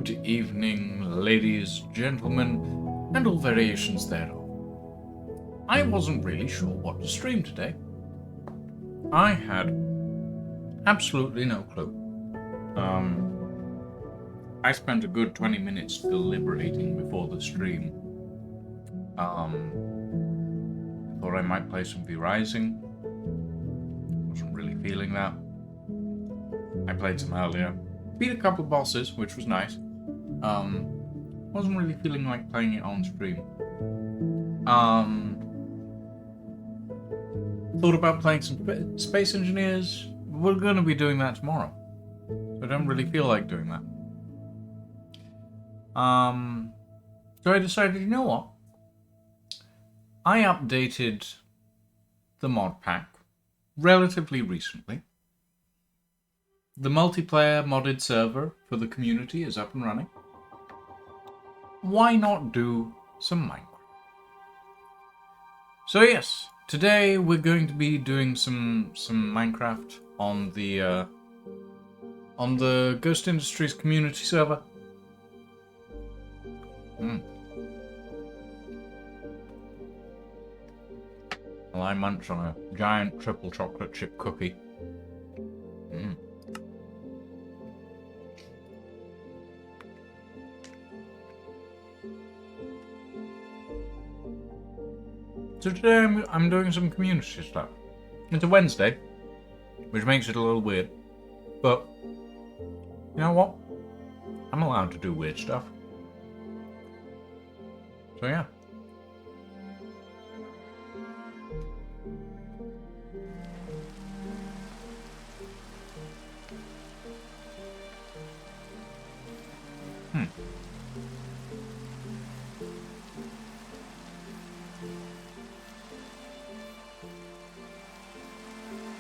Good evening, ladies, gentlemen, and all variations thereof. I wasn't really sure what to stream today. I had absolutely no clue. I spent a good 20 minutes deliberating before the stream. Thought I might play some V-Rising. Wasn't really feeling that. I played some earlier. Beat a couple of bosses, which was nice. Wasn't really feeling like playing it on stream. Thought about playing some Space Engineers. We're going to be doing that tomorrow. So I don't really feel like doing that. So I decided, you know what? I updated the mod pack relatively recently. The multiplayer modded server for the community is up and running. Why not do some Minecraft? So yes, today we're going to be doing some Minecraft on the Ghost Industries community server. Well, I munch on a giant triple chocolate chip cookie. So today I'm doing some community stuff. It's a Wednesday, which makes it a little weird. But, you know what? I'm allowed to do weird stuff. So yeah.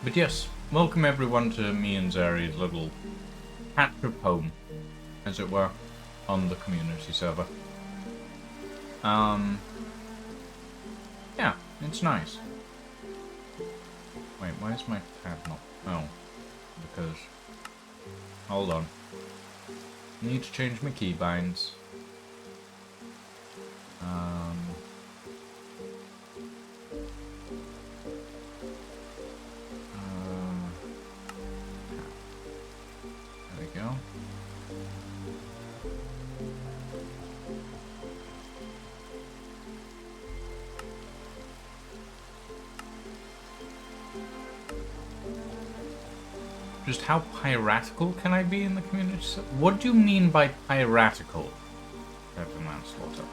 But yes, welcome everyone to me and Zari's little hat trip home, as it were, on the community server. Yeah, it's nice. Wait, why is my tab not? Oh, because, hold on. Need to change my keybinds. There we go. Just how piratical can I be in the community? What do you mean by piratical, Captain Manslaughter?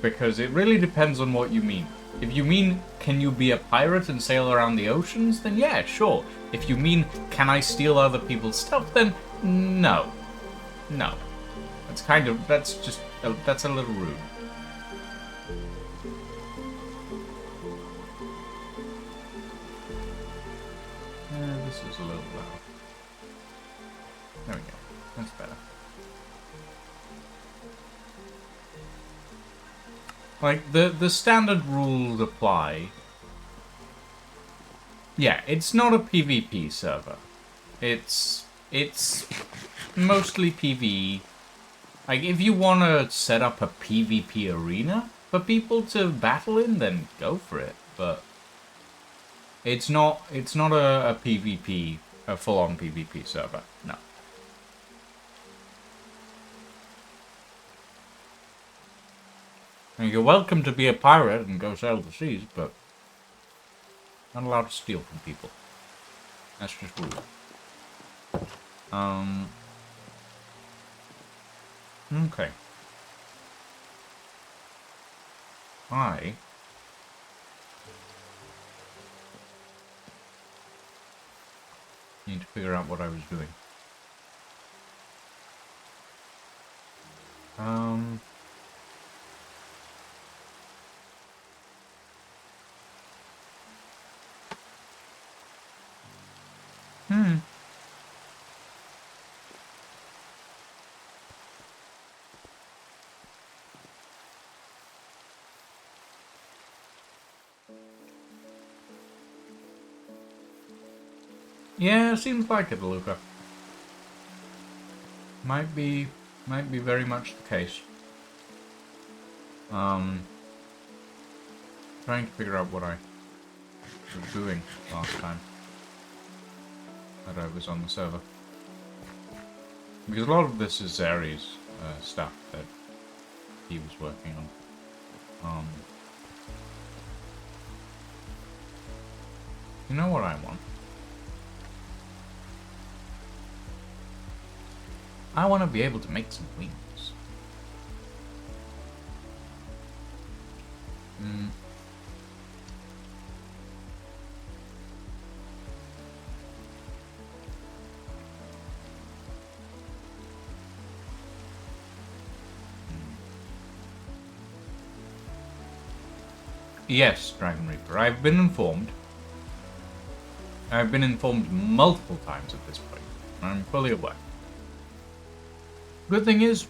Because it really depends on what you mean. If you mean, can you be a pirate and sail around the oceans, then yeah, sure. If you mean, can I steal other people's stuff, then no. No. That's a little rude. This is a little loud. There we go. That's better. Like, the standard rules apply. Yeah, it's not a PvP server. It's mostly PvE. Like, if you want to set up a PvP arena for people to battle in, then go for it. But it's not a PvP, a full-on PvP server. No. And you're welcome to be a pirate and go sail the seas, but not allowed to steal from people. That's just rude. Okay. I need to figure out what I was doing. Yeah, seems like it, Luca. Might be very much the case. Trying to figure out what I was doing last time that I was on the server. Because a lot of this is Zari's stuff that he was working on. You know what I want? I want to be able to make some wings. Yes, Dragon Reaper. I've been informed. I've been informed multiple times at this point. I'm fully aware. Good thing is,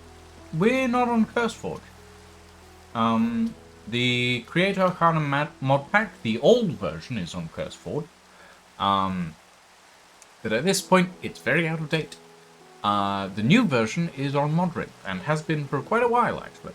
we're not on CurseForge. The Create Arcana mod pack, the old version, is on CurseForge. But at this point, it's very out of date. The new version is on Modrin, and has been for quite a while, actually.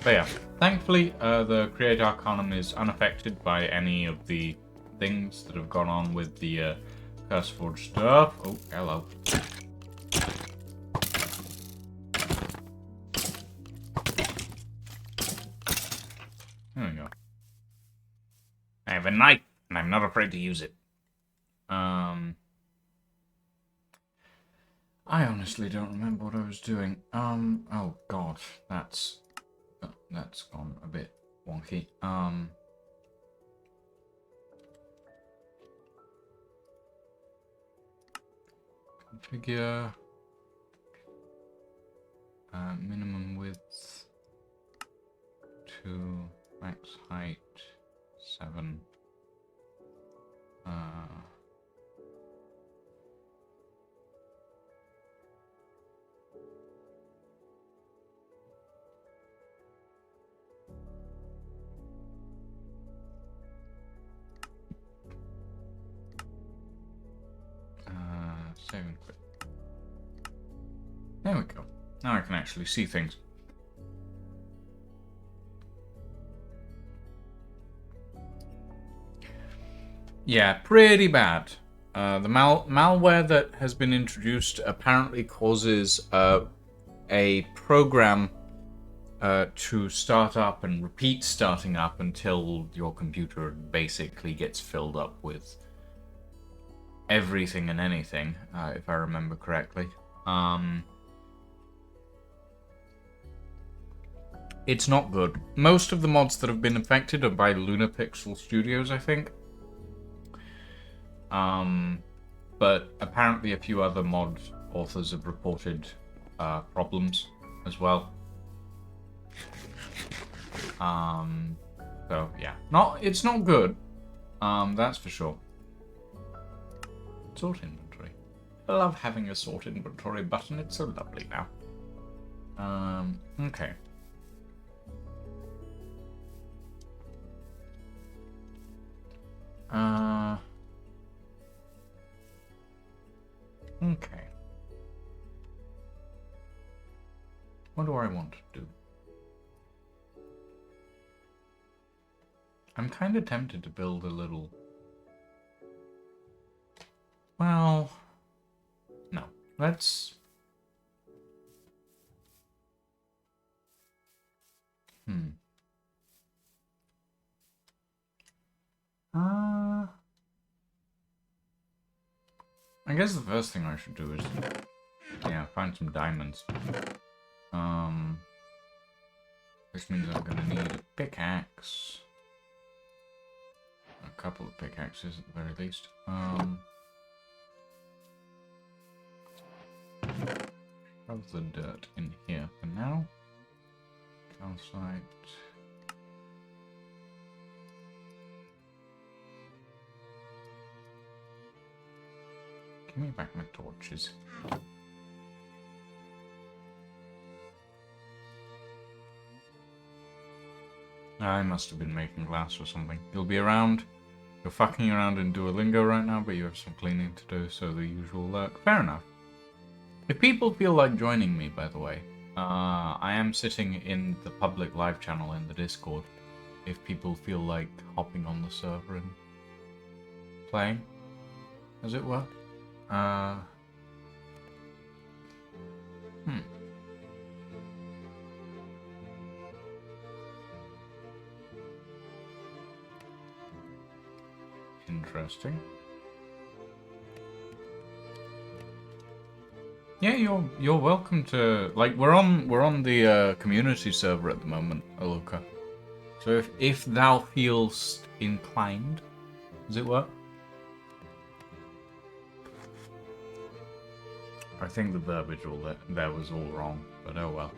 But yeah, thankfully, the Create Arcanum is unaffected by any of the things that have gone on with the CurseForge stuff. Oh, hello. There we go. I have a knife, and I'm not afraid to use it. I honestly don't remember what I was doing. Oh god, that's gone a bit wonky. Configure minimum width 2, max height 7. Save and quit. There we go. Now I can actually see things. Yeah, pretty bad. The malware that has been introduced apparently causes a program to start up and repeat starting up until your computer basically gets filled up with everything and anything, if I remember correctly. It's not good. Most of the mods that have been affected are by Lunapixel Studios, I think. But apparently a few other mod authors have reported problems as well. So yeah, it's not good. That's for sure. Sort inventory. I love having a sort inventory button. It's so lovely now. Okay. Okay. What do I want to do? I'm kind of tempted to build a little... Well... No. Let's... I guess the first thing I should do is... Yeah, find some diamonds. Which means I'm gonna need a pickaxe. A couple of pickaxes at the very least. Shove the dirt in here for now. Calcite. Give me back my torches. I must have been making glass or something. You'll be around. You're fucking around in Duolingo right now, but you have some cleaning to do, so the usual lurk. Fair enough. If people feel like joining me, by the way, I am sitting in the public live channel in the Discord. If people feel like hopping on the server and playing, as it were. Interesting. Yeah, you're welcome to, like, we're on the community server at the moment, Aluka. So if thou feelst inclined, as it were. I think the verbiage there was all wrong, but oh well.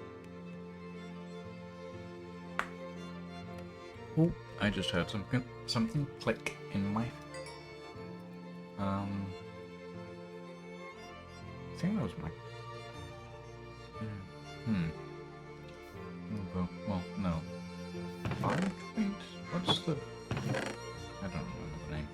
Oh, I just heard something click in my. I think that was my. Well, no. Fire tweet? What's the? I don't remember the name.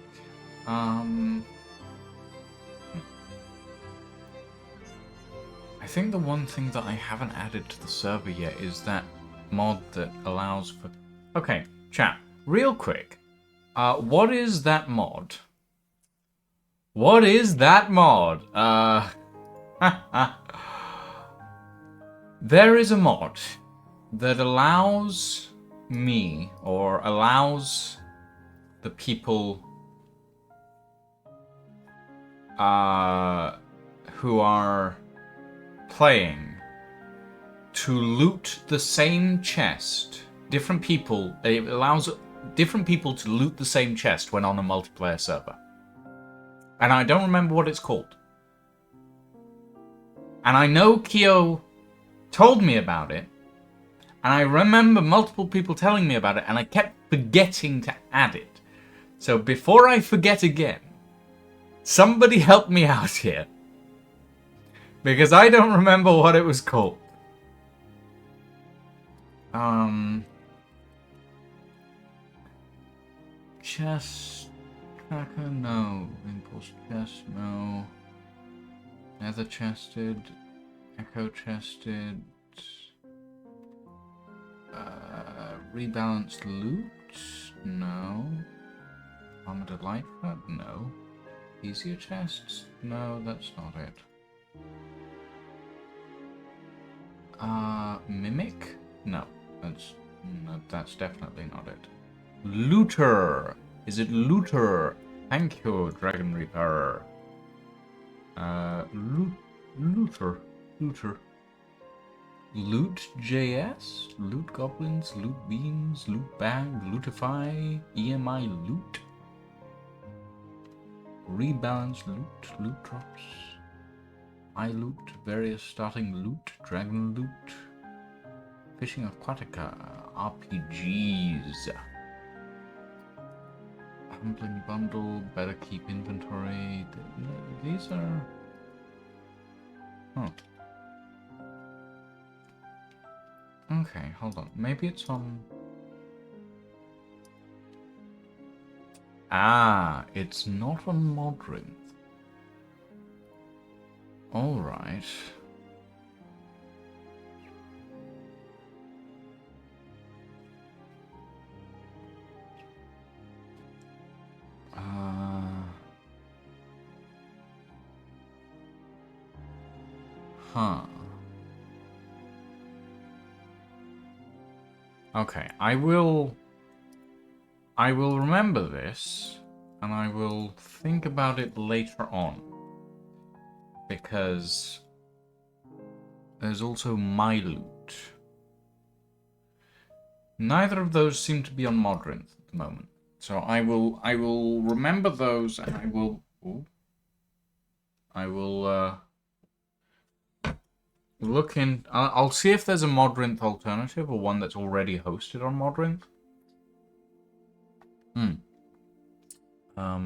I think the one thing that I haven't added to the server yet is that mod that allows for. Okay, chat. Real quick. What is that mod? What is that mod? There is a mod that allows me, or allows the people who are playing to loot the same chest. Different people, it allows different people to loot the same chest when on a multiplayer server. And I don't remember what it's called. And I know Kyo told me about it. And I remember multiple people telling me about it, and I kept forgetting to add it. So before I forget again, somebody help me out here. Because I don't remember what it was called. Chest tracker, no. Impulse chest, no. Nether chested. Echo chested. Rebalanced loot? No. Armored light flat? No. Easier chests? No, that's not it. Mimic? No, that's definitely not it. Looter! Is it Looter? Thank you, Dragon Reaper. Looter. Loot.js? Loot goblins, loot beams, loot bag, lootify, EMI loot. Rebalance loot, loot drops. iLoot, various starting loot, dragon loot, fishing aquatica, RPGs. Humbling bundle, better keep inventory. These are. Huh. Okay, hold on. Maybe it's on. Ah, it's not on Modrinth. Alright. Huh. Okay, I will remember this, and I will think about it later on. Because there's also my loot. Neither of those seem to be on Modrinth at the moment. So I will remember those, and I will look in. I'll see if there's a Modrinth alternative or one that's already hosted on Modrinth.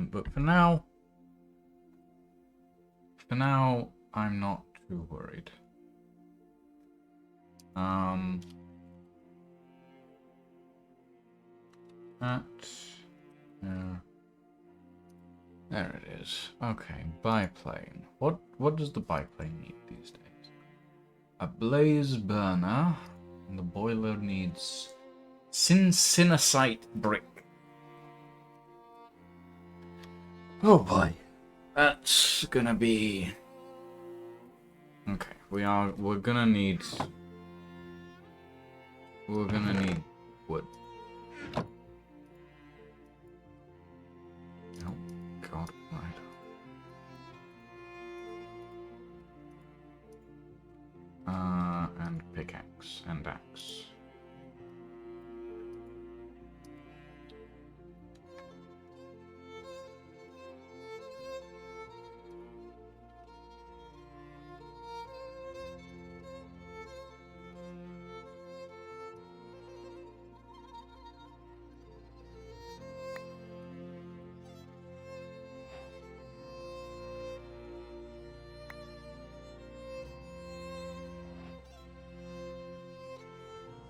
But for now, I'm not too worried. There it is. Okay, biplane. What does the biplane need these days? A blaze burner, and the boiler needs cincinacite brick. Oh boy, that's gonna be. Okay, we're gonna need wood. Oh god, right. And pickaxe and axe.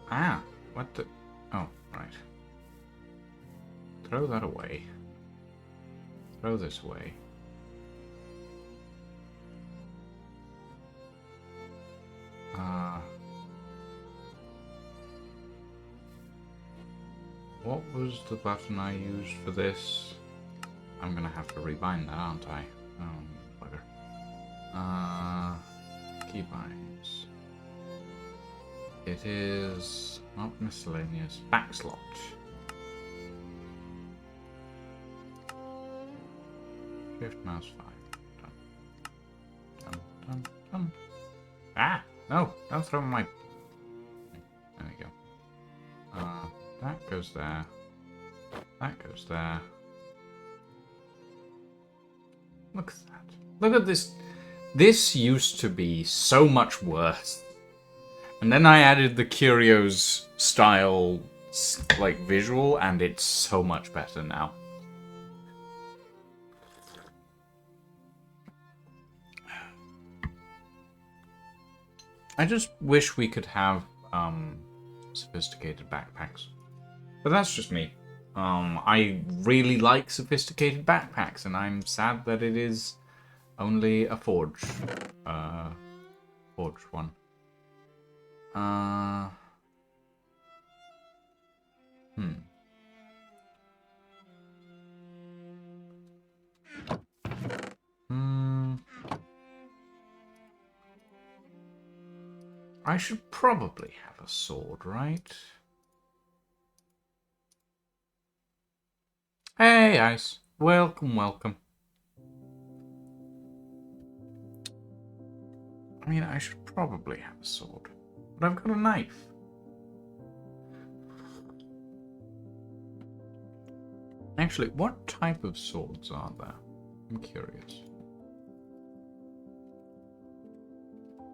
Ah, what the... Oh, right. Throw that away. Throw this away. What was the button I used for this? I'm gonna have to rebind that, aren't I? Oh, bugger. Keybinds. It is not miscellaneous. Backslot. Shift mouse 5. Done. Ah! No! Don't throw my... There we go. That goes there. That goes there. Look at that. Look at this. This used to be so much worse. And then I added the Curios style, like, visual, and it's so much better now. I just wish we could have, sophisticated backpacks. But that's just me. I really like sophisticated backpacks, and I'm sad that it is only a forged one. I should probably have a sword, right? Hey, Ice. Welcome. I mean, I should probably have a sword. But I've got a knife. Actually, what type of swords are there? I'm curious.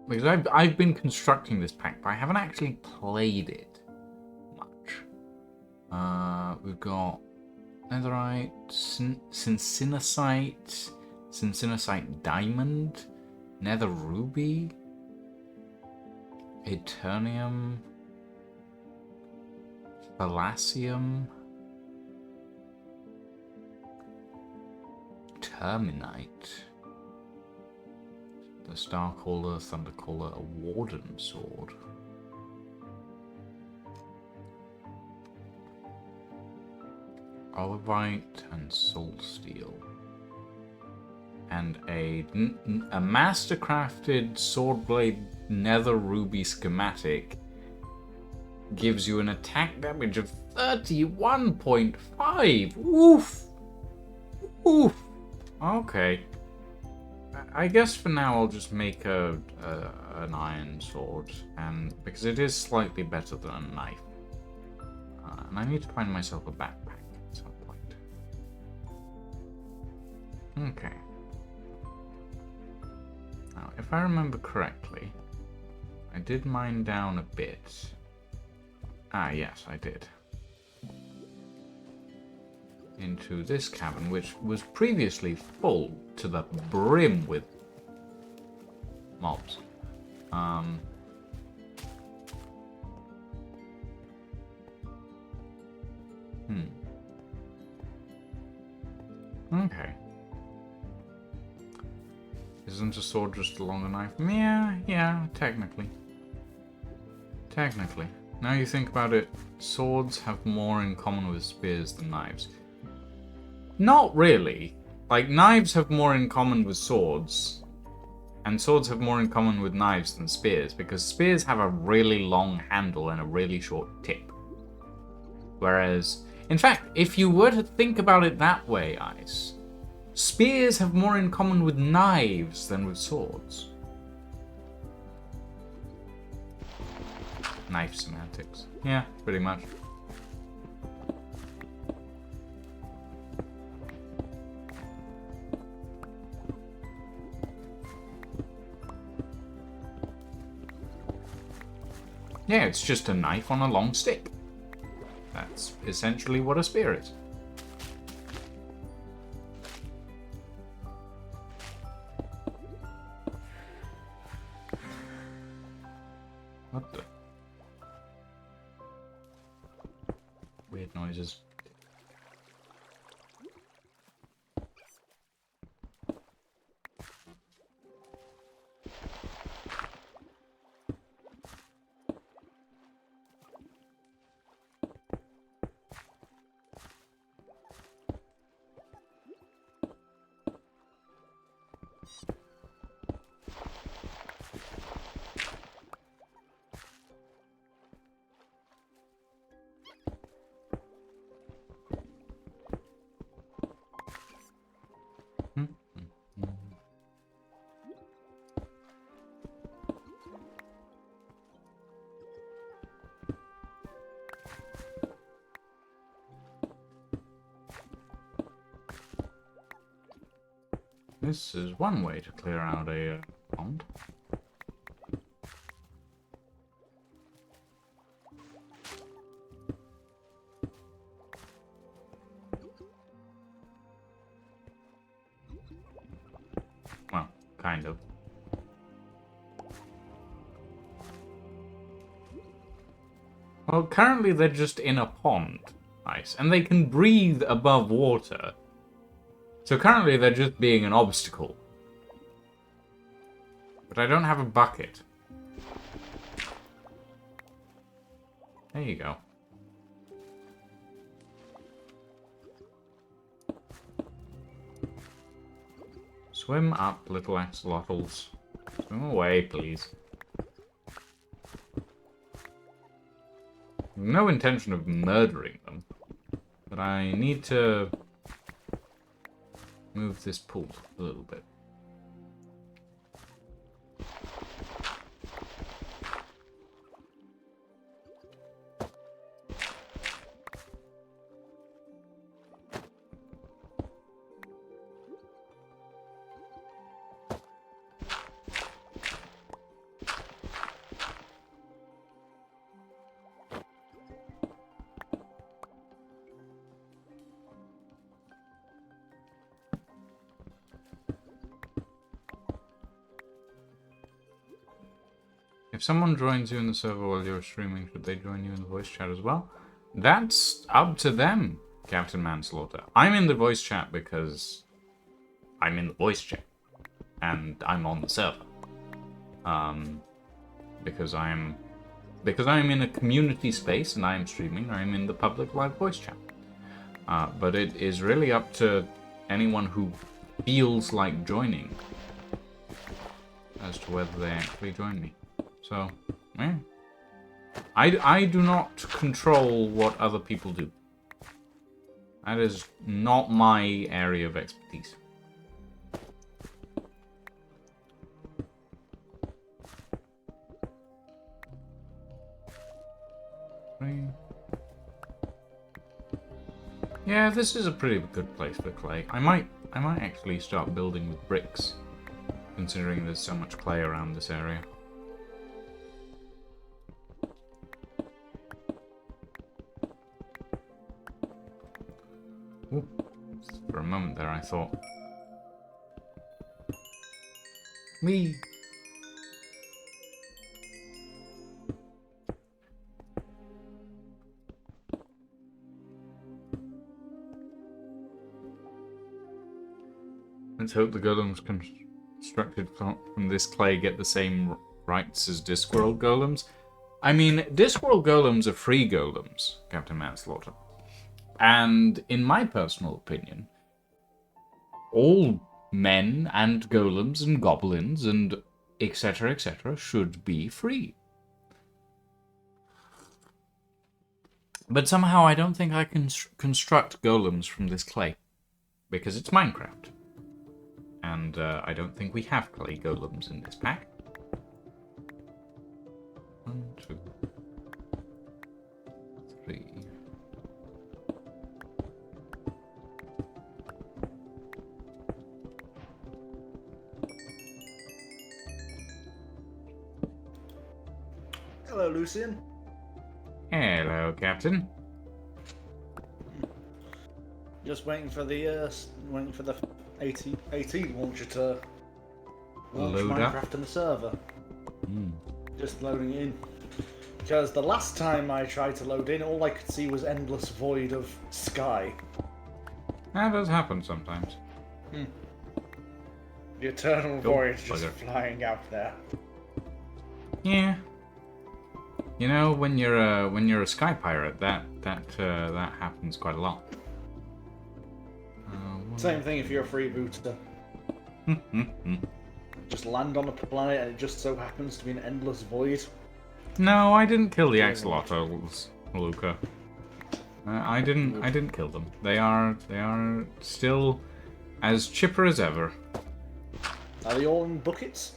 Because I've been constructing this pack, but I haven't actually played it much. We've got netherite, cincinacite diamond, nether ruby, eternium, palladium, terminite, the Starcaller, Thundercaller, a Warden sword. Olivite and soul steel. And a mastercrafted sword blade nether ruby schematic gives you an attack damage of 31.5. Oof. Okay. I guess for now I'll just make an iron sword, and because it is slightly better than a knife. And I need to find myself a backpack at some point. Okay. Now, if I remember correctly, I did mine down a bit. Ah, yes, I did. Into this cavern, which was previously full to the brim with mobs. Okay. Isn't a sword just a longer knife? Yeah, technically. Technically. Now you think about it, swords have more in common with spears than knives. Not really. Like, knives have more in common with swords, and swords have more in common with knives than spears, because spears have a really long handle and a really short tip. Whereas, in fact, if you were to think about it that way, Ice, spears have more in common with knives than with swords. Knife semantics. Yeah, pretty much. Yeah, it's just a knife on a long stick. That's essentially what a spear is. What the? Weird noises. This is one way to clear out a pond. Well, kind of. Well, currently they're just in a pond, Ice, and they can breathe above water. So currently they're just being an obstacle. But I don't have a bucket. There you go. Swim up, little axolotls. Swim away, please. No intention of murdering them. But I need to move this pool a little bit. If someone joins you in the server while you're streaming, should they join you in the voice chat as well? That's up to them, Captain Manslaughter. I'm in the voice chat because I'm in the voice chat. And I'm on the server. Because I'm in a community space and I am streaming, I'm in the public live voice chat. But it is really up to anyone who feels like joining as to whether they actually join me. So, yeah. I do not control what other people do. That is not my area of expertise. Yeah, this is a pretty good place for clay. I might actually start building with bricks, considering there's so much clay around this area. Ooh, for a moment there I thought... Me! Let's hope the golems constructed from this clay get the same rights as Discworld golems. I mean, Discworld golems are free golems, Captain Manslaughter. And in my personal opinion, all men and golems and goblins and etc. should be free. But somehow I don't think I can construct golems from this clay, because it's Minecraft. And I don't think we have clay golems in this pack. 1, 2, 3. Hello, Lucian. Hello, Captain. Just waiting for the 18 launcher to launch Load Minecraft up. in the server. Just loading it in. Because the last time I tried to load in, all I could see was endless void of sky. That does happen sometimes. The eternal Oh, void just bugger. flying out there. Yeah. You know, when you're a sky pirate, that happens quite a lot. Same thing if you're a freebooter. Just land on a planet and it just so happens to be an endless void. No, I didn't kill the axolotls, Luca. I didn't kill them. They are still as chipper as ever. Are they all in buckets?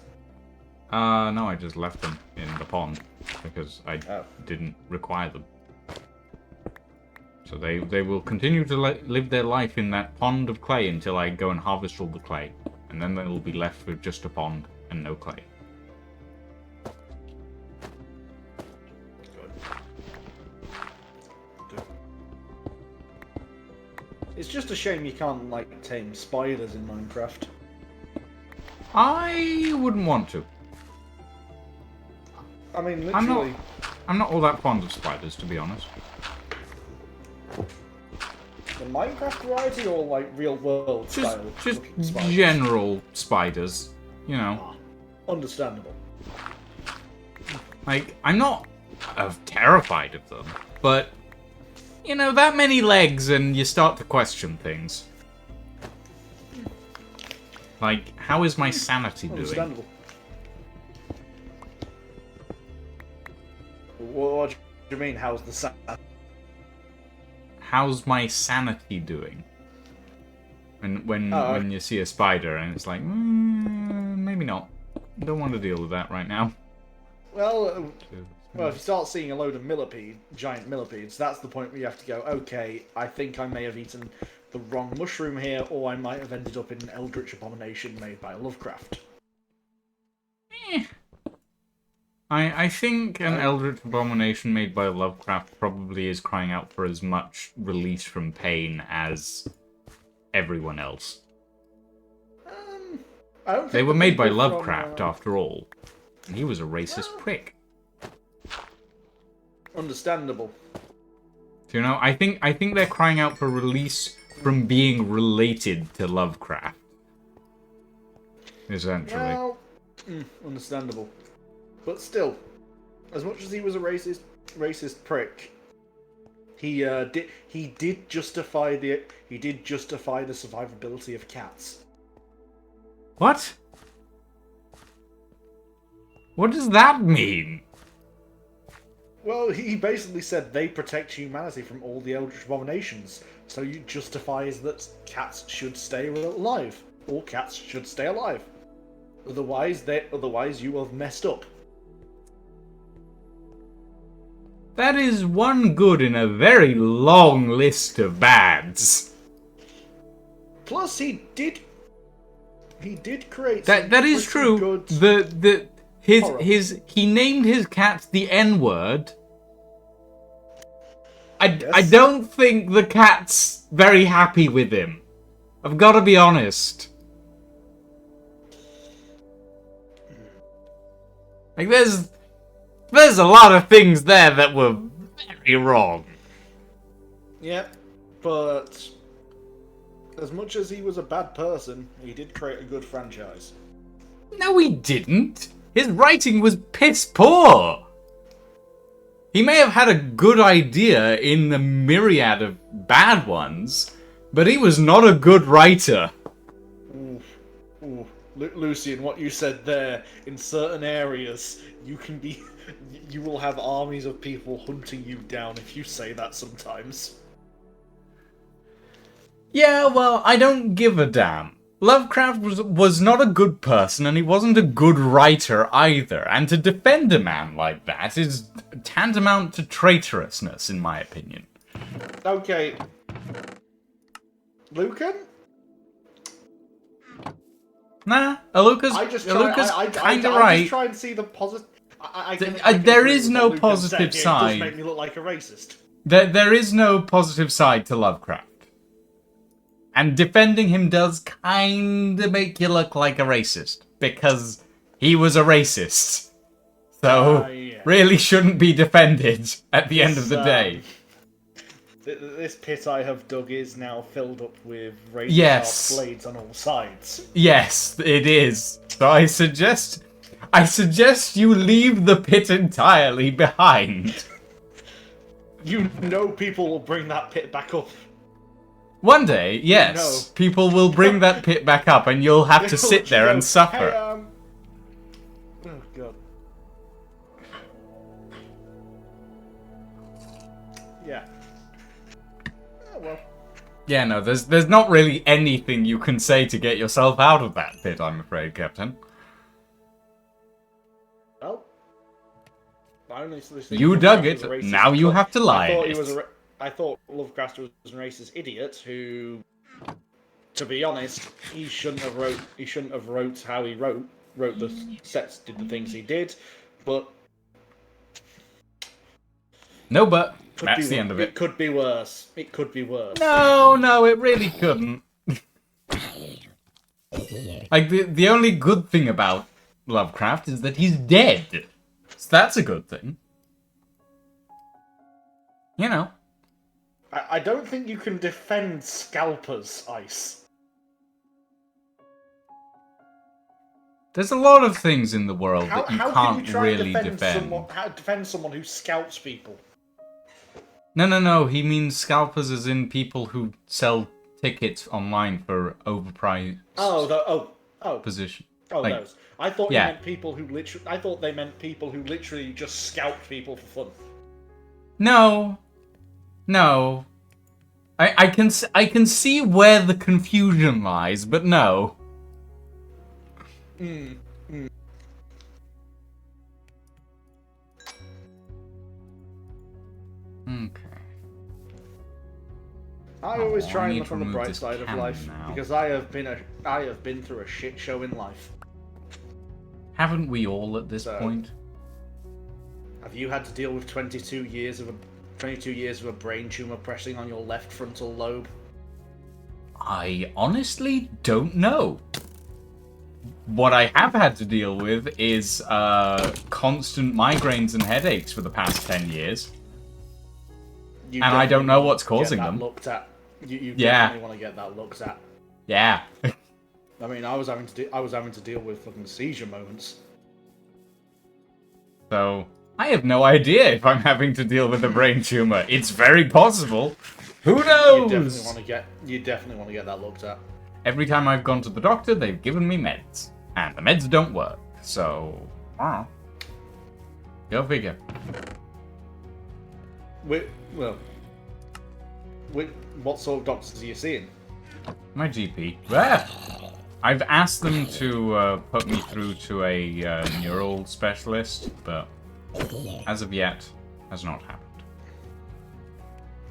No, I just left them in the pond because I didn't require them. So they will continue to live their life in that pond of clay until I go and harvest all the clay, and then they'll be left with just a pond and no clay. Good. It's just a shame you can't, like, tame spiders in Minecraft. I wouldn't want to. I mean, literally... I'm not all that fond of spiders, to be honest. The Minecraft variety or, like, real-world style? Just spiders? general spiders, you know. Understandable. Like, I'm not terrified of them, but, you know, that many legs and you start to question things. Like, how is my sanity doing? Understandable. What do you mean, how's the sound? How's my sanity doing? When you see a spider and it's like, maybe not. Don't want to deal with that right now. Well, if you start seeing a load of giant millipedes, that's the point where you have to go, okay, I think I may have eaten the wrong mushroom here, or I might have ended up in an eldritch abomination made by Lovecraft. I think an eldritch abomination made by Lovecraft probably is crying out for as much release from pain as everyone else. I don't think They were the made by people from, Lovecraft, after all. And he was a racist prick. Understandable. So, you know, I think they're crying out for release from being related to Lovecraft. Essentially. Well, understandable. But still, as much as he was a racist prick, he did justify the survivability of cats. What? What does that mean? Well, he basically said they protect humanity from all the eldritch abominations, so you justifies that cats should stay alive. All cats should stay alive. Otherwise you have messed up. That is one good in a very long list of bads. Plus, he did create That is true. Good... He named his cat the N-word. I Yes. don't think the cat's very happy with him. I've got to be honest. Like, there's a lot of things there that were very wrong. Yep, but as much as he was a bad person, he did create a good franchise. No, he didn't. His writing was piss poor. He may have had a good idea in the myriad of bad ones, but he was not a good writer. Ooh. Lucian, what you said there, in certain areas, you will have armies of people hunting you down if you say that sometimes. Yeah, well, I don't give a damn. Lovecraft was not a good person, and he wasn't a good writer either, and to defend a man like that is tantamount to traitorousness, in my opinion. Okay. Lucan? Nah, Aluka's kind of right. I just try and see the positive... There is no positive It side. does make me look like a racist. There is no positive side to Lovecraft. And defending him does kinda make you look like a racist. Because he was a racist. So, Yeah. really shouldn't be defended at the end of the day. This pit I have dug is now filled up with razor Yes. sharp blades on all sides. Yes, it is. So I suggest you leave the pit entirely behind. You know people will bring that pit back up. One day, yes, people will bring that pit back up and you'll have to sit there and suffer. Hey, oh god. Yeah. Oh well. Yeah, no, there's not really anything you can say to get yourself out of that pit, I'm afraid, Captain. Well. You dug it, now you have to lie in it. I thought Lovecraft was a racist idiot who, to be honest, he shouldn't have wrote how he wrote the sets, did the things he did, but no, but that's the end of it. It could be worse. It could be worse. No, it really couldn't. Like, the only good thing about Lovecraft is that he's dead. So that's a good thing. You know. I don't think you can defend scalpers, Ice. There's a lot of things in the world that you how can't can you try really and defend. How defend someone who scalps people? No. He means scalpers as in people who sell tickets online for overpriced position. Oh, like, those. I thought yeah. you meant people who literally. I thought they meant people who literally just scalped people for fun. No. I can see where the confusion lies, but no. Okay. I always try and need look to on the remove bright this side of camera life now. because I have been through a shit show in life. Haven't we all at this point? Have you had to deal with 22 years of a brain tumor pressing on your left frontal lobe? I honestly don't know. What I have had to deal with is constant migraines and headaches for the past 10 years. And I don't know what's causing them. Looked at. You definitely want to get that looked at. Yeah. I mean, I was having to deal with fucking seizure moments. So, I have no idea if I'm having to deal with a brain tumor. It's very possible. Who knows? You definitely want to get that looked at. Every time I've gone to the doctor, they've given me meds. And the meds don't work. So, I don't know. Go figure. What sort of doctors are you seeing? My GP. Ah! I've asked them to put me through to a neural specialist, but as of yet, has not happened.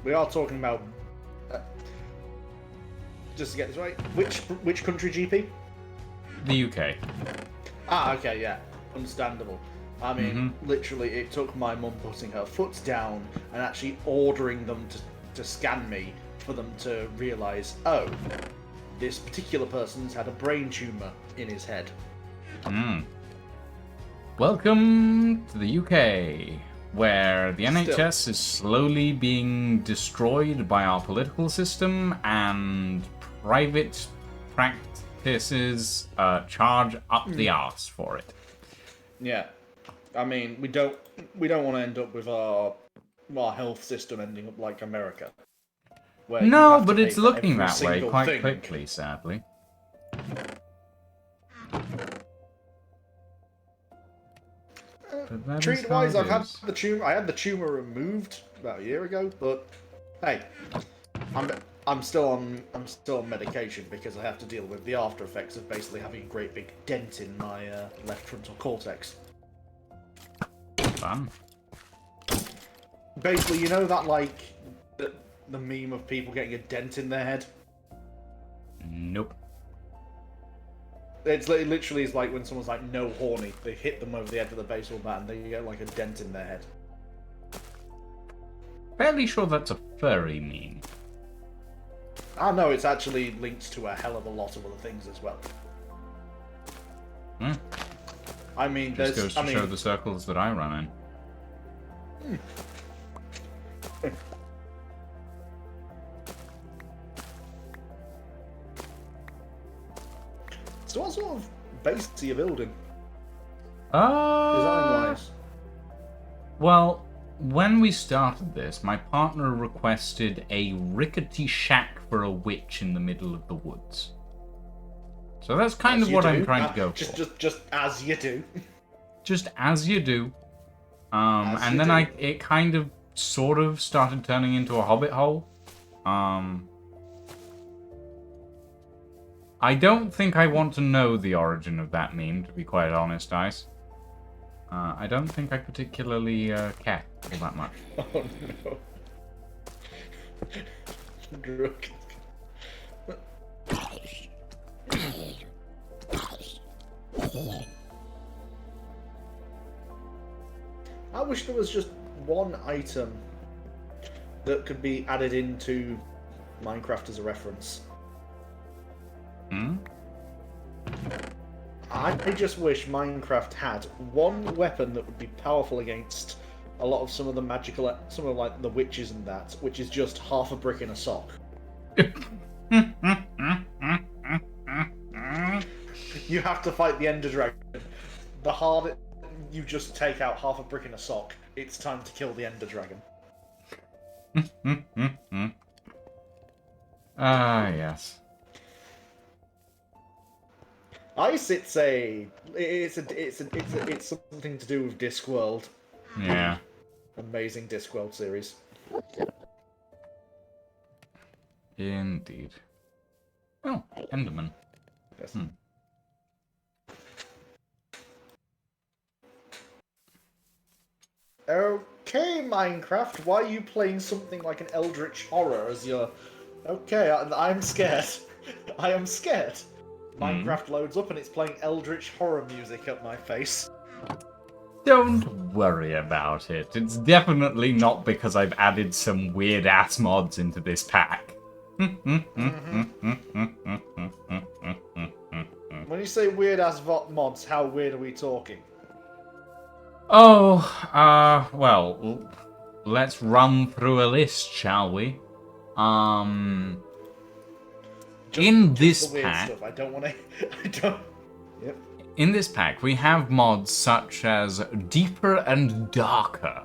We are talking about. Just to get this right, which country GP? The UK. Ah, okay, yeah, understandable. I mean, literally, it took my mum putting her foot down and actually ordering them to scan me for them to realise, oh, this particular person's had a brain tumour in his head. Welcome to the UK, where the NHS is slowly being destroyed by our political system and private practices charge up the arse for it. Yeah. I mean, we don't want to end up with our health system ending up like America. Where No, but it's looking that way quite quickly, sadly. Treat-wise, I had the tumor removed about a year ago, but hey, I'm still on medication because I have to deal with the after effects of basically having a great big dent in my left frontal cortex. Fun. Basically, you know that like the meme of people getting a dent in their head? Nope. It literally is like when someone's like no horny, they hit them over the head with a baseball bat and they get like a dent in their head. Fairly sure that's a furry meme. I know it's actually linked to a hell of a lot of other things as well. I mean, Just goes to show the circles that I run in. So what sort of base are you building? Design-wise? Well, when we started this, my partner requested a rickety shack for a witch in the middle of the woods. So that's kind of what I'm trying to go for. Just as you do. Just as you do. And then it kind of sort of started turning into a hobbit hole. I don't think I want to know the origin of that meme, to be quite honest, Dice. I don't think I particularly care all that much. Oh no. Drunk. I wish there was just one item that could be added into Minecraft as a reference. I just wish Minecraft had one weapon that would be powerful against a lot of some of like the witches and that, which is just half a brick in a sock. You have to fight the Ender Dragon. The harder you just take out half a brick in a sock, it's time to kill the Ender Dragon. Yes. Ice, it's something to do with Discworld. Yeah. Amazing Discworld series. Indeed. Oh, Enderman. Yes. Okay, Minecraft, why are you playing something like an Eldritch Horror as your... Okay, I'm scared. I am scared. Minecraft loads up and it's playing Eldritch Horror music at my face. Don't worry about it. It's definitely not because I've added some weird-ass mods into this pack. When you say weird-ass mods, how weird are we talking? Oh, well, let's run through a list, shall we? In this pack... Stuff. I don't want to... I don't... Yep. In this pack, we have mods such as Deeper and Darker,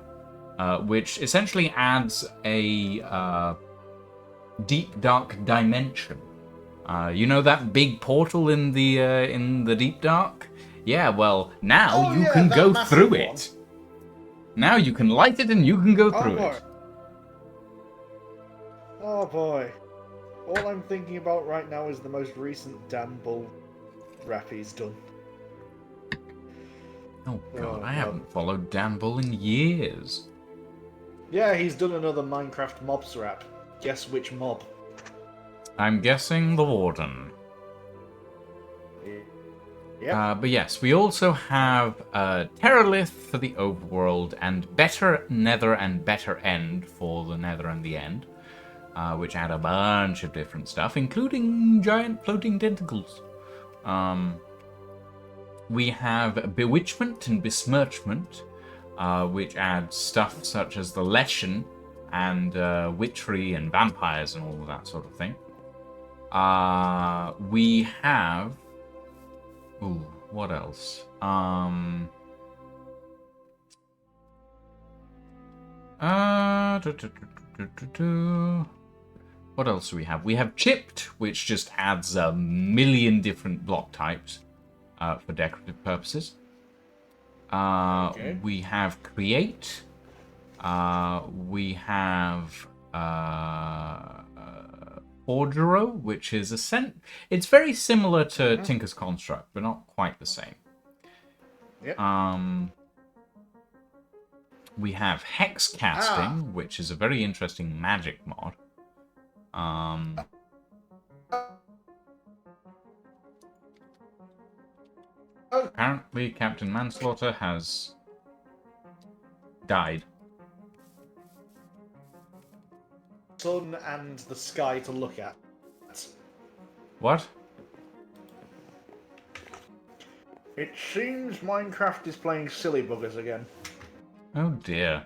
which essentially adds a deep, dark dimension. You know that big portal in the Deep Dark? Yeah, well, now you can go through it. Now you can light it and you can go through it. Oh boy. All I'm thinking about right now is the most recent Dan Bull rap he's done. Oh god, I haven't followed Dan Bull in years. Yeah, he's done another Minecraft mobs rap. Guess which mob? I'm guessing the Warden. Yep. But yes, we also have Terralith for the overworld and Better Nether and Better End for the Nether and the End, which add a bunch of different stuff, including giant floating tentacles. We have Bewitchment and Besmirchment, which add stuff such as the Leshen and witchery and vampires and all of that sort of thing. We have... Ooh, what else? What else do we have? We have Chipped, which just adds a million different block types for decorative purposes. Okay. We have Create. We have Forgero, which is it's very similar to Tinker's Construct, but not quite the same. Yep. We have Hex Casting, which is a very interesting magic mod. Apparently, Captain Manslaughter has died. Sun and the sky to look at. What? It seems Minecraft is playing silly buggers again. Oh dear.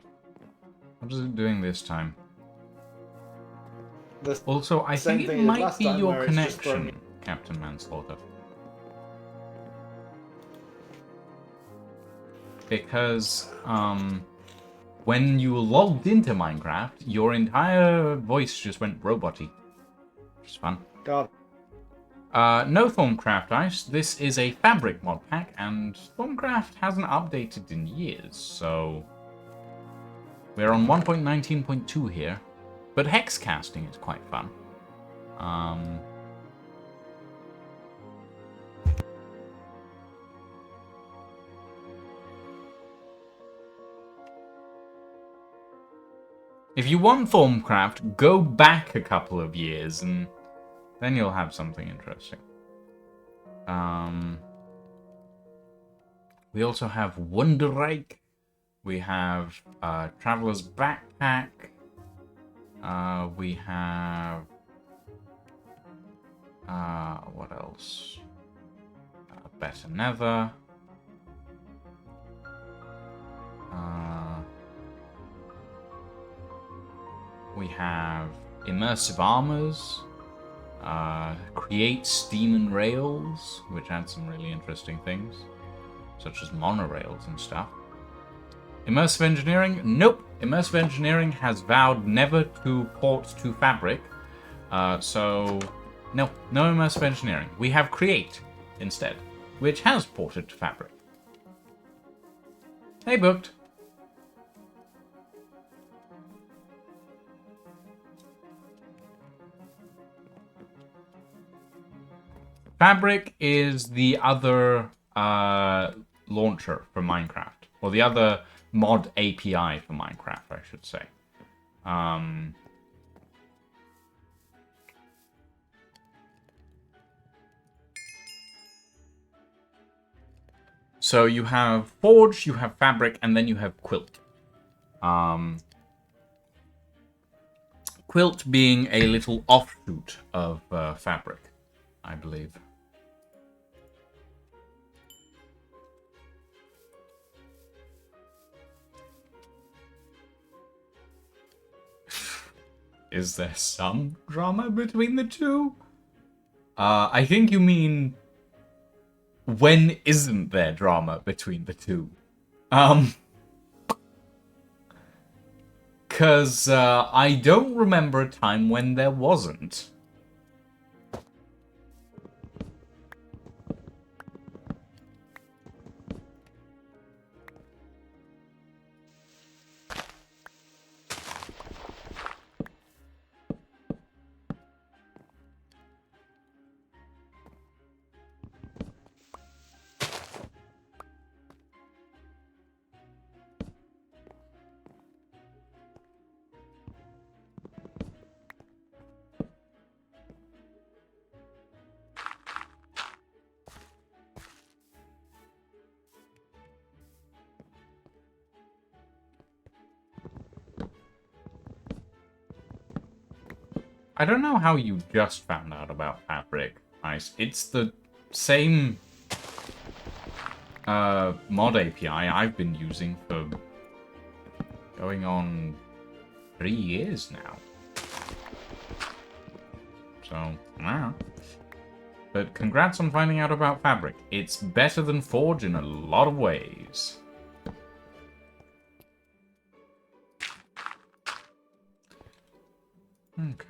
What is it doing this time? Also, I think it might be your connection, Captain Manslaughter. Because, when you logged into Minecraft, your entire voice just went robot-y. Which is fun. God. No Thorncraft Ice. This is a fabric mod pack, and Thorncraft hasn't updated in years, so... We're on 1.19.2 here. But hex casting is quite fun. If you want Thorncraft, go back a couple of years and then you'll have something interesting. We also have Wonderrake. We have Traveler's Backpack. We have... what else? Better Nether. We have Immersive Armors. Create Steam and Rails, which adds some really interesting things, such as monorails and stuff. Immersive Engineering? Nope. Immersive Engineering has vowed never to port to Fabric. So, no Immersive Engineering. We have Create instead, which has ported to Fabric. Hey, Booked. Fabric is the other launcher for Minecraft, or the other mod API for Minecraft, I should say. So you have Forge, you have Fabric, and then you have Quilt. Quilt being a little offshoot of Fabric, I believe. Is there some drama between the two? I think you mean, when isn't there drama between the two? Because I don't remember a time when there wasn't. I don't know how you just found out about Fabric, Ice. It's the same mod API I've been using for going on 3 years now. So, wow. But congrats on finding out about Fabric. It's better than Forge in a lot of ways. Okay.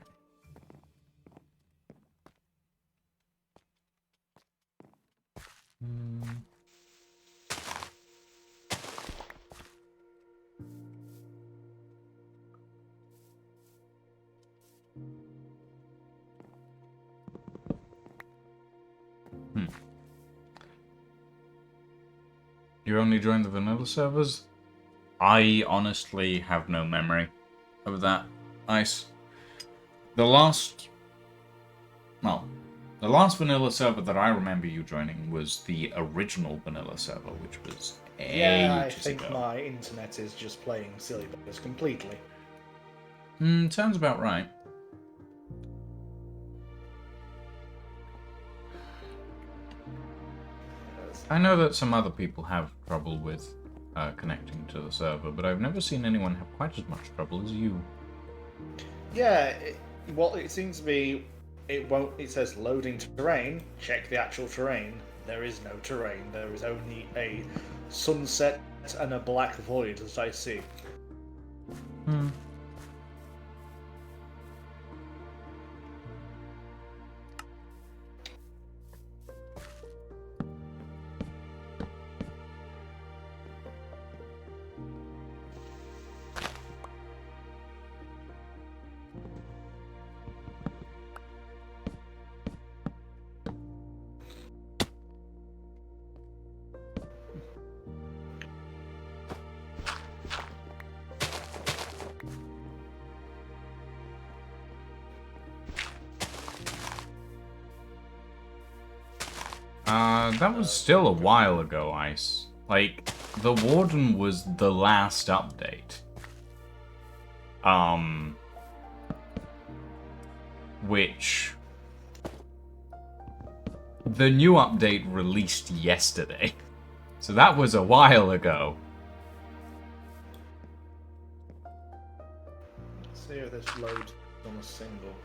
You only joined the vanilla servers? I honestly have no memory of that. Ice. The last vanilla server that I remember you joining was the original vanilla server, which was Yeah, I ages think ago. my internet is just playing silly buggers completely. Sounds about right. I know that some other people have trouble with connecting to the server, but I've never seen anyone have quite as much trouble as you. Yeah, it seems to be, it says loading terrain, check the actual terrain. There is no terrain, there is only a sunset and a black void, as I see. That was still a while ago, Ice. Like, the Warden was the last update. Which... The new update released yesterday. So that was a while ago. Let's see if this loads on a single.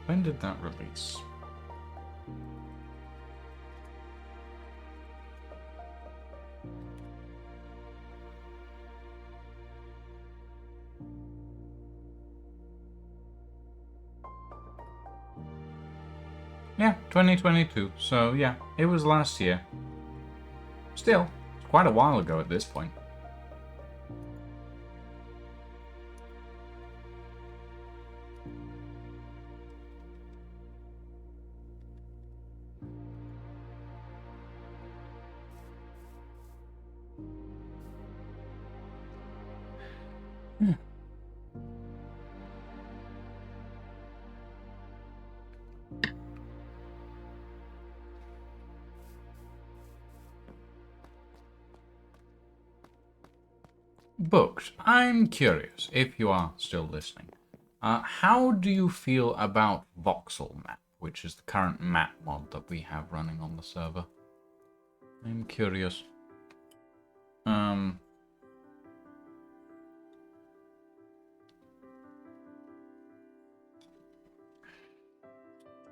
When did that release? Yeah, 2022. So yeah, it was last year. Still, it's quite a while ago at this point. Booked. I'm curious, if you are still listening, how do you feel about Voxel Map, which is the current map mod that we have running on the server? I'm curious.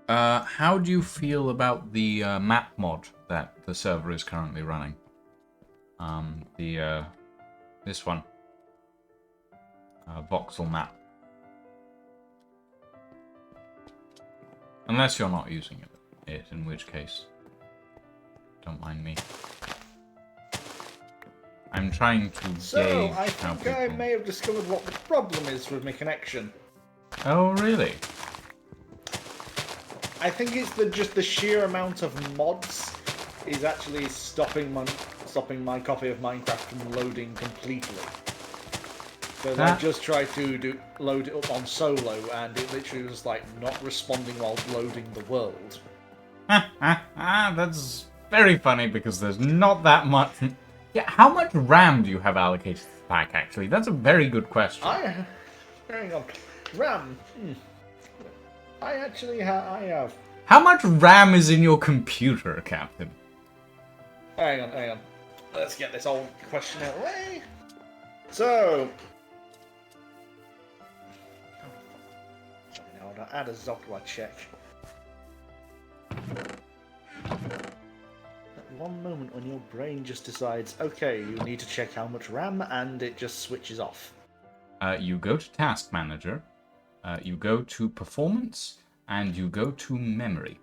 How do you feel about the map mod that the server is currently running? This one. Voxel Map. Unless you're not using it, in which case, don't mind me. I'm trying to gauge I how think I people... may have discovered what the problem is with my connection. Oh, really? I think it's just the sheer amount of mods is actually stopping my copy of Minecraft from loading completely. Because I just tried to load it up on solo, and it literally was like not responding while loading the world. That's very funny because there's not that much. Yeah, how much RAM do you have allocated to the pack, actually? That's a very good question. Hang on. RAM. I have. How much RAM is in your computer, Captain? Hang on. Let's get this old question out of the way. So. I'll add a Zocla check. At one moment when your brain just decides, okay, you need to check how much RAM, and it just switches off. You go to Task Manager, you go to Performance, and you go to Memory.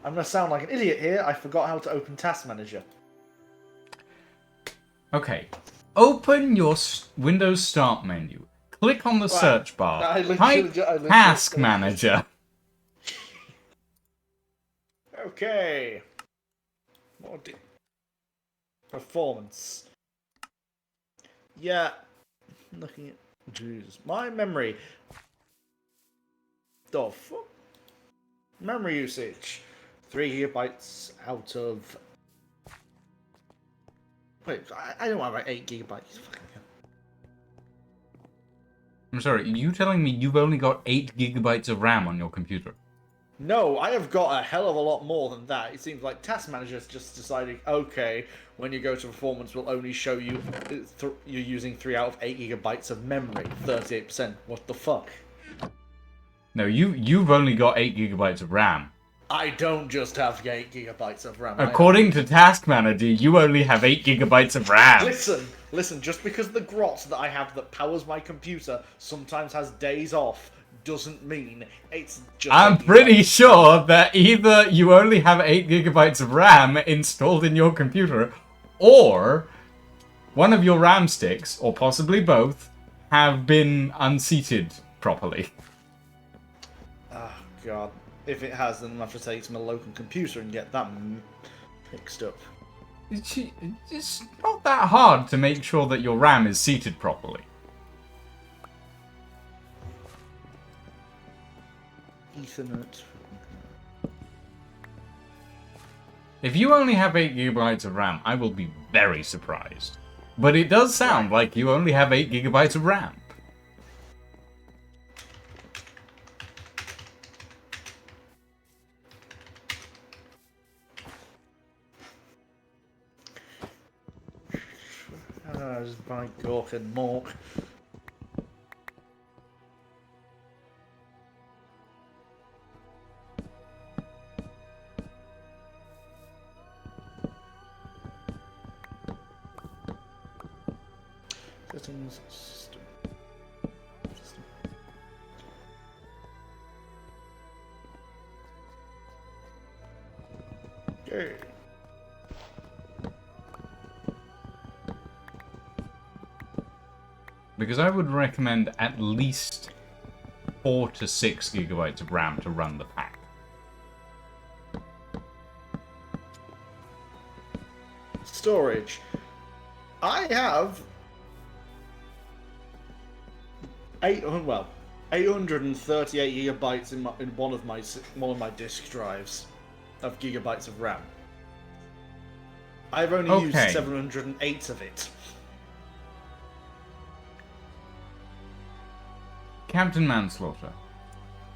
I'm going to sound like an idiot here. I forgot how to open Task Manager. Okay. Open your Windows Start menu. Click on the search bar. Type Task Manager. Okay. Performance. Yeah. Looking at... Jesus. My memory. The fuck? Memory usage. 3 gigabytes out of... Wait, I don't want about 8 gigabytes. I'm sorry, are you telling me you've only got 8 gigabytes of RAM on your computer? No, I have got a hell of a lot more than that. It seems like Task Manager's just deciding, okay, when you go to Performance, we'll only show you you're using 3 out of 8 gigabytes of memory. 38%. What the fuck? No, you've only got 8 gigabytes of RAM. I don't just have 8 gigabytes of RAM. According to Task Manager, you only have 8 gigabytes of RAM. Listen, just because the grot that I have that powers my computer sometimes has days off doesn't mean it's just... I'm pretty sure that either you only have 8 gigabytes of RAM installed in your computer, or one of your RAM sticks, or possibly both, have been unseated properly. Oh, God. If it has, then I'll have to take it to my local computer and get that fixed up. It's not that hard to make sure that your RAM is seated properly. Ethernet. If you only have 8 gigabytes of RAM, I will be very surprised. But it does sound like you only have 8 gigabytes of RAM. Just buy Gork and Mork. Settings, system. Okay. Because I would recommend at least 4 to 6 gigabytes of RAM to run the pack. Storage. I have 838 gigabytes in one of my disk drives of gigabytes of RAM. I've only used 708 of it. Captain Manslaughter,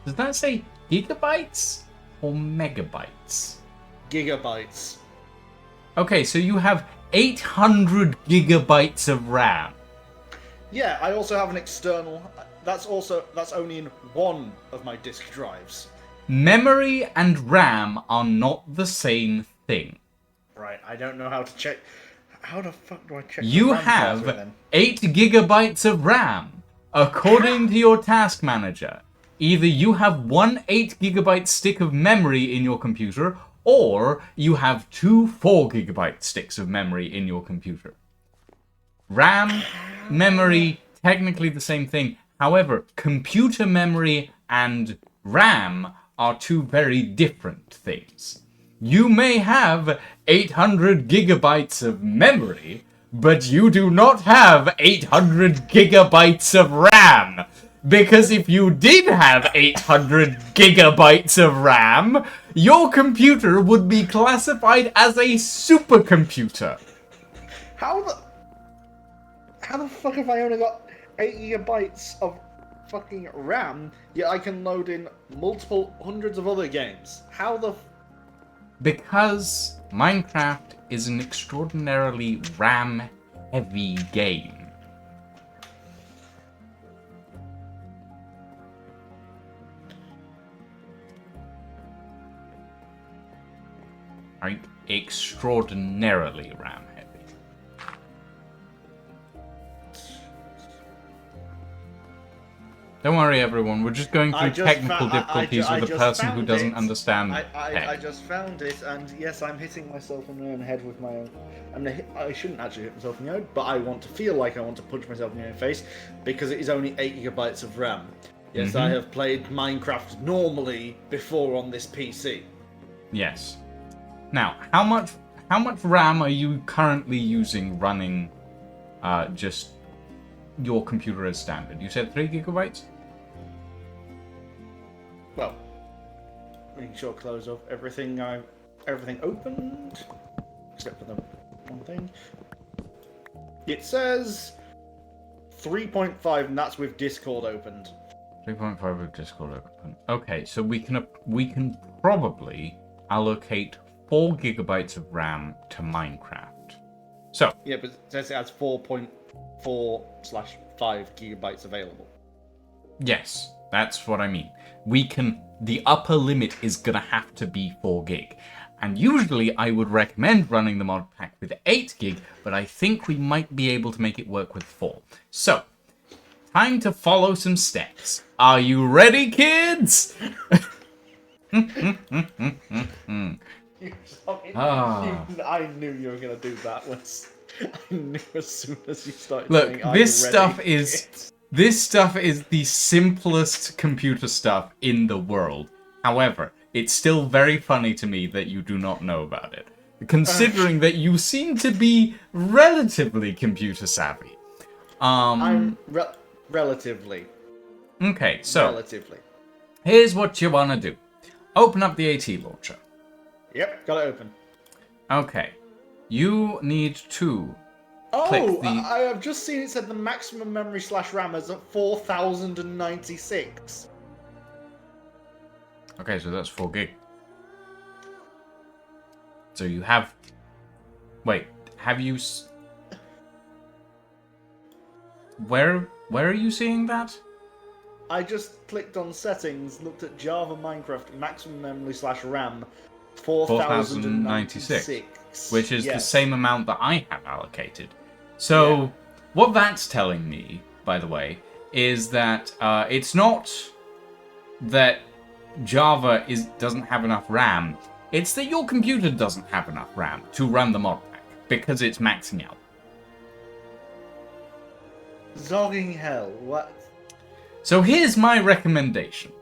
does that say gigabytes or megabytes? Gigabytes. Okay, so you have 800 gigabytes of RAM. Yeah, I also have an external. That's only in one of my disk drives. Memory and RAM are not the same thing. Right, I don't know how to check. How the fuck do I check? You have 8 gigabytes of RAM. According to your Task Manager, either you have one 8 gigabyte stick of memory in your computer, or you have 2 4 gigabyte sticks of memory in your computer. RAM, memory, technically the same thing. However, computer memory and RAM are 2 very different things. You may have 800 gigabytes of memory, but you do not have 800 gigabytes of RAM. Because if you did have 800 gigabytes of RAM, your computer would be classified as a supercomputer. How the fuck have I only got 8 gigabytes of fucking RAM, yet I can load in multiple hundreds of other games? How the Because Minecraft is an extraordinarily RAM-heavy game. Right? Extraordinarily RAM-heavy. Don't worry, everyone. We're just going through technical difficulties with a person who doesn't understand I tech. just found it, and yes, I'm hitting myself in my own head with my own. I shouldn't actually hit myself in the own, but I want to feel like I want to punch myself in the own face because it is only 8 gigabytes of RAM. Yes, I have played Minecraft normally before on this PC. Yes. Now, how much RAM are you currently using running just your computer as standard? You said 3 gigabytes? Well, making sure close off everything opened except for the one thing. It says 3.5, and that's with Discord opened. 3.5 with Discord open. Okay, so we can probably allocate 4 gigabytes of RAM to Minecraft. So Yeah, but it says it has 4.4/5 gigabytes available. yes, that's what I mean. The upper limit is gonna have to be 4 gig. And usually I would recommend running the mod pack with 8 gig, but I think we might be able to make it work with 4. So, time to follow some steps. Are you ready, kids? I knew you were gonna do that. I knew as soon as you started. Look, saying, this "Are you stuff ready?" is the simplest computer stuff in the world. However, it's still very funny to me that you do not know about it, considering that you seem to be relatively computer savvy. I'm relatively. Okay, so Relatively. here's what you want to do. Open up the AT launcher. Yep, got it open. Okay, you need to Oh, click the... I have just seen it said the maximum memory / RAM is at 4096. Okay, so that's 4 gig. So you have... Wait, have you... Where are you seeing that? I just clicked on settings, looked at Java Minecraft maximum memory / RAM 4096, which is the same amount that I have allocated. So what that's telling me, by the way, is that it's not that Java doesn't have enough RAM. It's that your computer doesn't have enough RAM to run the mod pack because it's maxing out. Zogging hell, what? So here's my recommendation.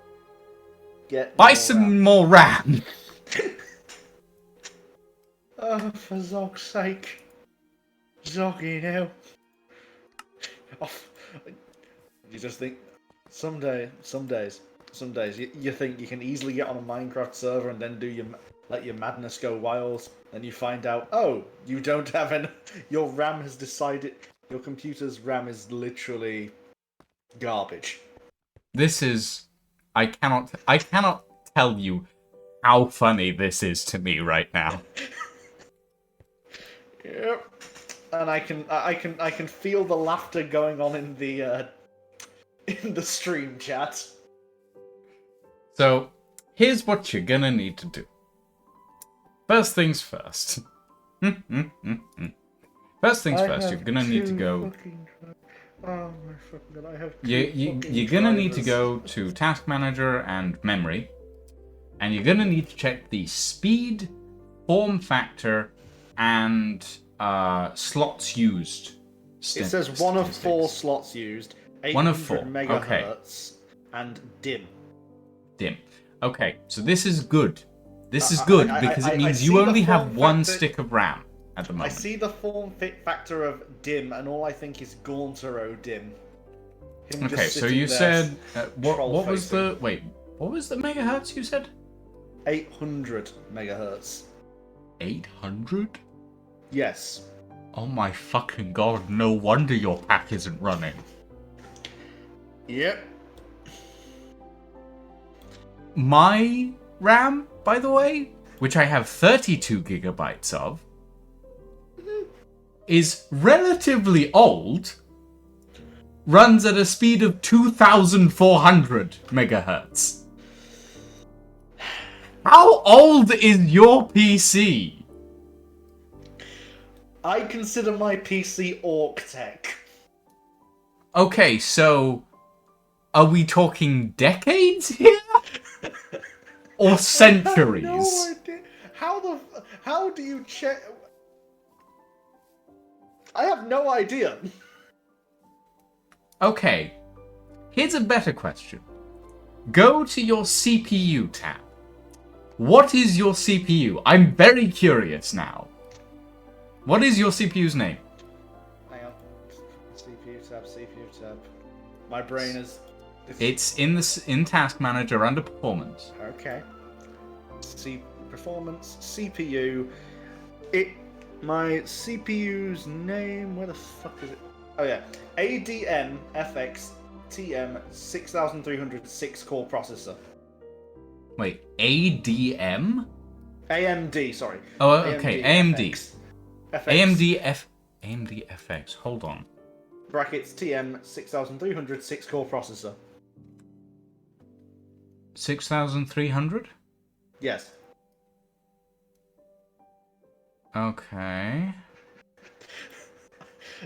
Buy some more RAM. Oh, for Zog's sake. Zoggy now. Oh, you just think, some days, you think you can easily get on a Minecraft server and then let your madness go wild, and you find out, oh, you don't have any, your RAM has decided, your computer's RAM is literally garbage. This is... I cannot tell you how funny this is to me right now. Yep. And I can feel the laughter going on in the stream chat. So, here's what you're gonna need to do. First things first. First things first, you're gonna need to go... Oh my fucking god, I have You're gonna need to go to Task Manager and Memory, and you're gonna need to check the speed, form factor, and slots used. It says 1 of 4 slots used, 800 1 of 4. megahertz, and dim. Dim. Okay, so this is good. This is good because it means you only have 1 stick of RAM. at the I moment. see the form fit factor of dim, and all I think is Gauntero dim. Him just Okay, so sitting you there, said what was troll-facing. the wait? What was the megahertz you said? 800 megahertz. 800? Yes. Oh my fucking god! No wonder your pack isn't running. Yep. My RAM, by the way, which I have 32 gigabytes of, is relatively old. Runs at a speed of 2,400 megahertz. How old is your PC? I consider my PC Orc Tech. Okay, so are we talking decades here? Or centuries? I have no idea. How do you check? I have no idea. Okay, here's a better question. Go to your CPU tab. What is your CPU? I'm very curious now. What is your CPU's name? Hang on. CPU tab. My brain is. It's in Task Manager under Performance. Okay. Performance CPU. My CPU's name. Where the fuck is it? Oh yeah. ADM FX TM 6306 core processor. Wait, ADM? AMD, sorry. Oh, okay, AMD. FX. AMD FX. Hold on. Brackets TM 6306 core processor. 6,300? Yes. Okay.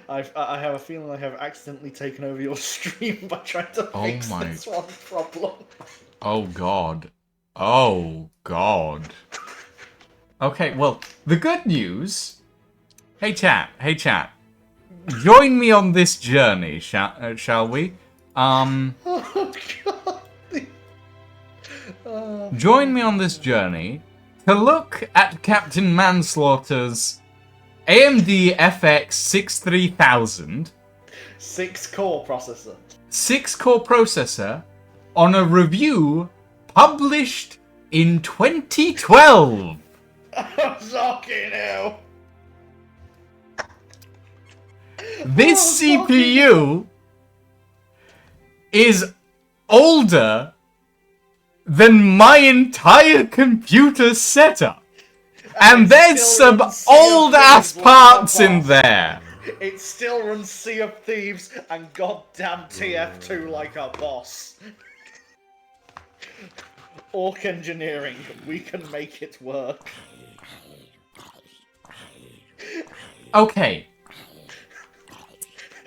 I have a feeling I have accidentally taken over your stream by trying to fix this one problem. Oh god. Oh god. Okay, well, the good news... Hey chat. Join me on this journey, shall we? Oh god. Join me on this journey to look at Captain Manslaughter's AMD FX 63000 6-core processor. 6-core processor on a review published in 2012. Fucking hell. This Oh, CPU is older than my entire computer setup. And there's still some runs Sea of old-ass Thieves parts like a in boss. there. It still runs Sea of Thieves and goddamn TF2 like a boss. Orc engineering, we can make it work. Okay,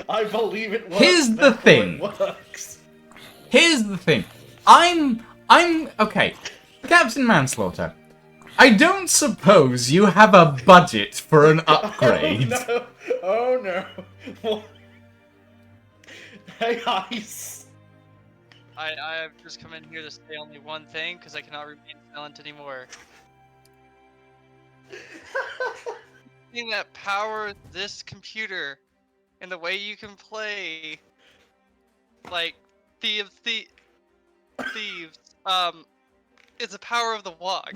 I believe it works. Here's the therefore thing. It works. here's the thing. Okay, Captain Manslaughter. I don't suppose you have a budget for an upgrade. Oh no. What? Hey, Ice. I have just come in here to say only one thing, because I cannot remain silent anymore. The thing that powers this computer and the way you can play, like, Thieves, it's the power of the WOG.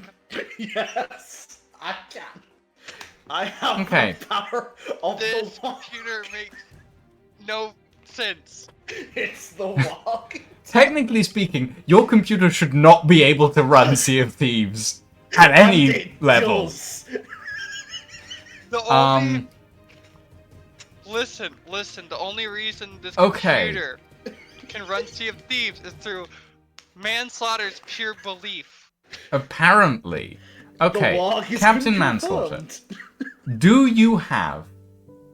Yes, I can. I have Okay. the power of This the WOG. computer makes no sense. It's the WOG. Technically speaking, your computer should not be able to run Sea of Thieves at And any it level. does. The only Um, listen. The only reason this Okay. computer can run Sea of Thieves is through Manslaughter's pure belief. apparently. Okay, The WOG is Captain confirmed. Manslaughter. Do you have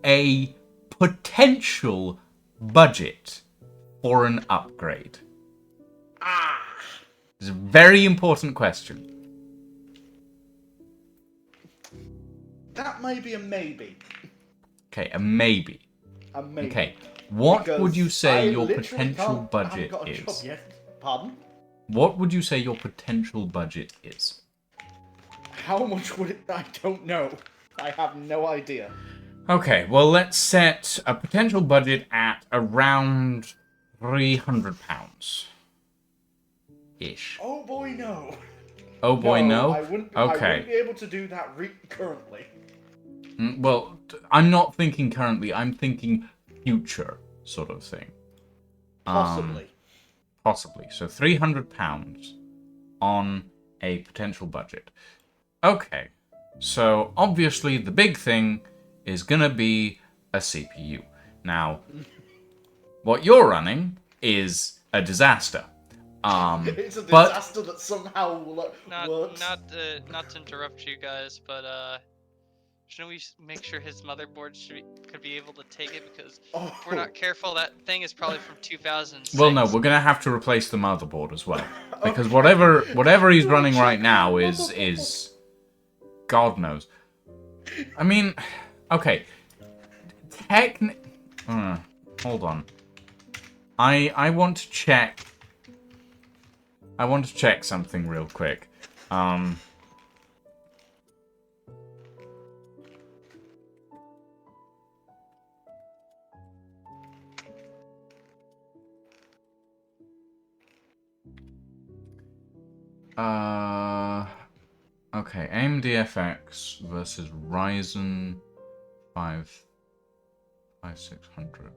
a potential budget for an upgrade? Ah. It's a very important question. That may be a maybe. Okay, a maybe. A maybe. Okay, what Because would you say I your literally potential haven't budget got a job is? yet. Pardon? What would you say your potential budget is? How much would it? I don't know. I have no idea. Okay, well, let's set a potential budget at around £300 ish. Oh boy, no. Oh boy, no. I wouldn't Okay. be able to do that currently. Well, I'm not thinking currently. I'm thinking future sort of thing. Possibly. Possibly. So £300 on a potential budget. Okay. So obviously the big thing is gonna be a CPU. Now, what you're running is a disaster. It's a but disaster that somehow works. Not to interrupt you guys, but shouldn't we make sure his motherboard could be able to take it? Because if we're not careful, that thing is probably from 2006. well, no, we're gonna have to replace the motherboard as well, because whatever he's running right now is God knows. I mean, okay. Hold on. I want to check. I want to check something real quick. Okay, AMD FX versus Ryzen 5600.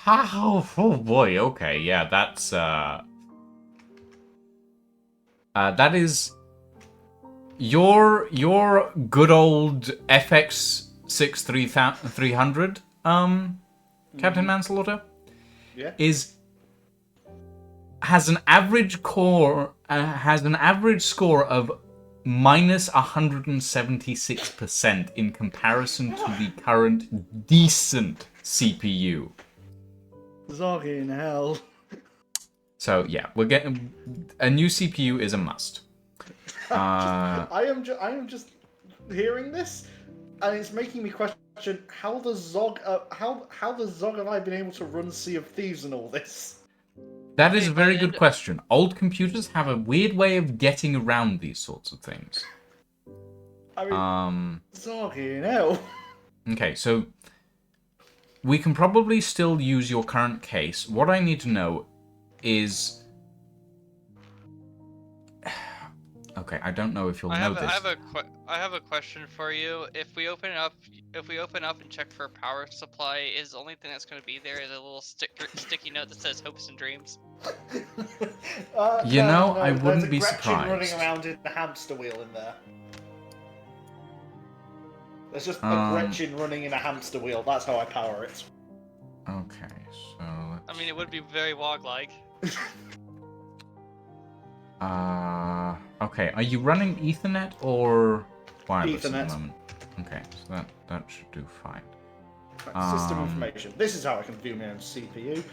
Oh boy, okay, yeah, that's that is your good old FX 6300 Captain Manslaughter Yeah. has an average score of minus 176% in comparison to the current decent CPU. Zoggy in hell. So yeah, we're getting a new CPU is a must. I am just hearing this, and it's making me question how the Zog have I been able to run Sea of Thieves and all this? That is a very good question. Old computers have a weird way of getting around these sorts of things. I mean, Zoggy in hell. Okay, so we can probably still use your current case. What I need to know is... Okay, I don't know if you'll know this. I have a question for you. If we open up and check for a power supply, is the only thing that's going to be there is a little sticky note that says hopes and dreams? I wouldn't be There's a Gretchen surprised. running around in the hamster wheel in there. There's just a Gretchen running in a hamster wheel. That's how I power it. Okay, so I mean, it would be very WOG-like. okay, are you running Ethernet or wireless at Ethernet. the moment? Okay, so that should do fine. System information. This is how I can view my own CPU.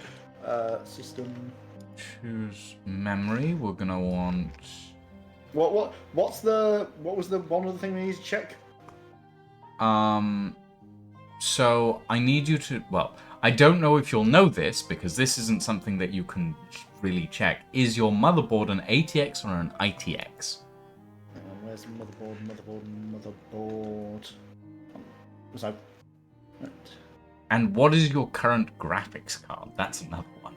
System. Choose memory. We're gonna want. What was the one other thing we need to check? So I need you to. Well, I don't know if you'll know this because this isn't something that you can really check. Is your motherboard an ATX or an ITX? Where's the motherboard? So. Right. And what is your current graphics card? That's another one.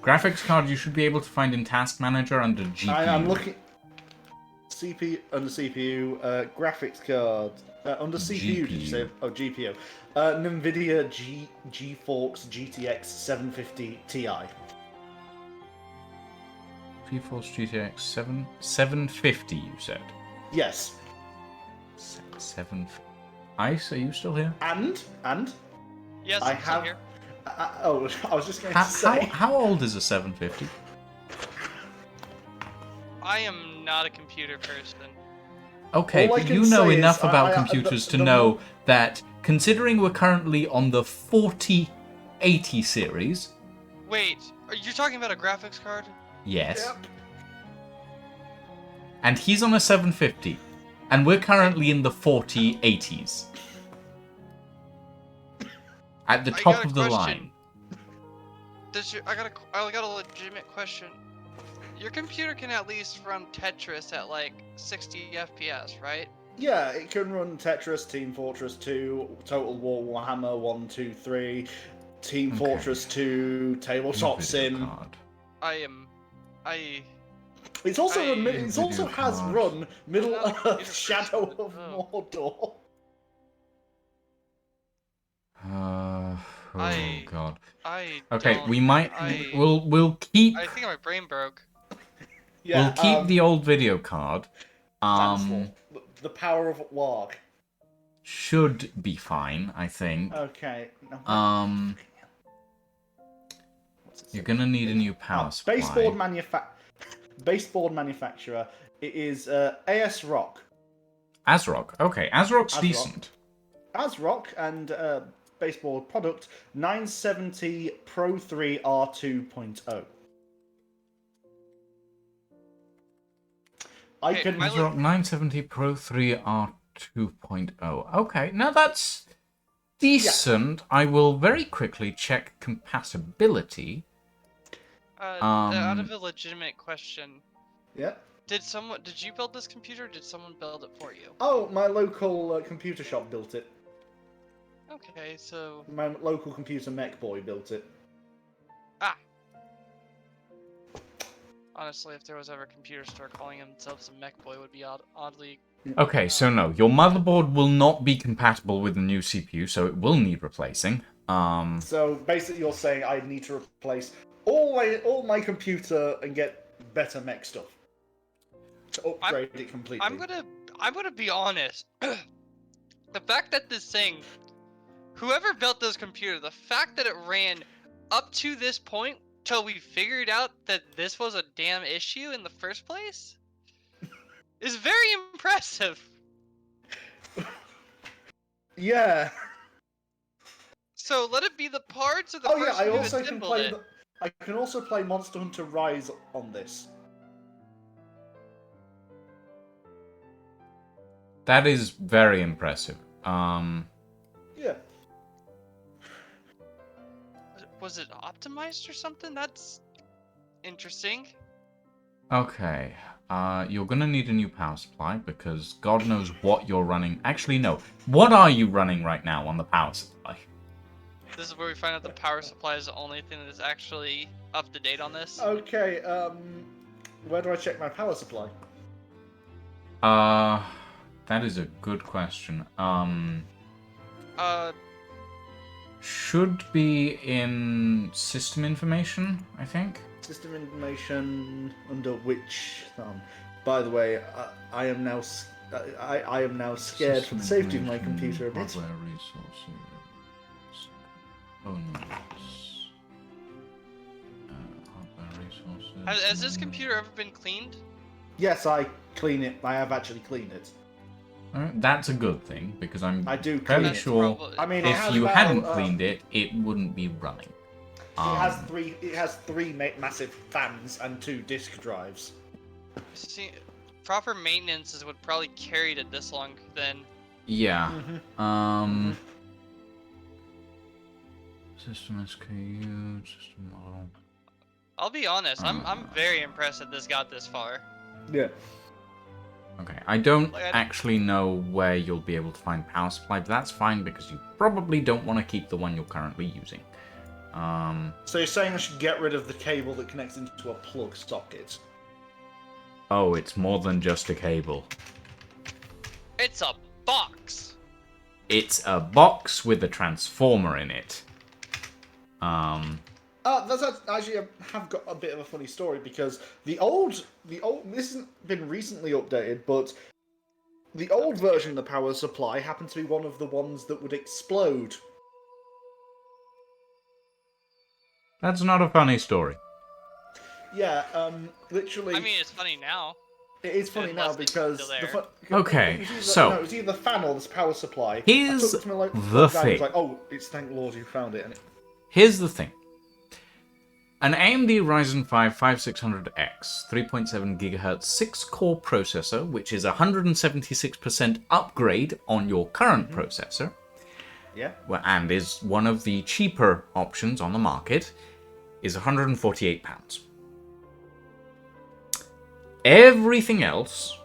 Graphics card you should be able to find in Task Manager under GPU. I'm looking. CPU under CPU, graphics card under CPU. Did you say? Oh, GPU. NVIDIA GeForce GTX 750 Ti. GeForce GTX 750. You said. Yes. 750. Ice, are you still here? And Yes, I I'm still have. here. I was just going to say. How old is a 750? I am not a computer person. Okay, All I but can you know say is enough about I- computers the- to the- know that considering we're currently on the 4080 series, Wait, are you talking about a graphics card? yes, Yep. and he's on a 750, and we're currently in the 4080s. At the I top got a of the question. line. I got a legitimate question. Your computer can at least run Tetris at like 60 FPS, right? Yeah, it can run Tetris, Team Fortress 2, Total War Warhammer 1, 2, 3, Team Okay. Fortress 2, Tabletop Video Sim. card. I It's also I- it also Video has card. run Middle Another computer Earth Shadow person. of Oh. Mordor. Oh I- god. I Okay, don't- we might. I- We'll keep. I think my brain broke. Yeah, we'll keep the old video card. Dinosaur. The Power of Warg. Should be fine, I think. Okay. No, what's it say? You're gonna need a new power supply. Baseboard manufacturer. It is AS Rock. ASRock. Okay, ASRock's ASRock. decent. ASRock and baseboard product 970 Pro 3 R2.0. I Okay, can. my ASRock 970 Pro 3 R2.0. Okay, now that's decent. I will very quickly check compatibility. Out of a legitimate question, Yeah. did you build this computer? Or did someone build it for you? Oh, my local computer shop built it. Okay, so My local computer mech boy built it. honestly, if there was ever a computer store calling themselves a mech boy, would be oddly. Okay, so no, your motherboard will not be compatible with the new CPU, so it will need replacing. So basically, you're saying I need to replace all my computer and get better mech stuff to upgrade it completely. I'm gonna be honest. The fact that this thing, whoever built this computer, the fact that it ran up to this point till we figured out that this was a damn issue in the first place, is very impressive. Yeah. So let it be the parts or the Oh yeah, person I who also can assembled play. it. I can also play Monster Hunter Rise on this. That is very impressive. Yeah. Was it optimized or something? That's interesting. Okay, you're gonna need a new power supply because God knows what you're running. Actually, no. What are you running right now on the power supply? This is where we find out the power supply is the only thing that is actually up to date on this. Okay. Where do I check my power supply? That is a good question. Uh, Should be in system information, I think. System information under which? By the way, I am now. I am now scared for the safety of my computer a bit. Hardware resources. Oh no. Hardware resources. has this computer ever been cleaned? Yes, I clean it. I have actually cleaned it. Alright, that's a good thing because I'm I do fairly clean it. sure I mean, it if has you about, hadn't cleaned it, it wouldn't be running. It has three massive fans and 2 disk drives. See, proper maintenance would probably carry it this long. Then Yeah. Mm-hmm. System SKU, system model. I'll be honest, I'm very impressed that this got this far. Yeah. Okay, I don't Like, actually know where you'll be able to find power supply, but that's fine because you probably don't want to keep the one you're currently using. So you're saying I should get rid of the cable that connects into a plug socket? Oh, it's more than just a cable. It's a box. It's a box with a transformer in it. That's actually I have got a bit of a funny story because the old this hasn't been recently updated, but the old version of the power supply happened to be one of the ones that would explode. That's not a funny story. Yeah, literally. I mean, it's funny now. it is funny now unless it's because still Okay, it was either, so- no, it was either the fan or this power supply. Here's I took it to my local the guy, he was thing. like, oh, it's thank Lord you found it. And Here's the thing. An AMD Ryzen 5 5600X 3.7 GHz 6-core processor, which is a 176% upgrade on your current processor, yeah, and is one of the cheaper options on the market, is £148. Everything else,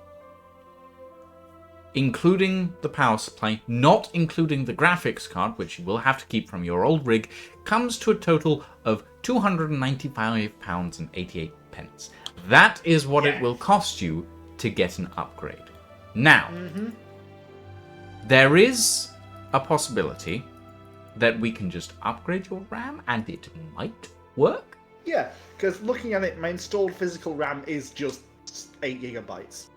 including the power supply, not including the graphics card, which you will have to keep from your old rig, comes to a total of £295.88. That is what it will cost you to get an upgrade. Now, there is a possibility that we can just upgrade your RAM and it might work. Yeah, because looking at it, my installed physical RAM is just 8 gigabytes.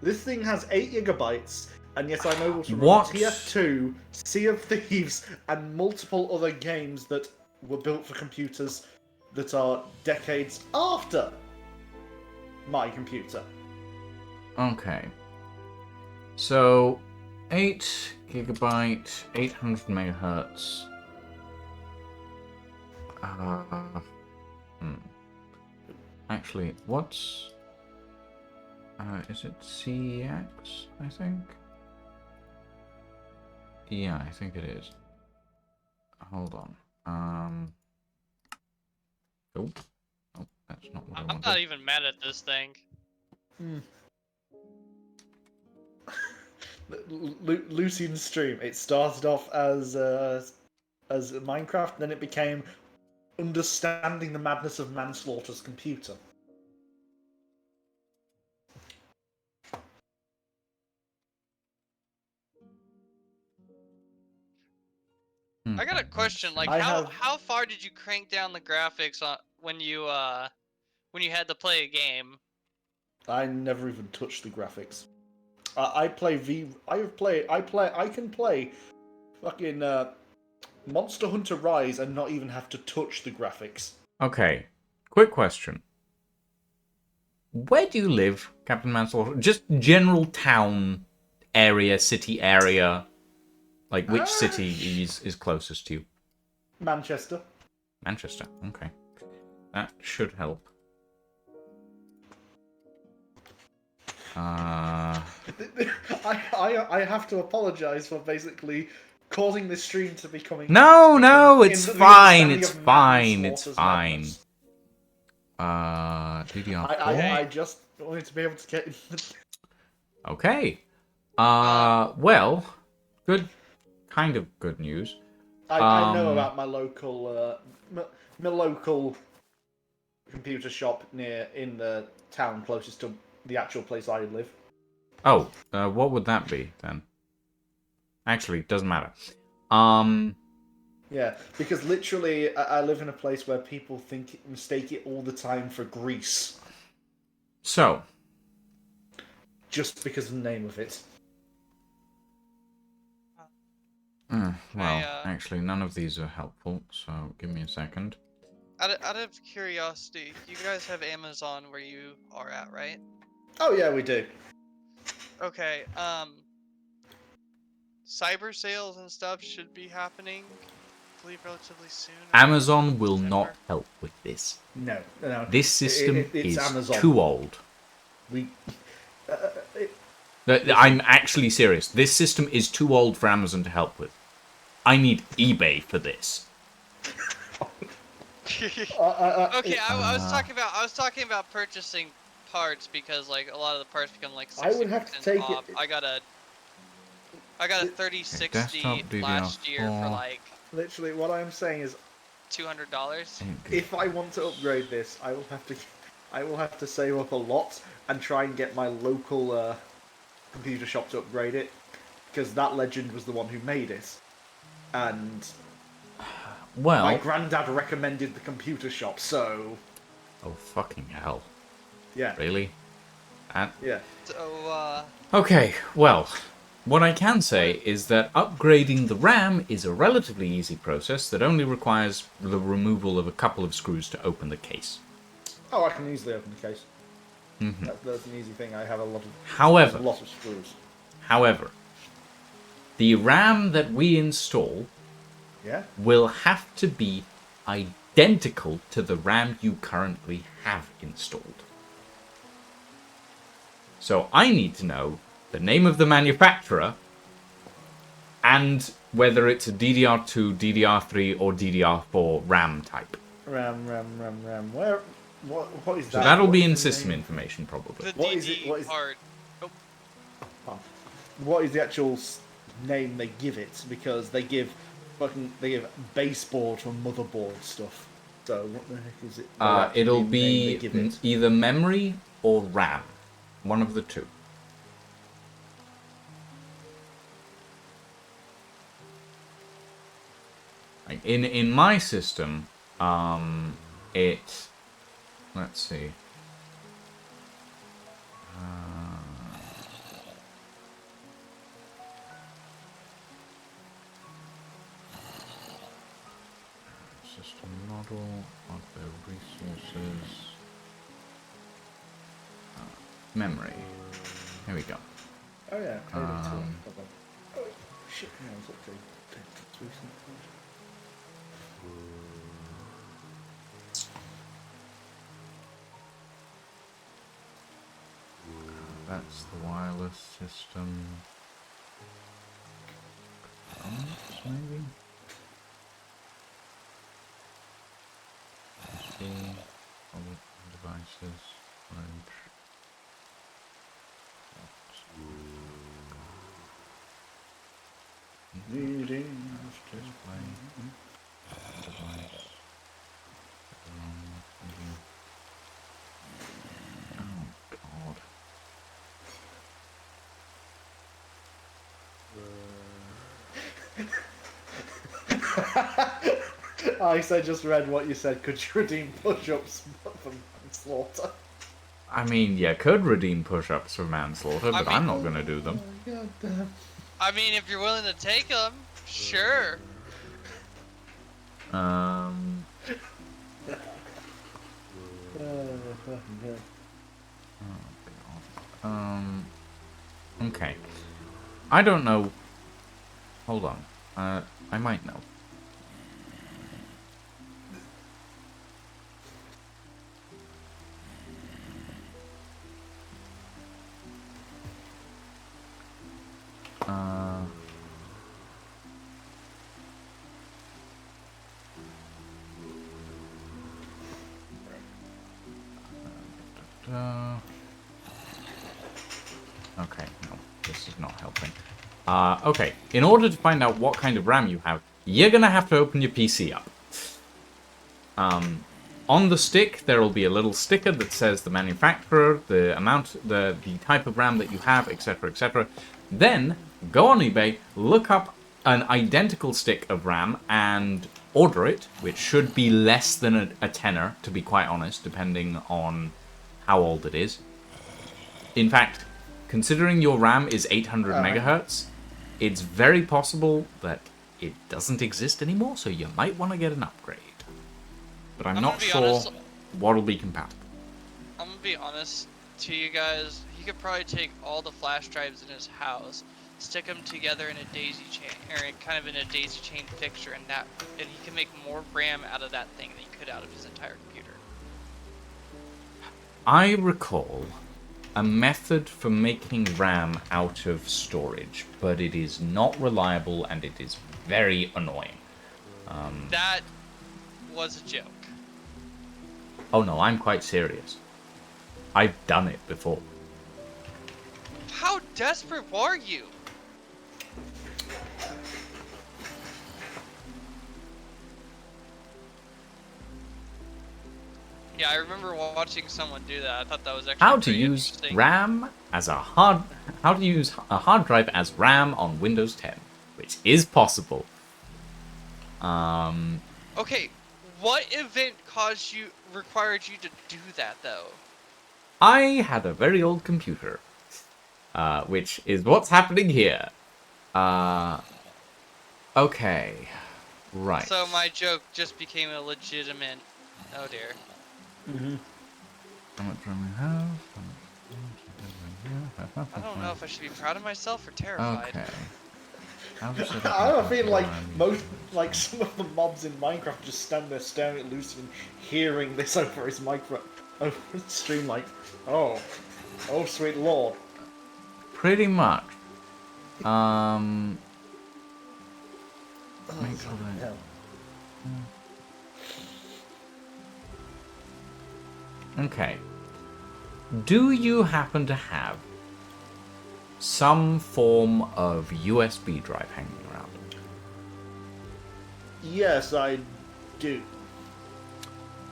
This thing has 8 gigabytes, and yet I'm able to run TF2, Sea of Thieves, and multiple other games that were built for computers that are decades after my computer. Okay. So, 8 gigabyte, 800 megahertz. Actually, what's... is it CX, I think? Yeah, I think it is. Hold on. Oh, that's not what I I'm wanted. not even mad at this thing. Lucian's stream. It started off as Minecraft, then it became understanding the madness of manslaughter's computer. I got a question. Like, how far did you crank down the graphics on when you had to play a game? I never even touched the graphics. I can play fucking Monster Hunter Rise and not even have to touch the graphics. Okay, quick question. Where do you live, Captain Manslaughter? Just general town area, city area. Like, which city is closest to you? Manchester. Manchester, okay. That should help. I have to apologise for basically causing this stream to becoming... No, it's fine, it's fine, it's fine. DDR4? I just wanted to be able to get... Okay. Well, good, kind of good news. I know about my local computer shop in the town closest to the actual place I live. Oh, what would that be then? Actually, it doesn't matter. Yeah, because literally I live in a place where people mistake it all the time for Greece. So, just because of the name of it. Actually, none of these are helpful, so give me a second. Out of curiosity, you guys have Amazon where you are at, right? Oh yeah, we do. Okay, cyber sales and stuff should be happening, I believe, relatively soon. Amazon will not help with this. No. This system it's is Amazon. too old. I'm actually serious. This system is too old for Amazon to help with. I need eBay for this. Okay, I was talking about purchasing parts because like a lot of the parts become like 60% I would have to take off. I got a 3060 last year for like literally what I'm saying is $200. If I want to upgrade this, I will have to save up a lot and try and get my local computer shop to upgrade it, because that legend was the one who made it, and my granddad recommended the computer shop, so... Oh, fucking hell. Yeah. Really? Yeah. So, Okay, well, what I can say is that upgrading the RAM is a relatively easy process that only requires the removal of a couple of screws to open the case. Oh, I can easily open the case. That's an easy thing. I have a lot of screws. However, the RAM that we install will have to be identical to the RAM you currently have installed. So I need to know the name of the manufacturer and whether it's a DDR2, DDR3, or DDR4 RAM type. RAM. Where? What is that? So that'll What be is in the system name? information probably. The What DD is it- what is- part. Oh, What is the actual name they give it? Because they give baseboard for motherboard stuff. So what the heck is it? The actual It'll name be they give it? either memory or RAM. One of the two. Like, in my system, let's see. System model, hardware resources, memory. Here we go. Oh yeah, code into Um, it. Oh shit! Yeah, I was up to that's recent. That's the wireless system. Maybe. See, other devices, orange. Reading. Display. Device. Oh God. I just read what you said. Could you redeem push-ups for manslaughter? I mean, you could redeem push-ups for manslaughter, but I'm not gonna do them. God damn. I mean, if you're willing to take them, sure. Okay. I don't know. Hold on. I might know. Okay, no, this is not helping. Okay, in order to find out what kind of RAM you have, you're gonna have to open your PC up. On the stick, there will be a little sticker that says the manufacturer, the amount, the type of RAM that you have, etc., etc. Then, go on eBay, look up an identical stick of RAM and order it, which should be less than a tenner, to be quite honest, depending on how old it is. In fact, considering your RAM is 800 megahertz, it's very possible that it doesn't exist anymore, so you might want to get an upgrade. But I'm not gonna be sure honest, what'll be compatible. I'm gonna be honest to you guys. He could probably take all the flash drives in his house, stick them together in a daisy chain, or kind of in a daisy chain fixture, and he can make more RAM out of that thing than he could out of his entire computer. I recall a method for making RAM out of storage, but it is not reliable and it is very annoying. That was a joke. Oh no, I'm quite serious. I've done it before. How desperate were you? Yeah, I remember watching someone do that. I thought that was actually How to pretty use interesting. RAM as how to use a hard drive as RAM on Windows 10, which is possible. Okay, what event required you to do that though? I had a very old computer, which is what's happening here. Okay, right. So my joke just became a legitimate. Oh dear. How much RAM we have? I don't know if I should be proud of myself or terrified. Okay. I don't feel like some of the mobs in Minecraft just stand there staring at Lucian, hearing this over his over his stream, like, oh sweet lord. Pretty much. make sure that... Hell. Okay. Do you happen to have some form of USB drive hanging around? Yes, I do.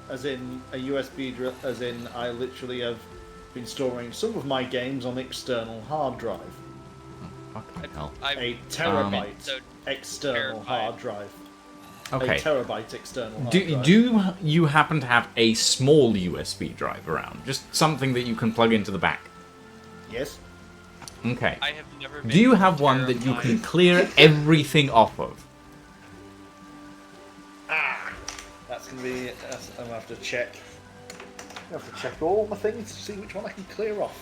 As in a USB drive. As in, I literally have been storing some of my games on external hard drive. Fucking hell. A terabyte so external terrified. hard drive. Okay. A terabyte external hard Do, drive. do you happen to have a small USB drive around? Just something that you can plug into the back? Yes. Okay. I have never been Do you have one that you terrified. can clear everything off of? That's gonna be. I'm gonna have to check. I have to check all my things to see which one I can clear off.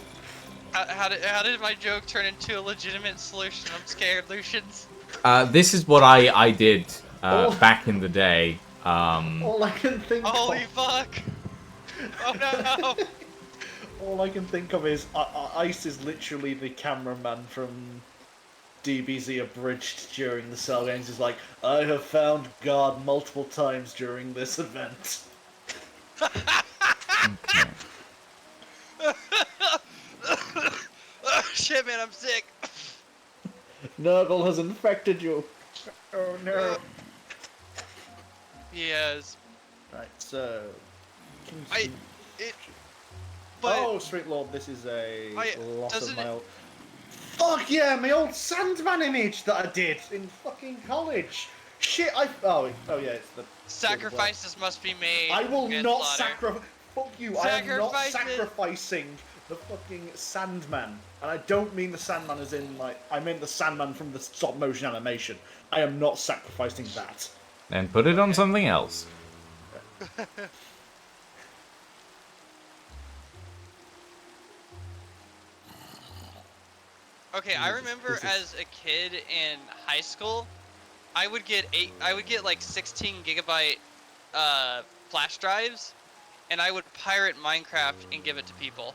How did my joke turn into a legitimate solution? I'm scared, Lucians. This is what I did back in the day. All I can think Holy of. fuck! Oh no! All I can think of is Ice is literally the cameraman from DBZ Abridged during the Cell games. Is like, I have found God multiple times during this event. Okay. Oh, shit, man, I'm sick. Nurgle has infected you. Oh no. Yes. Right, so. But Oh, sweet lord, this is a lot of doesn't my it- old. Fuck yeah, my old Sandman image that I did in fucking college. Shit, oh yeah, it's the. sacrifices must be made. I will Good not slaughter. sacrifice. Fuck you! I am not Sacrifice it. sacrificing the fucking Sandman, and I don't mean the Sandman as in like I meant the Sandman from the stop motion animation. I am not sacrificing that. Then put it on something else. Okay, I remember this is- as a kid in high school, I would get like 16 gigabyte flash drives, and I would pirate Minecraft and give it to people.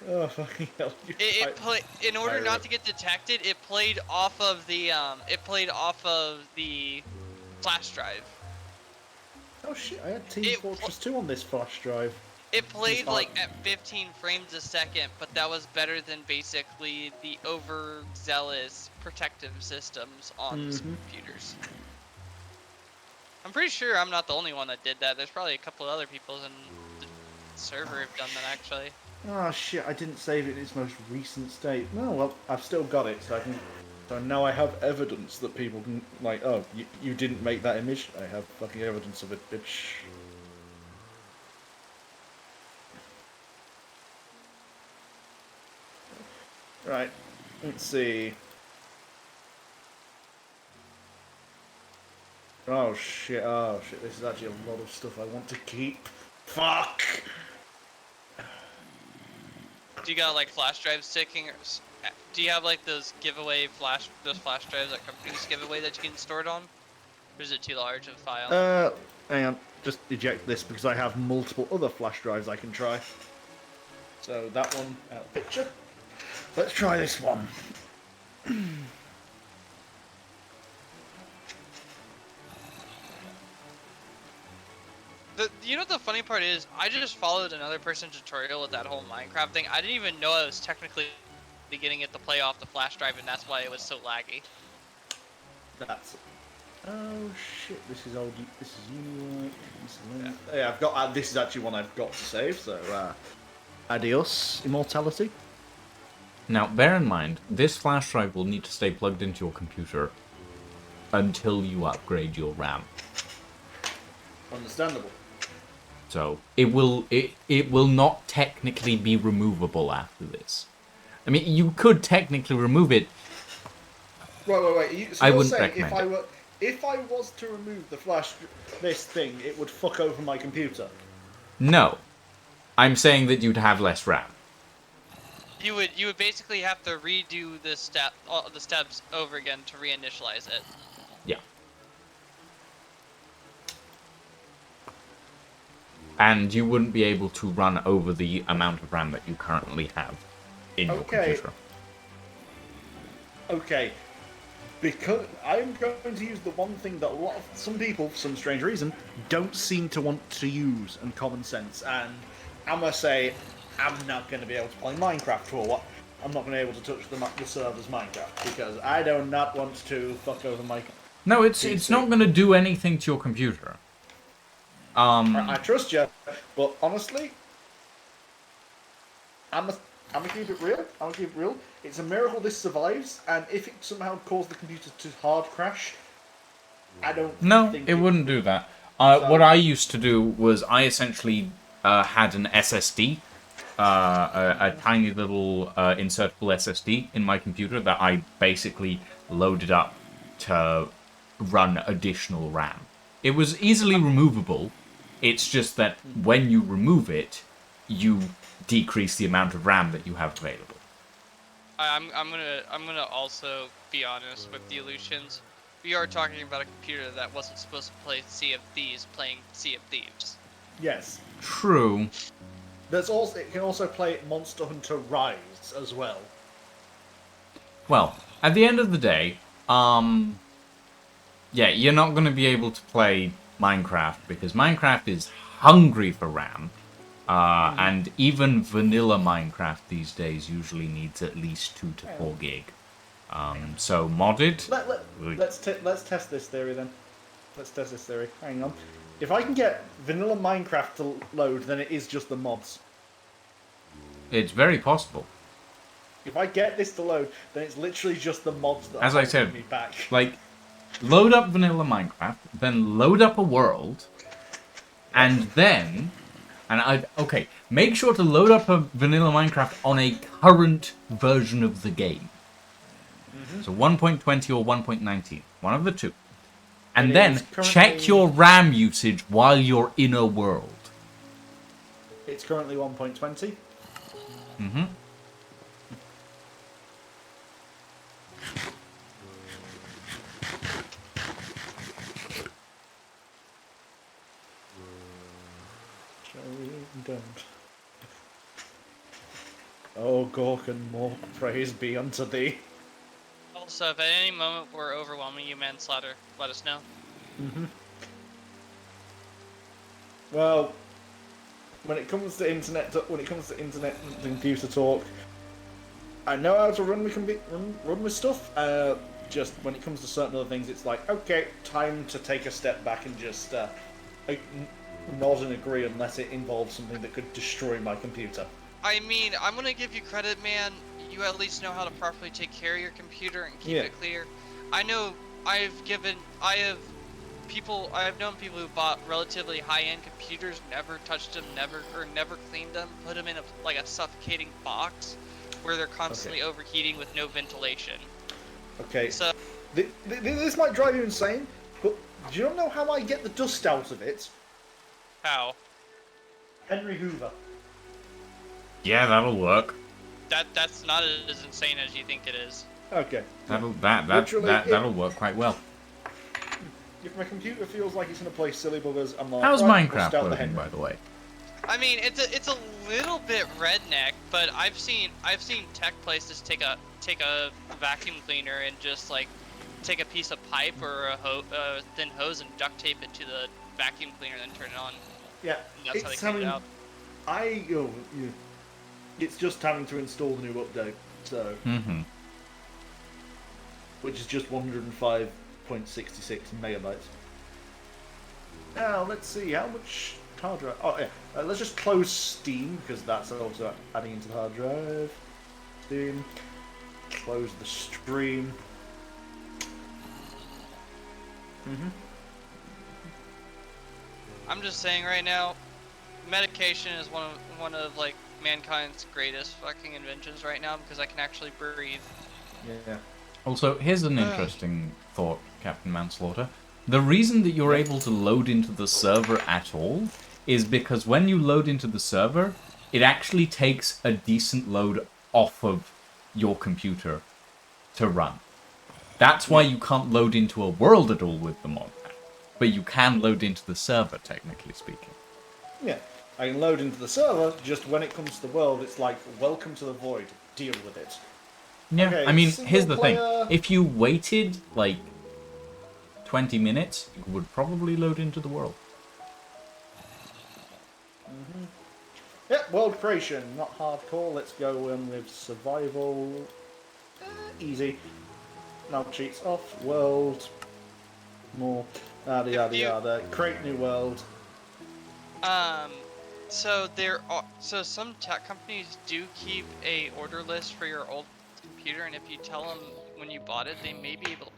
Oh fucking hell! In order pirate. not to get detected, it played off of the flash drive. Oh shit! I had Team It- Fortress 2 on this flash drive. It played hard. like at 15 frames a second, but that was better than basically the overzealous protective systems on these Mhm. computers. I'm pretty sure I'm not the only one that did that. There's probably a couple of other people in the server have done that actually. Oh shit! I didn't save it in its most recent state. No, well, I've still got it, so I can. So now I have evidence that people can like. Oh, you didn't make that image. I have fucking evidence of it, bitch. Right. Let's see. Oh shit! Oh shit! This is actually a lot of stuff I want to keep. Fuck. Do you got like flash drives sticking? Do you have like those flash drives that companies give away that you can store it on? Or is it too large of a file? Hang on. Just eject this because I have multiple other flash drives I can try. So that one out of the picture. Let's try this one. You know what the funny part is? I just followed another person's tutorial with that whole Minecraft thing. I didn't even know I was technically getting it to play off the flash drive, and that's why it was so laggy. That's. Oh shit! This is old. This is Uniwork. Yeah, I've got. This is actually one I've got to save. So, adios, immortality. Now, bear in mind, this flash drive will need to stay plugged into your computer until you upgrade your RAM. Understandable. So it will not technically be removable after this. I mean, you could technically remove it. Wait. So I you're wouldn't saying recommend if I was to remove this thing, it would fuck over my computer. No, I'm saying that you'd have less RAM. You would basically have to redo the steps over again to reinitialize it. Yeah. And you wouldn't be able to run over the amount of RAM that you currently have in your Okay. computer. Okay. Because I'm going to use the one thing that some people, for some strange reason, don't seem to want to use, and common sense. And I'm gonna say, I'm not going to be able to play Minecraft for what. I'm not going to be able to touch the server's Minecraft because I do not want to fuck over my. No, it's not going to do anything to your computer. I trust you, but honestly, I'm gonna keep it real. I'm gonna keep it real. It's a miracle this survives, and if it somehow caused the computer to hard crash, I don't. No, think it wouldn't do that. What I used to do was I essentially had an SSD, a tiny little insertable SSD in my computer that I basically loaded up to run additional RAM. It was easily removable. It's just that when you remove it, you decrease the amount of RAM that you have available. I'm gonna also be honest with the Aleutians. We are talking about a computer that wasn't supposed to play Sea of Thieves playing Sea of Thieves. Yes. True. It can also play Monster Hunter Rise as well. Well, at the end of the day, yeah, you're not going to be able to play Minecraft because Minecraft is hungry for RAM. And even vanilla Minecraft these days usually needs at least 2 to 4 gig. So modded. Let's test this theory then. Let's test this theory. Hang on. If I can get vanilla Minecraft to load, then it is just the mods. It's very possible. If I get this to load, then it's literally just the mods that As are I said, holding me back. like, load up vanilla Minecraft, then load up a world, and then, okay, make sure to load up a vanilla Minecraft on a current version of the game. So 1.20 or 1.19, one of the two. And It then is currently- check your RAM usage while you're in a world. It's currently 1.20. Mm-hmm. Oh, Gorgon, more praise be unto thee. Also, if at any moment we're overwhelming you, manslaughter, let us know. Well, when it comes to internet and computer talk, I know how to run with stuff. Just when it comes to certain other things, it's like, okay, time to take a step back and just nod and agree unless it involves something that could destroy my computer. I mean, I'm gonna give you credit, man. You at least know how to properly take care of your computer and keep it clear. I know I have known people who bought relatively high-end computers, never touched them, never cleaned them, put them in a suffocating box where they're constantly overheating with no ventilation. Okay. So This might drive you insane, but do you know how I get the dust out of it? how? Henry Hoover. Yeah, that'll work. That's not as insane as you think it is. Okay. That'll work quite well. If my computer feels like it's gonna play silly buggers, I'm like, How's right, Minecraft bust out the loading, Henry. by the way? I mean, it's a little bit redneck, but I've seen tech places take a vacuum cleaner and just like take a piece of pipe or a thin hose and duct tape it to the vacuum cleaner and then turn it on. Yeah, And that's how they clean it out. It's just having to install the new update, so which is just 105.66 megabytes. Now let's see how much hard drive. Oh yeah, let's just close Steam because that's also adding into the hard drive. Steam. Close the stream. I'm just saying right now, medication is one of like mankind's greatest fucking inventions right now because I can actually breathe. Yeah. Also, here's an interesting thought, Captain Manslaughter. The reason that you're able to load into the server at all is because when you load into the server, it actually takes a decent load off of your computer to run. That's why you can't load into a world at all with the mod pack, but you can load into the server, technically speaking. Yeah. I can load into the server, just when it comes to the world, it's like, welcome to the void, deal with it. Yeah, Okay, I mean, single here's the thing. player- If you waited, like, 20 minutes, it would probably load into the world. Yep, world creation, not hardcore. Let's go in with survival. Easy. No cheats off. World. More. Yada yada yada. Create new world. So so some tech companies do keep a order list for your old computer, and if you tell them when you bought it, they may be able to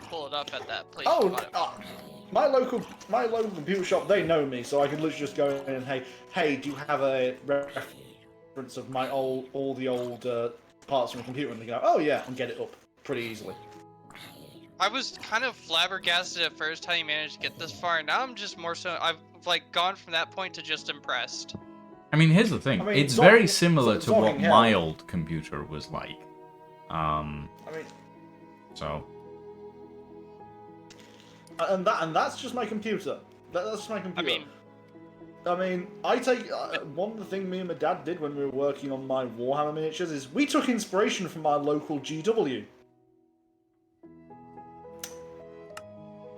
pull it up at that place you bought it from. My local computer shop, they know me, so I can literally just go in and hey, do you have a reference of my all the old parts from the computer? And they go, oh yeah, and get it up pretty easily. I was kind of flabbergasted at first how you managed to get this far, and now I'm just more so, I've like gone from that point to just impressed. I mean, here's the thing. I mean, it's very Zogging- similar to what Zogging my hell. old computer was like. I mean, So, and that's just my computer. That's just my computer. I mean, I mean, I take one of the things me and my dad did when we were working on my Warhammer miniatures is we took inspiration from our local GW.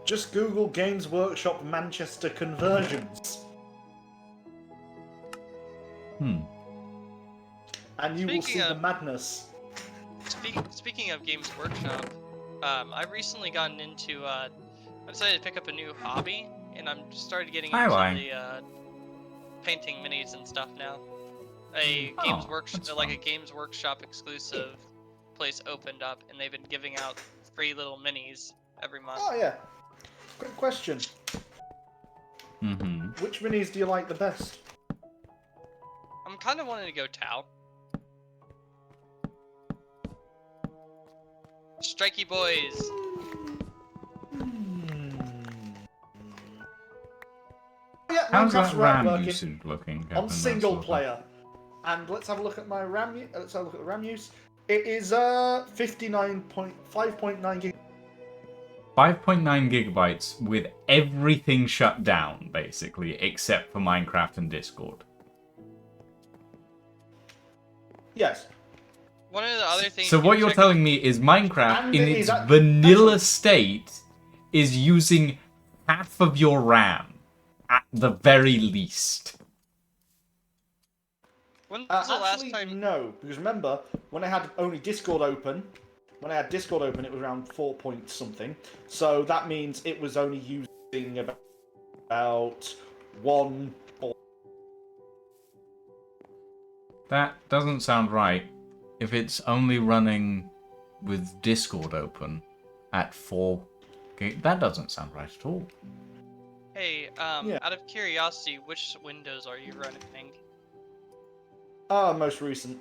Just Google Games Workshop Manchester conversions, and you will see Speaking the of- madness. speaking of Games Workshop, I've recently gotten into, I decided to pick up a new hobby, and I'm started getting Hi, into Wang. the painting minis and stuff now. A Oh, Games Workshop, that's like a fun. Games Workshop exclusive place opened up, and they've been giving out free little minis every month. Oh yeah. Quick question: which minis do you like the best? I'm kind of wanting to go Tau. Strikey boys. Yeah, how's Minecraft's that right RAM working usage looking? on Captain single Manslaughter? player. And let's have a look at my RAM. Let's have a look at the RAM use. It is 5.9 gig. 5.9 gigabytes with everything shut down, basically, except for Minecraft and Discord. Yes. One of the other things. So you what can you're check- telling me is Minecraft, And in it its is at- vanilla actually- state, is using half of your RAM, at the very least. When's the last Actually, time? no, because remember when I had only Discord open. When I had Discord open, it was around 4 point something. So that means it was only using about 1. That doesn't sound right. If it's only running with Discord open at 4 gig, that doesn't sound right at all. Hey, Yeah. out of curiosity, which Windows are you running? Most recent.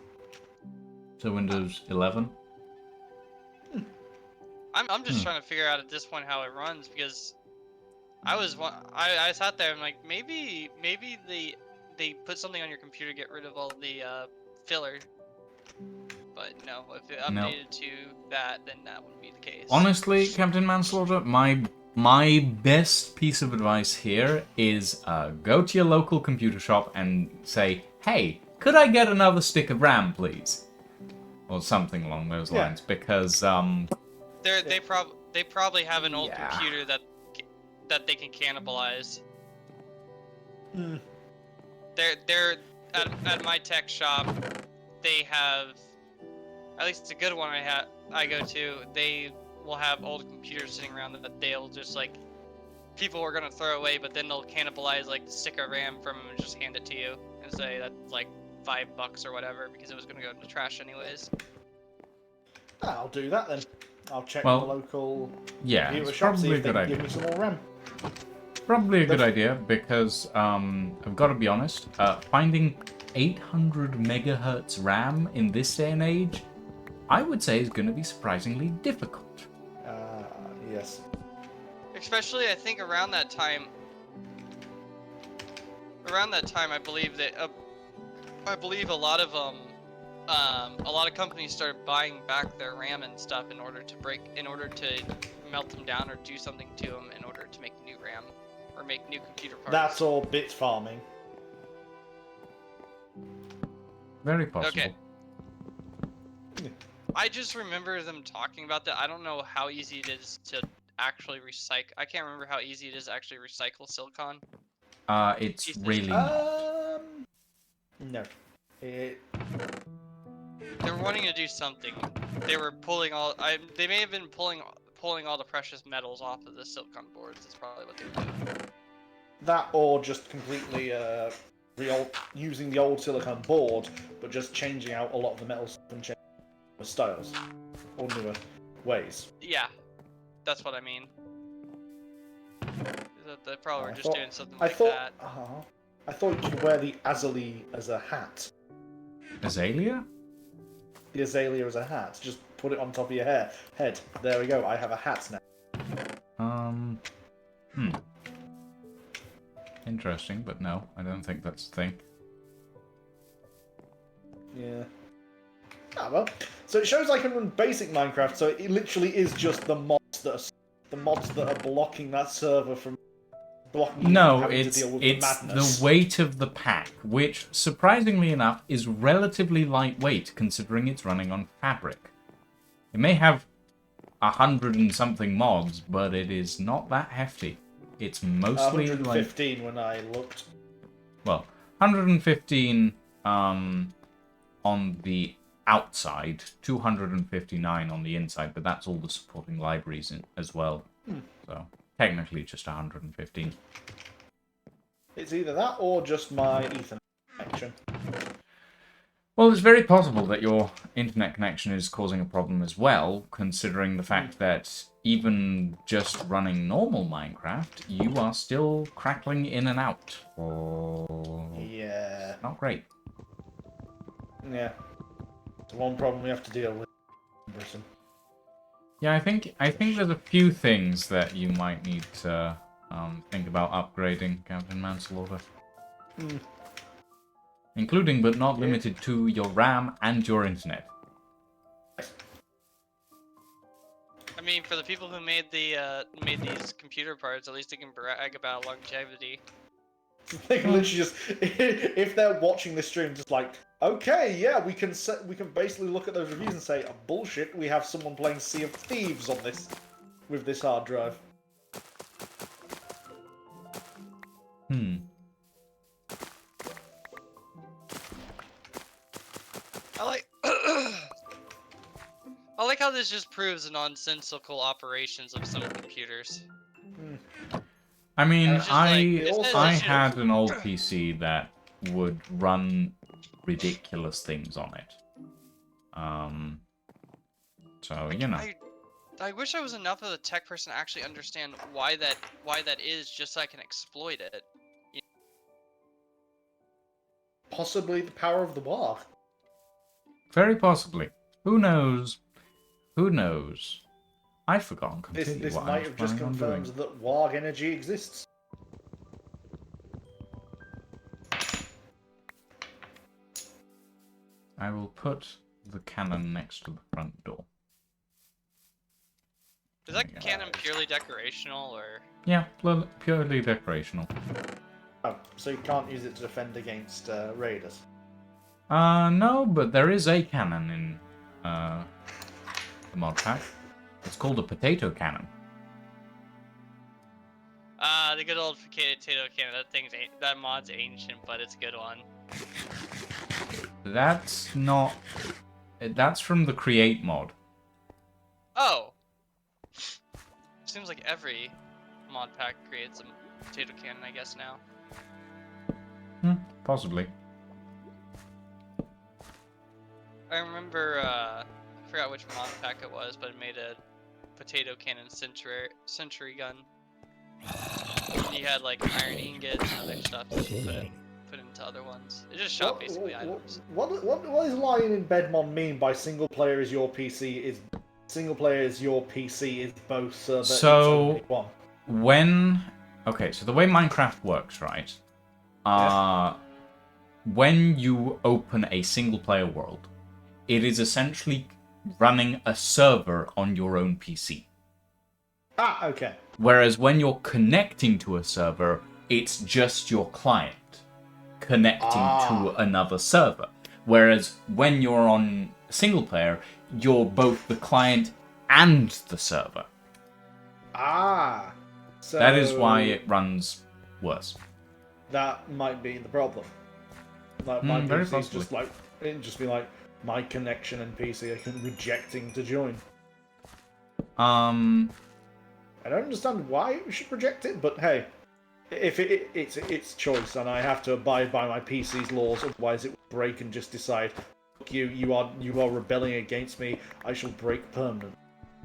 So Windows 11? I'm just trying to figure out at this point how it runs because I sat there and like maybe they put something on your computer to get rid of all the filler, but no, if it No. updated to that, then that wouldn't be the case. Honestly, Captain Manslaughter, my best piece of advice here is go to your local computer shop and say, hey, could I get another stick of RAM, please? Or something along those Yeah. lines, because, they probably have an old Yeah. computer that they can cannibalize. Mm. They're at my tech shop. They have, at least it's a good one I go to. They will have old computers sitting around that they'll just like people are gonna throw away, but then they'll cannibalize like the stick of RAM from them and just hand it to you and say that's like $5 or whatever because it was gonna go in the trash anyways. I'll do that then. I'll check Well, the local yeah, computer it's shop, see probably a if they good can give idea. me some more RAM. Probably a good That's- idea, because, I've got to be honest, finding 800 megahertz RAM in this day and age, I would say is going to be surprisingly difficult. Yes. Especially, I think around that time, I believe that a lot of companies started buying back their RAM and stuff in order to melt them down or do something to them in order to make new RAM or make new computer parts. That's all bit farming. Very possible. Okay. I just remember them talking about that. I don't know how easy it is to actually recycle. I can't remember how easy it is to actually recycle silicon. It's Jesus. really not. No. It, They were wanting to do something. They were pulling all. They may have been pulling all the precious metals off of the silicon boards. That's probably what they were doing. that or just completely using the old silicon board, but just changing out a lot of the metals and changing the styles or newer ways. Yeah, that's what I mean. They probably were I just thought- doing something I like thought. that. I thought you could wear the azalea as a hat. Azalea? The azalea as a hat. Just put it on top of your head. There we go. I have a hat now. Interesting, but no, I don't think that's the thing. Yeah. Ah well. So it shows I can run basic Minecraft. So it literally is just the mods that are blocking that server from blocking. you from No, having to it's deal with it's the madness. the weight of the pack, which surprisingly enough is relatively lightweight considering it's running on Fabric. It may have 100 and something mods, but it is not that hefty. It's mostly like 115 when I looked. well, 115 on the outside, 259 on the inside, but that's all the supporting libraries as well. So technically just 115. It's either that or just my Ethernet connection. Well, it's very possible that your internet connection is causing a problem as well, considering the fact that even just running normal Minecraft, you are still crackling in and out. Oh, Yeah. not great. Yeah. It's one problem we have to deal with in Britain. Yeah, I think there's a few things that you might need to think about upgrading, Captain Manslaughter. Including but not limited to your RAM and your internet. I mean, for the people who made these computer parts, at least they can brag about longevity. They can literally just, if they're watching this stream, just like, okay, yeah, we can basically look at those reviews and say, oh, bullshit, we have someone playing Sea of Thieves on this, with this hard drive. I like how this just proves the nonsensical operations of some computers. I mean, It's just like, it says I it should- had an old PC that would run ridiculous things on it. So you know. I wish I was enough of a tech person to actually understand why that is, just so I can exploit it. Possibly the power of the war. Very possibly. Who knows? Who knows? I've forgotten This completely what I might was have just planning on doing. confirmed that warg energy exists. I will put the cannon next to the front door. Is that cannon purely decorational, or? Yeah, purely decorational. Oh, so you can't use it to defend against raiders. No, but there is a cannon in the mod pack. It's called a potato cannon. The good old potato cannon. That mod's ancient, but it's a good one. That's not... That's from the Create mod. Oh. Seems like every mod pack creates a potato cannon, I guess now. Possibly. I remember, I forgot which mod pack it was, but it made a potato cannon century gun. And you had like iron ingots and other stuff that you put into other ones. It just shot basically items. What does lying in Bedmon mean by single player is your PC is both server So- each only one? When... Okay, so the way Minecraft works, right? When you open a single-player world, it is essentially running a server on your own PC. Ah, okay. Whereas when you're connecting to a server, it's just your client connecting to another server. Whereas when you're on single player, you're both the client and the server. Ah, so That is why it runs worse. that might be the problem. Like my Very PC's possibly. just like it'd just be like my connection and PC are rejecting to join. I don't understand why we should reject it, but hey, if it's its choice, and I have to abide by my PC's laws, otherwise it will break and just decide, "Look, you are rebelling against me. I shall break permanent."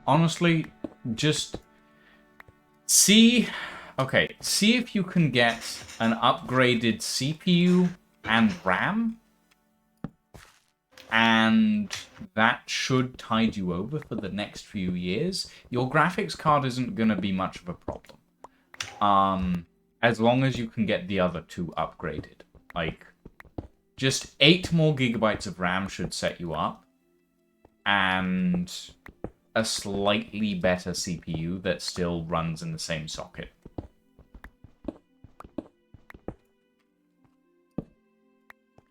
Honestly, just see if you can get an upgraded CPU and RAM, and that should tide you over for the next few years. Your graphics card isn't going to be much of a problem. As long as you can get the other two upgraded. Like, just 8 more gigabytes of RAM should set you up, and a slightly better CPU that still runs in the same socket.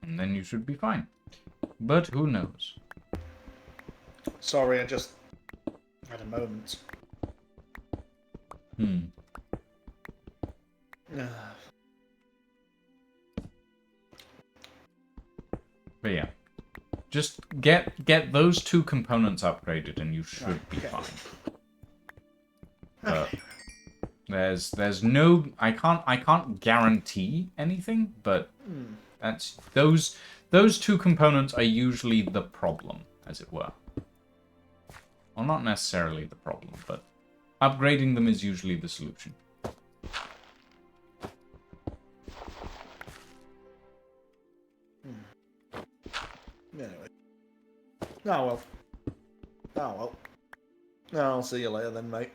And then you should be fine. But who knows? Sorry, I just had a moment. But yeah. Just get those two components upgraded and you should be Okay. fine. But there's no I can't guarantee anything, but that's those two components are usually the problem, as it were. Well, not necessarily the problem, but upgrading them is usually the solution. Anyway. Oh well. I'll see you later then, mate.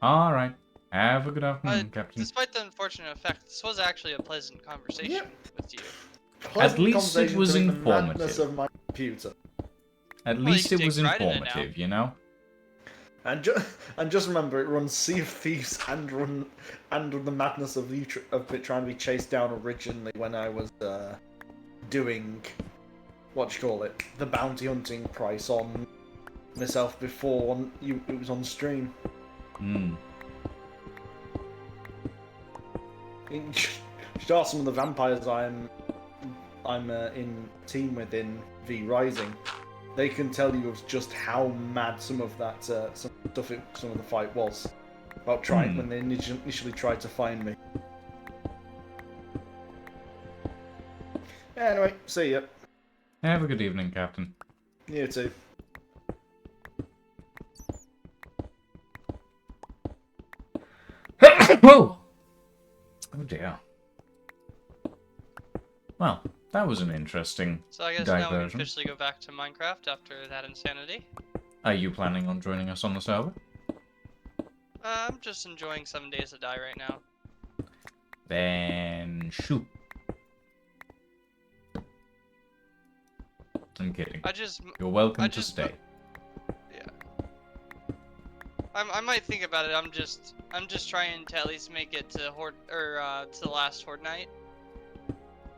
Alright. Have a good afternoon, Captain. Despite the unfortunate effect, this was actually a pleasant conversation with you. Pleasant least it conversation was during the informative. madness of my computer. At Well, least you it was take pride in it now. informative, you know? And just remember, it runs Sea of Thieves and the madness of it trying to be chased down originally when I was doing the bounty hunting price on myself before it was on stream. You should ask some of the vampires I'm in team with in V Rising. They can tell you of just how mad some of that some of the fight was about trying when they initially tried to find me. Anyway, see ya. Have a good evening, Captain. You too. Oh dear. Well, that was an interesting So I guess now we can diversion. officially go back to Minecraft after that insanity. Are you planning on joining us on the server? I'm just enjoying 7 Days to Die right now. Then shoot. I'm kidding. You're welcome to stay. Yeah. I might think about it. I'm just trying to at least make it to to the last Horde Night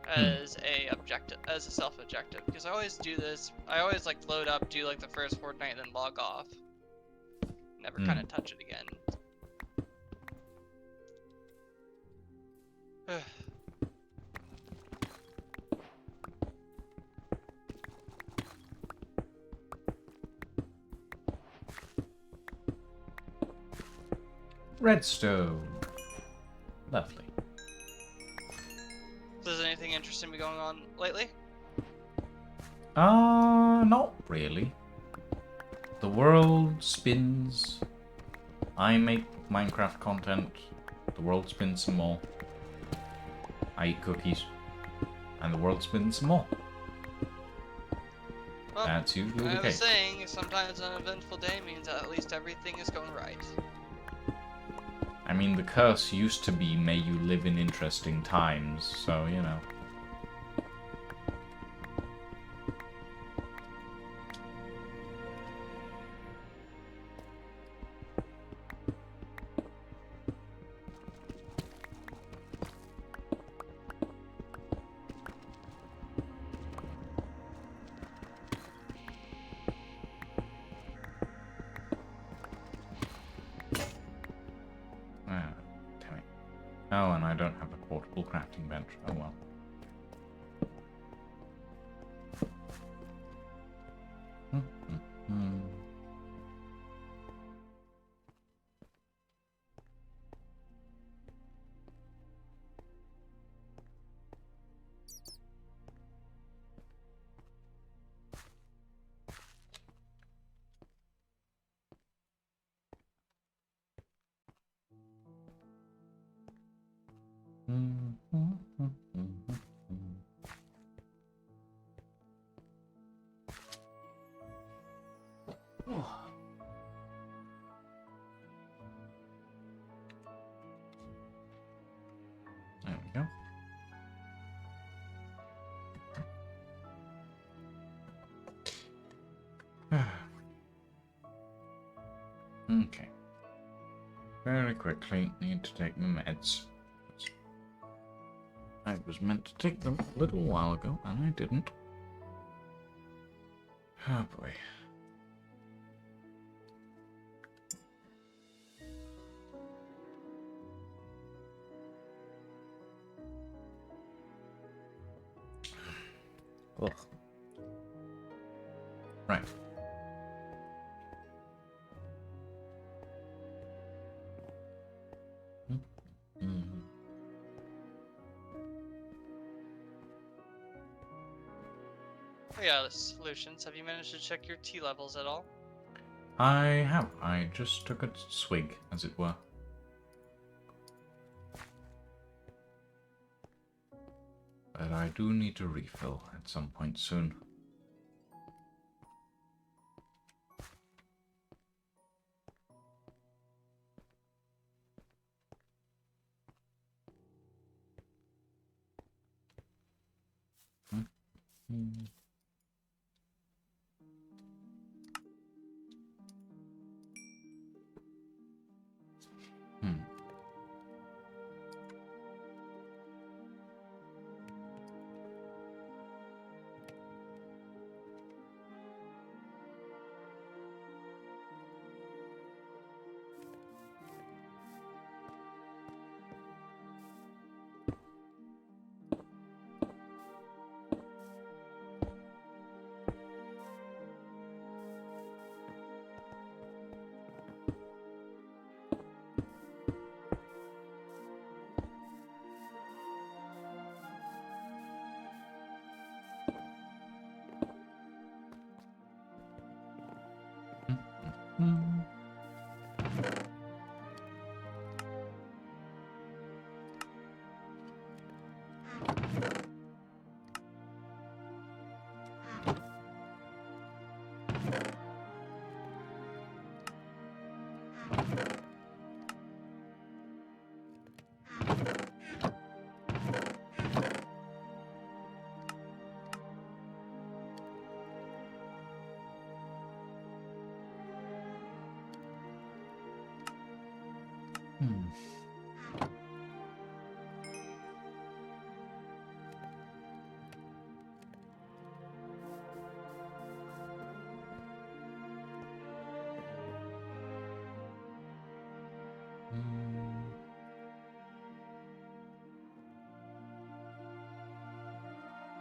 as a self objective, because I always do this. I always like load up, do like the first Horde Night, and then log off. Never kind of touch it again. Redstone. Lovely. So has anything interesting been going on lately? Not really. The world spins. I make Minecraft content. The world spins some more. I eat cookies. And the world spins some more. Well, That's usually the I was case. saying, sometimes an eventful day means that at least everything is going right. I mean, the curse used to be, may you live in interesting times, so, you know. don't have a portable crafting bench. Oh well. There we go. Okay. Very quickly, need to take my meds. I was meant to take them a little while ago, and I didn't. Oh boy. Ugh. Right. Oh yeah, the solutions. Have you managed to check your T levels at all? I have. I just took a swig, as it were. But I do need to refill at some point soon.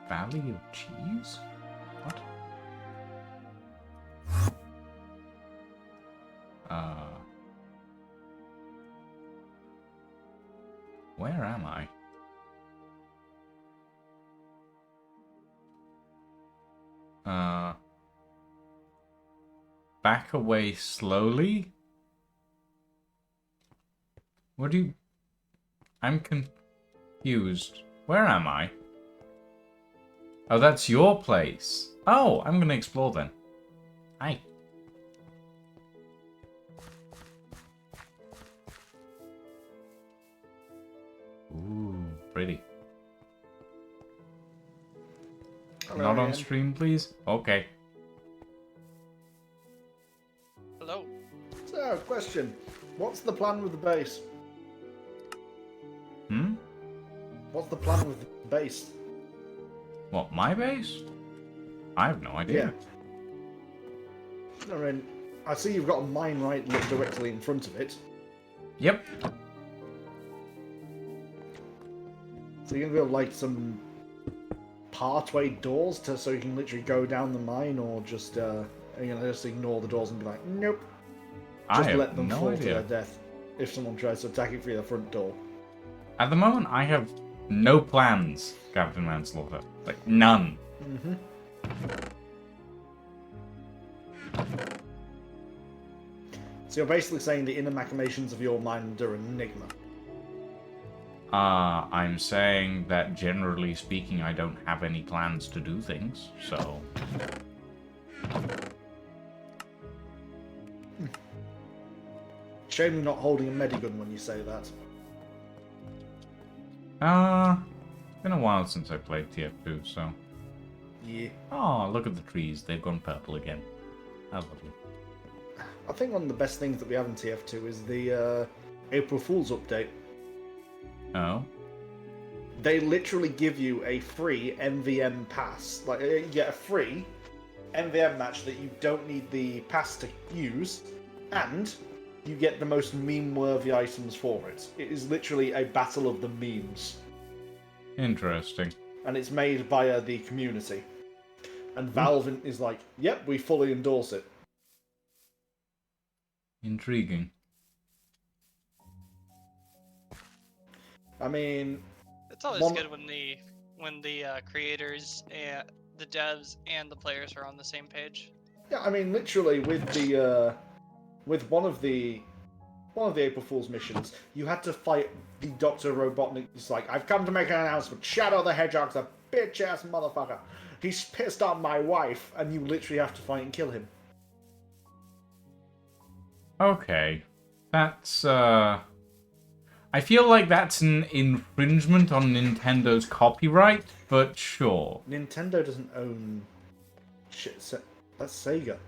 Valley of Cheese? What? Where am I? Back away slowly? What do you... I'm confused. Where am I? Oh, that's your place. Oh, I'm gonna explore then. Hi. Ooh, pretty. Hello Not on again. stream, please? Okay. Hello. So, question. What's the plan with the base? Hmm? What's the plan with the base? What, my base? I have no idea. I mean, I see you've got a mine right directly in front of it. Yep. So you're gonna build like some pathway doors so you can literally go down the mine, or just just ignore the doors and be like, nope. I Just have let them no fall to idea. their death if someone tries to attack it through the front door. At the moment, I have no plans, Captain Manslaughter. Like, none. Mm-hmm. So you're basically saying the inner machinations of your mind are an enigma. I'm saying that generally speaking, I don't have any plans to do things, so... Shame you're not holding a medigun when you say that. It's been a while since I played TF2, so... Yeah. Oh, look at the trees. They've gone purple again. How lovely. I think one of the best things that we have in TF2 is the April Fool's update. Oh? They literally give you a free MVM pass. Like, you get a free MVM match that you don't need the pass to use, and you get the most meme-worthy items for it. It is literally a battle of the memes. Interesting. And it's made via the community. And Valve is like, yep, we fully endorse it. Intriguing. I mean... It's always good when the creators, and the devs, and the players are on the same page. Yeah, I mean, literally, with the with one of the April Fool's missions, you had to fight the Dr. Robotnik. He's like, I've come to make an announcement. Shadow the Hedgehog's a bitch-ass motherfucker. He's pissed on my wife, and you literally have to fight and kill him. Okay. That's, I feel like that's an infringement on Nintendo's copyright, but sure. Nintendo doesn't own shit. That's Sega.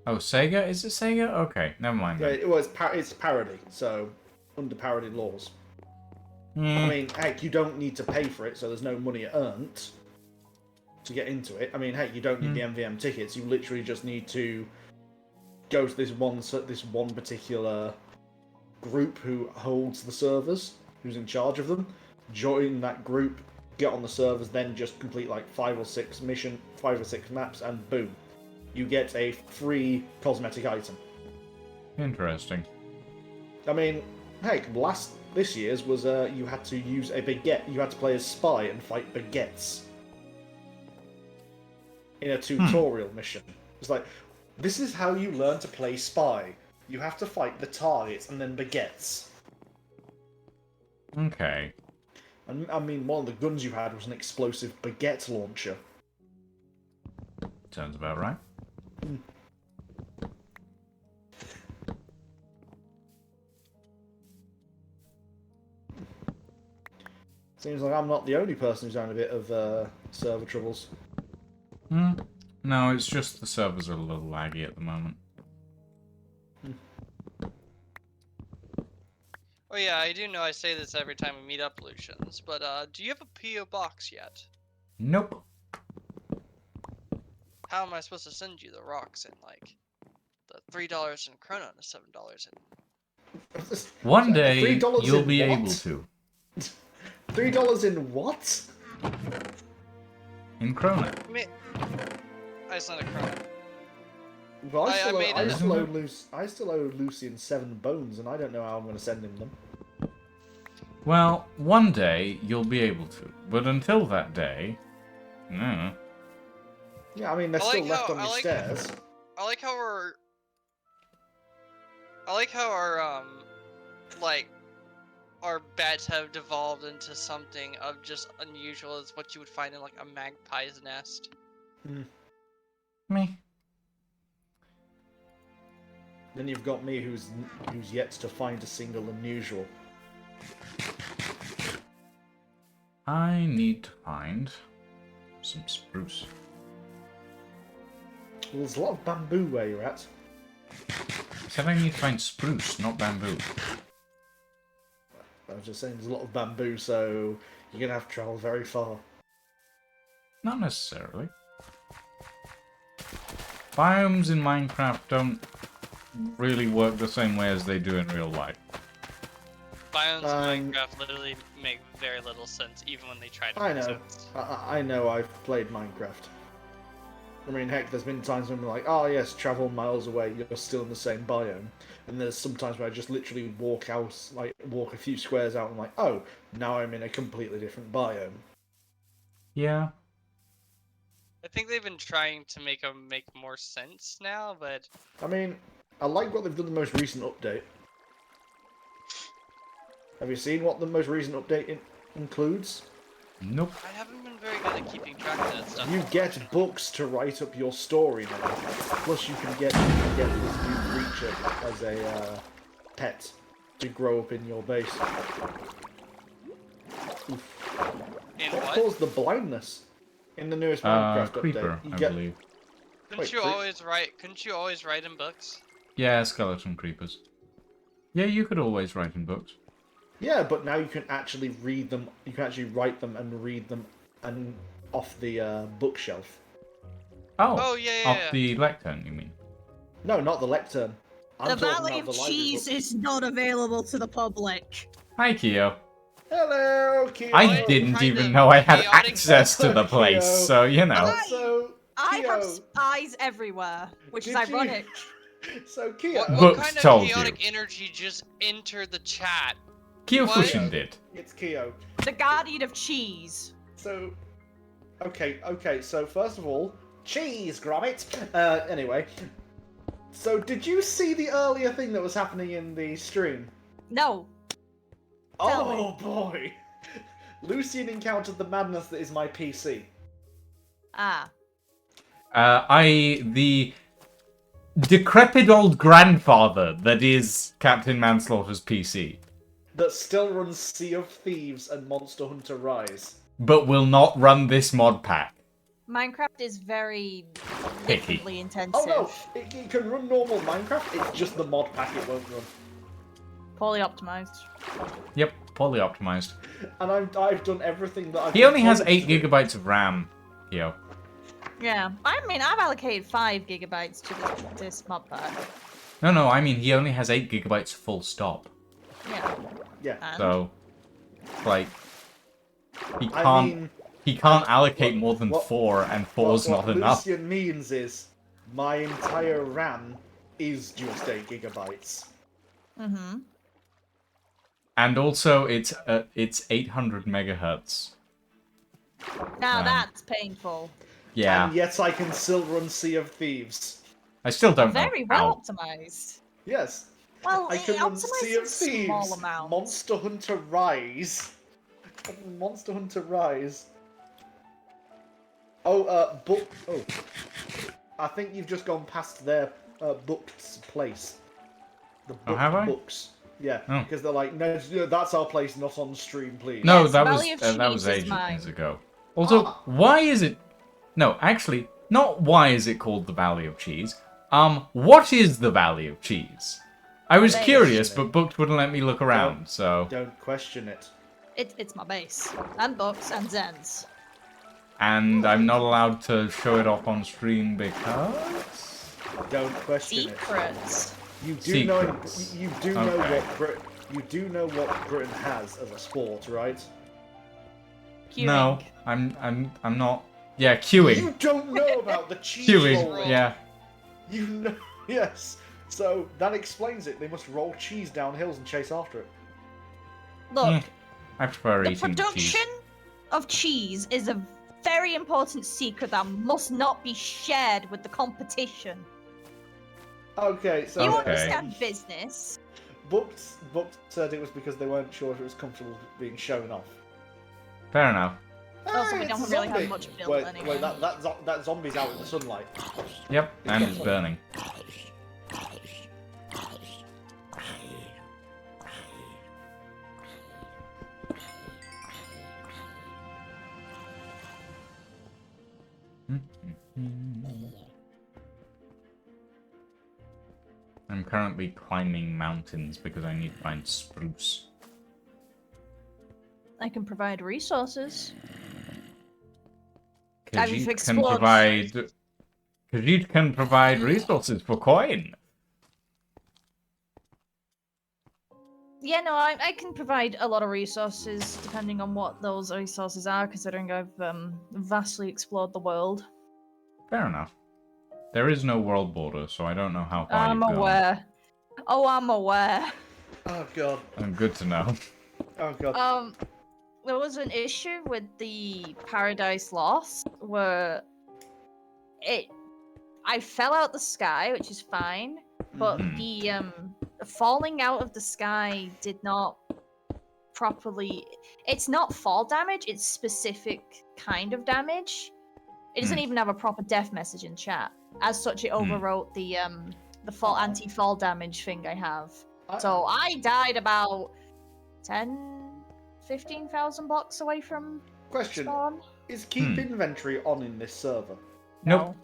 Oh, Sega? Is it Sega? Okay, never mind Yeah, then. it's parody, so under parody laws. I Hmm. mean, heck, you don't need to pay for it, so there's no money earned to get into it. I mean, heck, you don't need the MVM tickets. You literally just need to go to this one particular group who holds the servers, who's in charge of them. Join that group, get on the servers, then just complete like 5 or 6 maps, and boom, you get a free cosmetic item. Interesting. I mean, heck, this year's was you had to use a baguette. You had to play as Spy and fight baguettes in a tutorial mission. It's like, this is how you learn to play Spy. You have to fight the targets and then baguettes. Okay. And I mean, one of the guns you had was an explosive baguette launcher. Sounds about right. Seems like I'm not the only person who's having a bit of server troubles. No, it's just the servers are a little laggy at the moment. Oh yeah, I do know I say this every time we meet up, Lucians, but do you have a P.O. box yet? Nope. How am I supposed to send you the rocks in, like, the $3 in Krona and the $7 in... One day, $3 you'll in be what? able to. $3 in what? In Krona. I mean, I sent a Krona. Well, I I still owe Lucian 7 bones, and I don't know how I'm going to send him them. Well, one day, you'll be able to. But until that day... No. Yeah, I mean, they're still left on your stairs. I like how our like, our beds have devolved into something of just unusual as what you would find in, like, a magpie's nest. Me. Then you've got me, who's yet to find a single unusual. I need to find some spruce. Well, there's a lot of bamboo where you're at. I said I need to find spruce, not bamboo. I was just saying there's a lot of bamboo, so you're going to have to travel very far. Not necessarily. Biomes in Minecraft don't really work the same way as they do in real life. Biomes in Minecraft literally make very little sense, even when they try to I make know. sense. I know. I've played Minecraft. I mean, heck, there's been times when we're like, oh yes, travel miles away, you're still in the same biome. And there's some times where I just literally walk a few squares out, and I'm like, oh, now I'm in a completely different biome. Yeah. I think they've been trying to make them make more sense now, but I mean, I like what they've done in the most recent update. Have you seen what the most recent update includes? Nope. I haven't been very good at keeping track of that stuff. You get books to write up your story now. Plus, you can get this new creature as a pet to grow up in your base. Oof. In What what? caused the blindness in the newest Minecraft Creeper, update? I believe. Couldn't you always write in books? Yeah, skeleton creepers. Yeah, you could always write in books. Yeah, but now you can actually read them. You can actually write them and read them and off the bookshelf. Oh, yeah, off yeah. the lectern, you mean? No, not the lectern. The Valley of Cheese is not available to the public. Hi, Keo. Hello, Keo. I didn't kind even of know I had chaotic access to the place, Keo. so you know. Also, I have Keo, spies everywhere, which is Did you- ironic. So, Keo, What Books kind of told chaotic energy just entered the chat? Keo What? Fushin did. it's Keo. The Guardian of Cheese. So, okay. So first of all, cheese, Gromit. Anyway, so did you see the earlier thing that was happening in the stream? No. Tell Oh boy, Lucian encountered the madness that is my PC. Ah. The decrepit old grandfather that is Captain Manslaughter's PC, That still runs Sea of Thieves and Monster Hunter Rise. but will not run this mod pack. Minecraft is very Picky. differently intensive. Oh no, it can run normal Minecraft. It's just the mod pack it won't run. Poorly optimized. Yep, poorly optimized. And I've done everything that I've. He only has told 8 to do. gigabytes of RAM, Keo. Yeah. I mean, I've allocated 5 gigabytes to this mod pack. No, I mean he only has 8 gigabytes full stop. Yeah. Yeah. And So, like, he I can't mean, he can't allocate what- more than what- 4, and 4's what not enough. Lucian means is my entire RAM is just 8 gigabytes. Mm-hmm. And also, it's 800 megahertz. Now Um, that's painful. Yeah, And yet I can still run Sea of Thieves. I still don't Very know well how. optimized. Yes, Well, I it can run Sea of optimizes Thieves, small amounts. Monster Hunter Rise. Monster Hunter Rise. Book. Oh. I think you've just gone past their booked place. The Oh, have I? books. Yeah, Oh. because they're like, no, that's our place, not on stream, please. No, Yes, that Valley was of that was Cheese is ages mine. ago. Also, Ah. why is it? No, actually, not why is it called the Valley of Cheese. What is the Valley of Cheese? I was Base. curious, but Booked wouldn't let me look around, so. Don't question it. It's my base. And books and Zens. And I'm not allowed to show it off on stream because. Don't question it. Secrets. You do know. Secrets. You do know Okay. You do know what Britain has as a sport, right? Queuing. No, I'm not. Yeah, queuing. You don't know about the cheese Queuing. rolling. Yeah. You know. Yes. So that explains it. They must roll cheese down hills and chase after it. Look, Yeah, I prefer the eating cheese. production of cheese is a very important secret that must not be shared with the competition. Okay. So You Okay. understand business. Booked said it was because they weren't sure if it was comfortable being shown off. Fair enough. Also, we It's don't a really have zombie. much built Wait, anyway. wait, that zombie's out in the sunlight. Yep, and it's burning. I'm currently climbing mountains because I need to find spruce. I can provide resources. Because Have you you can explored- provide. Because you can provide resources for coin. Yeah, no, I can provide a lot of resources depending on what those resources are, considering I've vastly explored the world. Fair enough. There is no world border, so I don't know how far I'm you've gone. aware. Oh, I'm aware. Oh god. Good to know. Oh god. There was an issue with the Paradise Lost where I fell out the sky, which is fine, but Mhm. the falling out of the sky did not properly. It's not fall damage; it's specific kind of damage. It doesn't even have a proper death message in chat. As such, it overwrote the fall anti-fall damage thing I have. So I died about 15,000 blocks away from Question: spawn. Is keep inventory on in this server? Nope.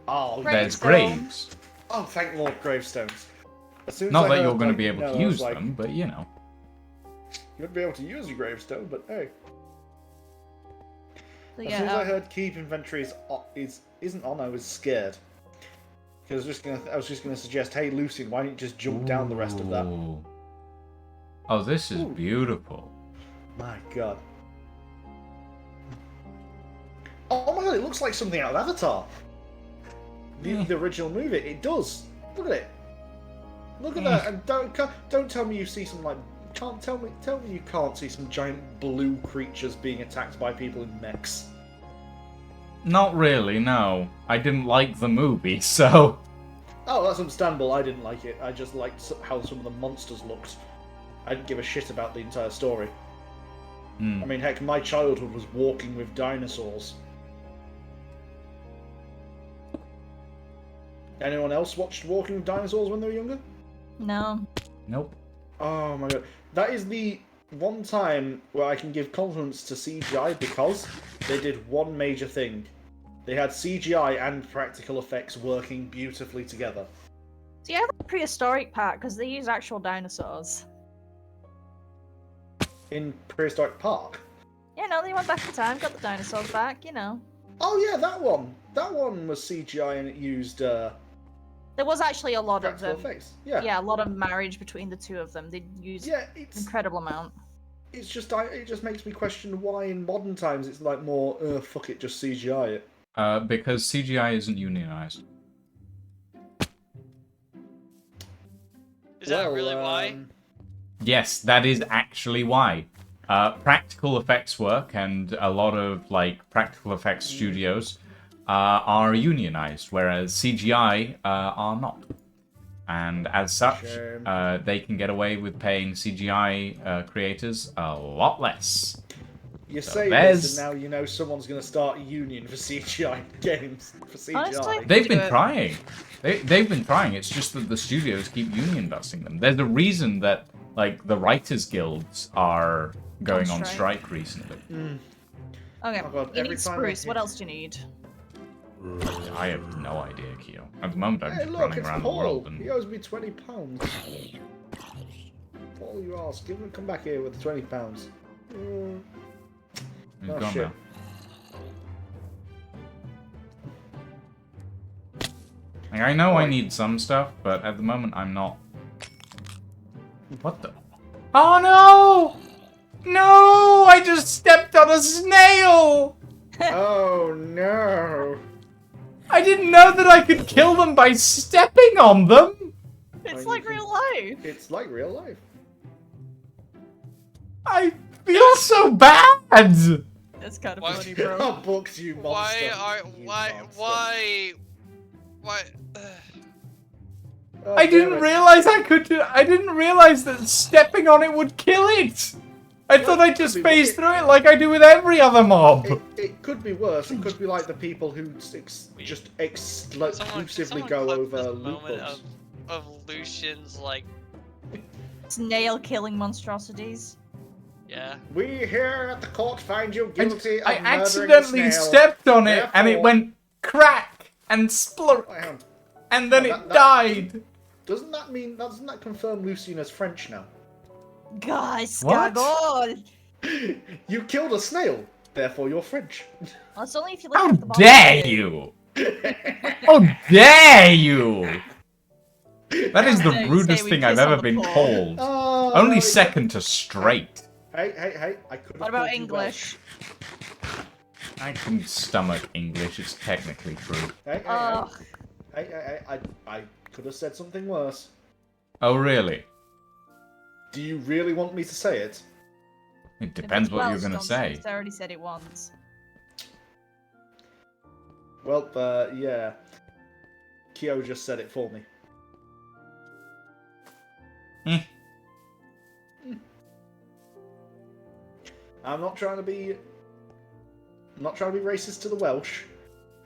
Oh, There's Gravestone. graves. oh, thank Lord, gravestones. As soon as Not I that heard, you're going to like, be able no, to I was use like, them, but you know. You wouldn't be able to use your gravestone, but hey. So, As soon as I yeah, heard keep inventory isn't on, I was scared. Because I was just gonna suggest, hey Lucian, why don't you just jump down the rest of that? Ooh. Oh, this is Ooh. beautiful. My god. Oh my god, it looks like something out of Avatar. The original movie, it does. Look at it. Look at that, and don't tell me you see some like tell me you can't see some giant blue creatures being attacked by people in mechs. Not really, no. I didn't like the movie, so... Oh, that's understandable. I didn't like it. I just liked how some of the monsters looked. I didn't give a shit about the entire story. I mean, heck, my childhood was walking with dinosaurs. Anyone else watched Walking with Dinosaurs when they were younger? no. Nope. Oh my god. That is the one time where I can give confidence to CGI because they did one major thing. They had CGI and practical effects working beautifully together. So you have a prehistoric part because they use actual dinosaurs. In Prehistoric Park. Yeah, no, they went back in time, got the dinosaurs back, you know. Oh yeah, that one. That one was CGI and it used There was actually a lot of practical effects. Yeah. yeah, a lot of marriage between the two of them. They used Yeah, an it's incredible amount. just it just makes me question why in modern times it's like more fuck it, just CGI it. Because CGI isn't unionized. Is that really why? Yes, that is actually why. Practical effects work and a lot of like practical effects studios are unionized, whereas CGI are not. And as such, Shame. they can get away with paying CGI creators a lot less. You So say there's- this, and now you know someone's going to start a union for CGI games for CGI. Honestly? They've Do been it. trying. They've been trying. It's just that the studios keep union busting them. There's a reason that like the writers' guilds are going on strike recently. Okay, Oh god, you every need time I spruce. hit- what else do you need? I have no idea, Kyo. At the moment, I'm Hey, just look, running it's around the Paul. world and He owes me £20. Paul, you ask. Give him come back here with the £20. he's Oh, gone shit. now. Like, I know I Right. need some stuff, but at the moment I'm not. What the? Oh no! No! I just stepped on a snail! Oh no! I didn't know that I could kill them by stepping on them! It's you like can- real life. It's like real life. I feel so bad! It's kind of Why- funny, bro. Oh, books, you monster. You monster. Why? Oh, I damn didn't it. realize I could do. I didn't realize that stepping on it would kill it! I thought I'd just could be phase worse. through it like I do with every other mob! It could be worse. It could be like the people who just exclusively go clip over this loot moment bugs. of Lucian's like, Snail killing monstrosities. yeah. We here at the court find you guilty of I murdering a accidentally snail. stepped on it and it Therefore- went crack and splurk Hang on. and then Now it that- died. Doesn't that confirm Lucien as French now? Guys, What? Skagol! You killed a snail, therefore you're French. Well, it's only if you look How at the bottom. dare you! How dare you! That is the Say rudest we thing I've piss on ever the been floor. told. Oh, Only no, second to straight. Hey! I could have. What about called you Welsh. English? I can stomach English. It's technically true. Hey! Ugh. I could have said something worse. Oh, really? Do you really want me to say it? It depends what you're gonna say. I already said it once. Well, yeah. Kyo just said it for me. Eh. I'm not trying to be racist to the Welsh.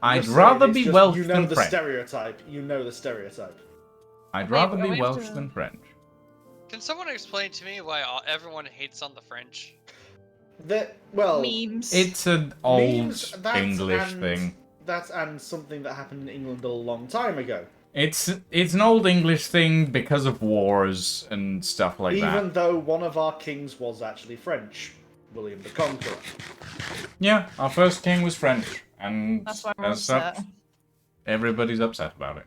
I'd Just saying, rather it's be just, Welsh you know than the French. stereotype. You know the stereotype. I'd Wait, rather are be we Welsh to- than French. Can someone explain to me why everyone hates on the French? Well, Memes. It's an old memes, that English and- thing. that and something that happened in England a long time ago. It's an old English thing because of wars and stuff like Even that. though one of our kings was actually French, William the Conqueror. Yeah, our first king was French, and That's why we're as such, upset. everybody's upset about it.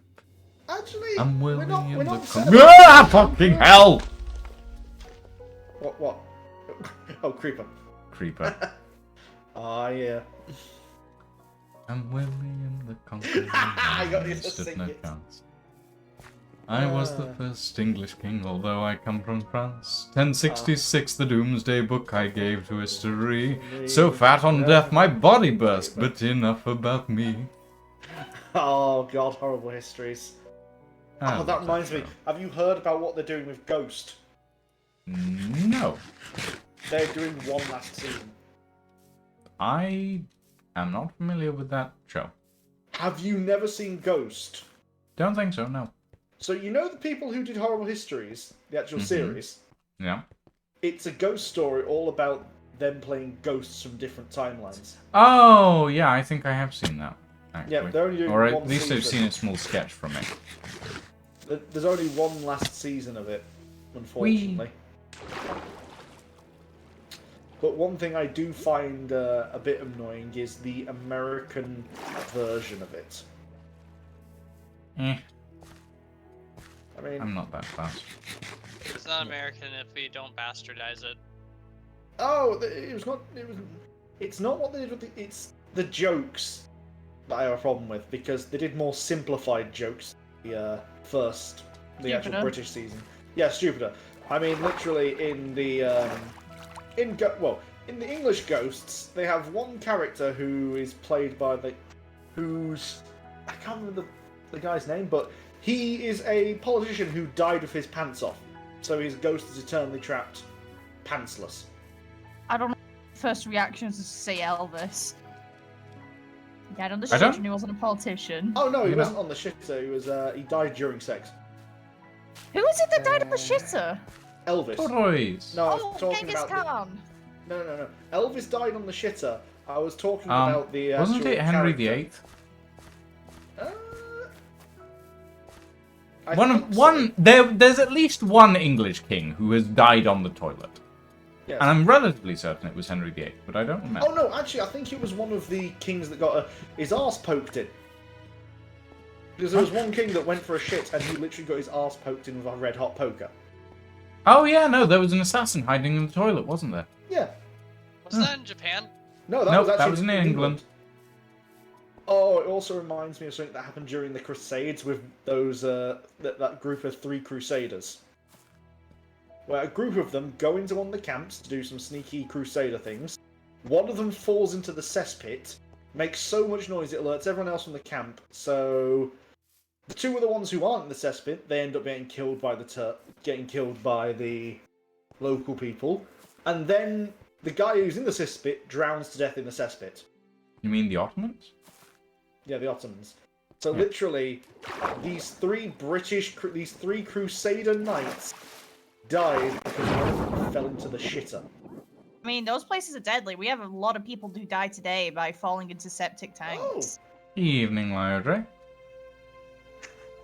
Actually, I'm we're William not the upset Conqueror. about Ah, that. fucking hell! What? Oh, Creeper. Creeper. Ah, yeah. I'm William the Conqueror. I got you to stood sing no it. chance. I was the first English king, although I come from France. 1066, the Doomsday Book I gave to history. So fat on death, my body burst, but enough about me. Oh god, horrible histories. I Oh, love that reminds me. show. Have you heard about what they're doing with Ghost? No. They're doing one last season. I am not familiar with that show. Have you never seen Ghost? Don't think so, no. So you know the people who did Horrible Histories, the actual series? Yeah. It's a ghost story all about them playing ghosts from different timelines. Oh, yeah, I think I have seen that, actually. Yeah, they're only doing or one at least I've season. seen a small sketch from it. There's only one last season of it, unfortunately. But one thing I do find a bit annoying is the American version of it. Eh, I mean, I'm not that fast. It's not American if we don't bastardize it. it was not. It's not what they did with the. It's the jokes that I have a problem with because they did more simplified jokes. The actual Stupider. British season. Yeah, stupider. I mean, literally in the in the English Ghosts, they have one character who is played by I can't remember the guy's name, but he is a politician who died with his pants off, so his ghost is eternally trapped, pantsless. I don't know. First reaction was to say Elvis. He died on the I shit don't- and he wasn't a politician. Oh no, he You know- wasn't on the shitter. He was he died during sex. Who is it that died on the shitter? Elvis. Toys. No, I was Oh, talking Genghis about. Khan. No. Elvis died on the shitter. I was talking Um, about the. Wasn't actual it Henry character. VIII? I One, think so. one. There's at least one English king who has died on the toilet, Yes. and I'm relatively certain it was Henry VIII, but I don't remember. Oh no, actually, I think it was one of the kings that got his arse poked in. Because there was one king that went for a shit and he literally got his arse poked in with a red hot poker. Oh yeah, no, there was an assassin hiding in the toilet, wasn't there? Yeah. Wasn't that in Japan? No, that Nope, was actually that was in England. Oh, it also reminds me of something that happened during the Crusades with those that group of 3 Crusaders. Where a group of them go into one of the camps to do some sneaky Crusader things. One of them falls into the cesspit, makes so much noise it alerts everyone else from the camp. So the 2 other ones who aren't in the cesspit, they end up getting killed by the local people, and then the guy who's in the cesspit drowns to death in the cesspit. You mean the Ottomans? Yeah, the Ottomans. So Yeah. literally, these 3 Crusader knights died because one of them fell into the shitter. I mean, those places are deadly. We have a lot of people who die today by falling into septic tanks. Evening, Lyodre.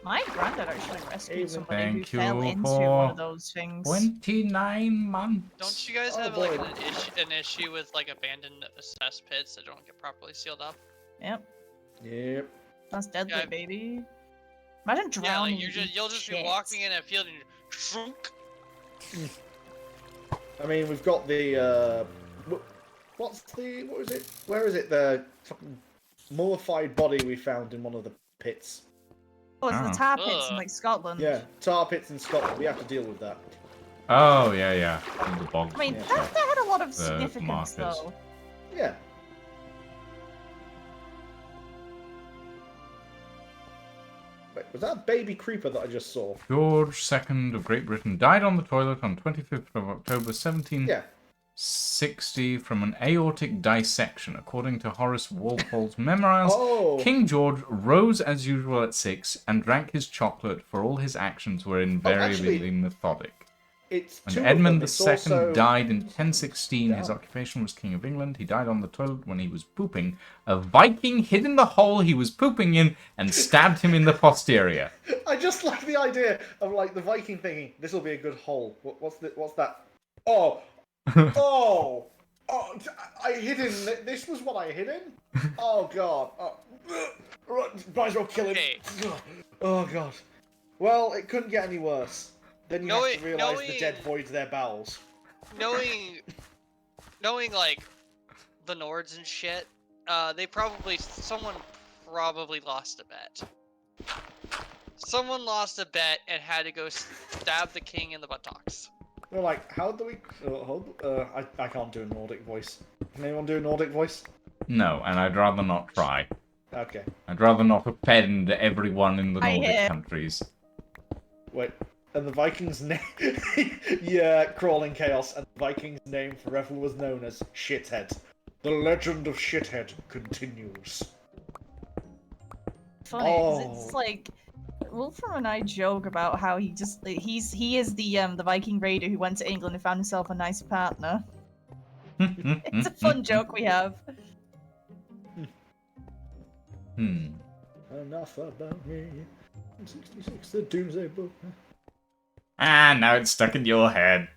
My granddad actually rescued Even somebody who thank fell you into for one of those things. 29 months. Don't you guys Oh, have boy. like an issue with like abandoned cesspits that don't get properly sealed up? Yep, Yep. that's deadly, Yeah. baby. Imagine Yeah, drowning. like you'll just be shit. walking in a field and you shrunk. I mean, we've got the what was it? Where is it? The fucking mollified body we found in one of the pits. Oh, it's Oh. the tar pits in Ugh. like Scotland. Yeah, tar pits in Scotland. We have to deal with that. Oh, yeah. In the bog. I mean, Yeah. that had a lot of The significance, markers. though. Yeah. Wait, was that a baby creeper that I just saw? George II of Great Britain died on the toilet on 25th of October 1760 Yeah. from an aortic dissection, according to Horace Walpole's memoirs. Oh. King George rose as usual at 6 and drank his chocolate, for all his actions were invariably actually, methodic. It's When two Edmund of them. II It's also... died in 1016, his Yeah. occupation was King of England. He died on the toilet when he was pooping. A Viking hid in the hole he was pooping in and stabbed him in the posterior. I just like the idea of like the Viking thinking, this will be a good hole. What's that? Oh, oh, I hid in. This was what I hid in. Oh god. Oh, might as well kill him. Okay. Oh god. Well, it couldn't get any worse. Then you have to realise the dead knowing- void their bowels. knowing like the Nords and shit, someone probably lost a bet. Someone lost a bet and had to go stab the king in the buttocks. They're like, how do we? I can't do a Nordic voice. Can anyone do a Nordic voice? No, and I'd rather not try. Okay. I'd rather not offend everyone in the I Nordic hear. countries. Wait. And the Vikings' name, yeah, crawling chaos. And the Vikings' name forever was known as Shithead. The legend of Shithead continues. Funny, 'cause Oh. it's like Wolfram and I joke about how he is the Viking raider who went to England and found himself a nice partner. It's a fun joke we have. Enough about me. 66, the Doomsday Book. Ah, now it's stuck in your head.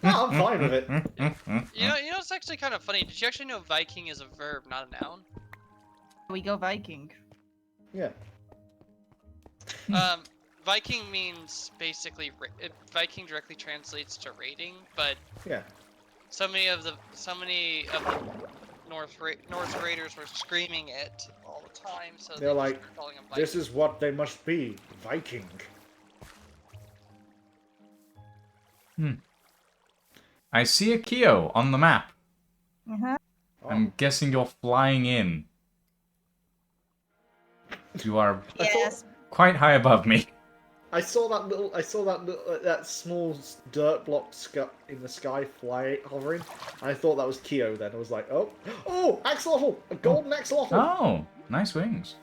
No, I'm fine with it. You know, it's actually kind of funny. Did you actually know Viking is a verb, not a noun? We go Viking. Yeah. Viking means basically Viking directly translates to raiding, but Yeah. so many of the North Raiders were screaming it all the time, so They're they like, started calling them this Vikings. is what they must be. Viking. I see a Kyo on the map. Uh-huh. Oh. I'm guessing you're flying in. You are I thought- Yes. quite high above me. I saw that small dirt block in the sky hovering, and I thought that was Kyo. Then I was like, oh, axolotl, a golden axolotl. Oh, nice wings.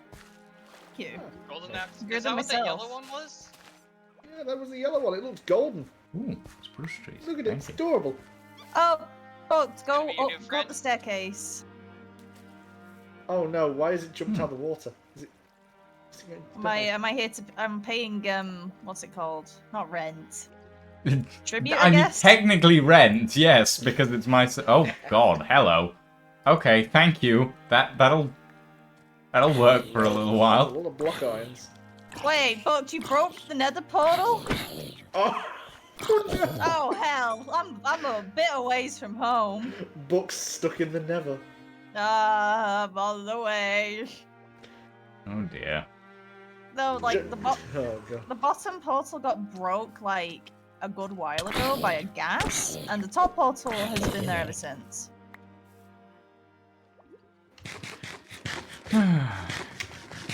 Thank you. Golden Axe. Good Is that than what the myself. yellow one was? Yeah, that was the yellow one. It looks golden. Ooh, spruce trees. Look at it, it's Thank you. adorable. Oh, folks, go Maybe you up, do, go up friend. the staircase. Oh no, why is it jumped out of the water? Is it? Am I here to? I'm paying what's it called? Not rent. Tribute, I I mean, guess. technically rent, yes, because it's my. Oh God, hello. Okay, thank you. That'll work for a little A while. lot of block irons. Wait, folks, you broke the Nether portal? Oh, Oh hell, I'm a bit a ways from home. books stuck in the Nether. I'm on the way. Oh dear. No, like the Oh god. the bottom portal got broke like a good while ago by a gas, and the top portal has been there ever since.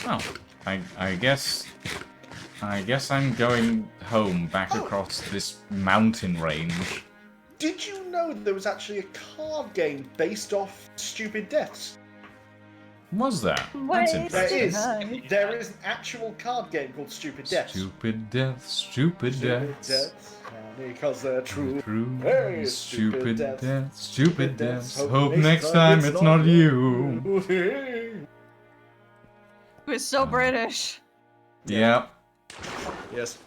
Well, I guess I'm going home back across this mountain range. Did you know there was actually a card game based off Stupid Deaths? Was there? That's Wait, interesting. There is an actual card game called Stupid Deaths. Stupid death, stupid death. Because they're true. True. Hey, Stupid stupid death. death, stupid death. Hope next time it's not you. We're so British. Yeah. Yes.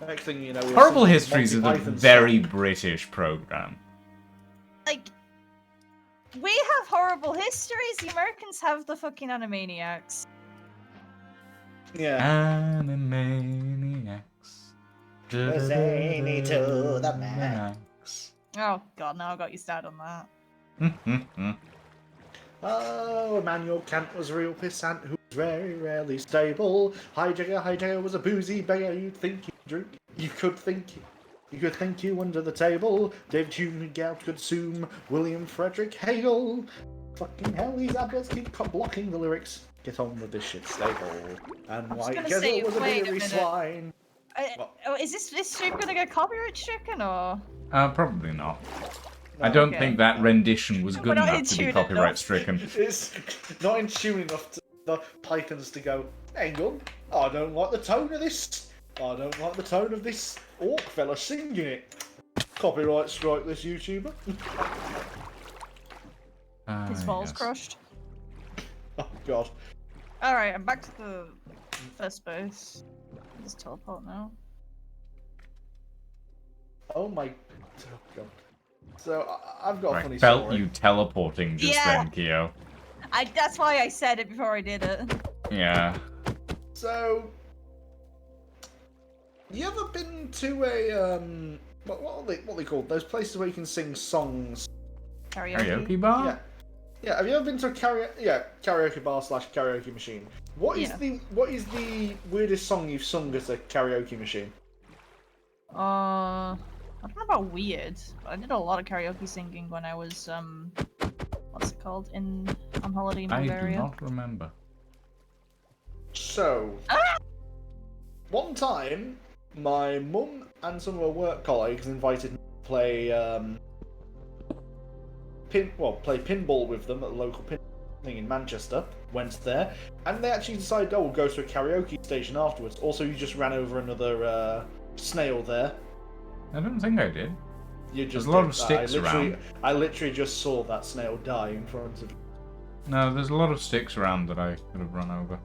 Next thing you know, we're Horrible singing Histories is Monty a Python's very song. British program. Like, we have horrible histories. The Americans have the fucking Animaniacs. Yeah. Animaniacs. Zany to the max. Oh god, now I got you started on that. Oh, Emmanuel Kant was a real pissant who was very rarely stable. Hijacker was a boozy beggar. You'd think he'd drink. You could think you under the table. David Hume could assume William Frederick Hegel. Fucking hell, these adverts keep blocking the lyrics. Get on with this shit stable. And was White gonna Gazelle say, was a wait a beery minute. swine. Is this stream gonna get copyright stricken or? Probably not. I No, don't okay. think that rendition was good We're not enough in to be tune copyright enough. stricken. It's not in tune enough to the Pythons to go, hang on, I don't like the tone of this. I don't like the tone of this orc fella singing it. Copyright strike this YouTuber. His balls Yes. crushed. Oh god. Alright, I'm back to the first base. Just teleport now. Oh my oh god. So I've got a I funny felt story. you teleporting just Yeah. then, Kyo. That's why I said it before I did it. Yeah. So you ever been to a what are they called? Those places where you can sing songs. Karaoke bar? Yeah. Yeah, have you ever been to a karaoke bar / karaoke machine? What is the weirdest song you've sung as a karaoke machine? I don't know about weird, but I did a lot of karaoke singing when I was what's it called on holiday in I do Bulgaria. not remember. So, one time, my mum and some of her work colleagues invited me to play play pinball with them at the local pin thing in Manchester. Went there, and they actually decided, oh, we'll go to a karaoke station afterwards. Also, you just ran over another snail there. I don't think I did. You just There's a lot did. of sticks around. I literally just saw that snail die in front of me. No, there's a lot of sticks around that I could have run over.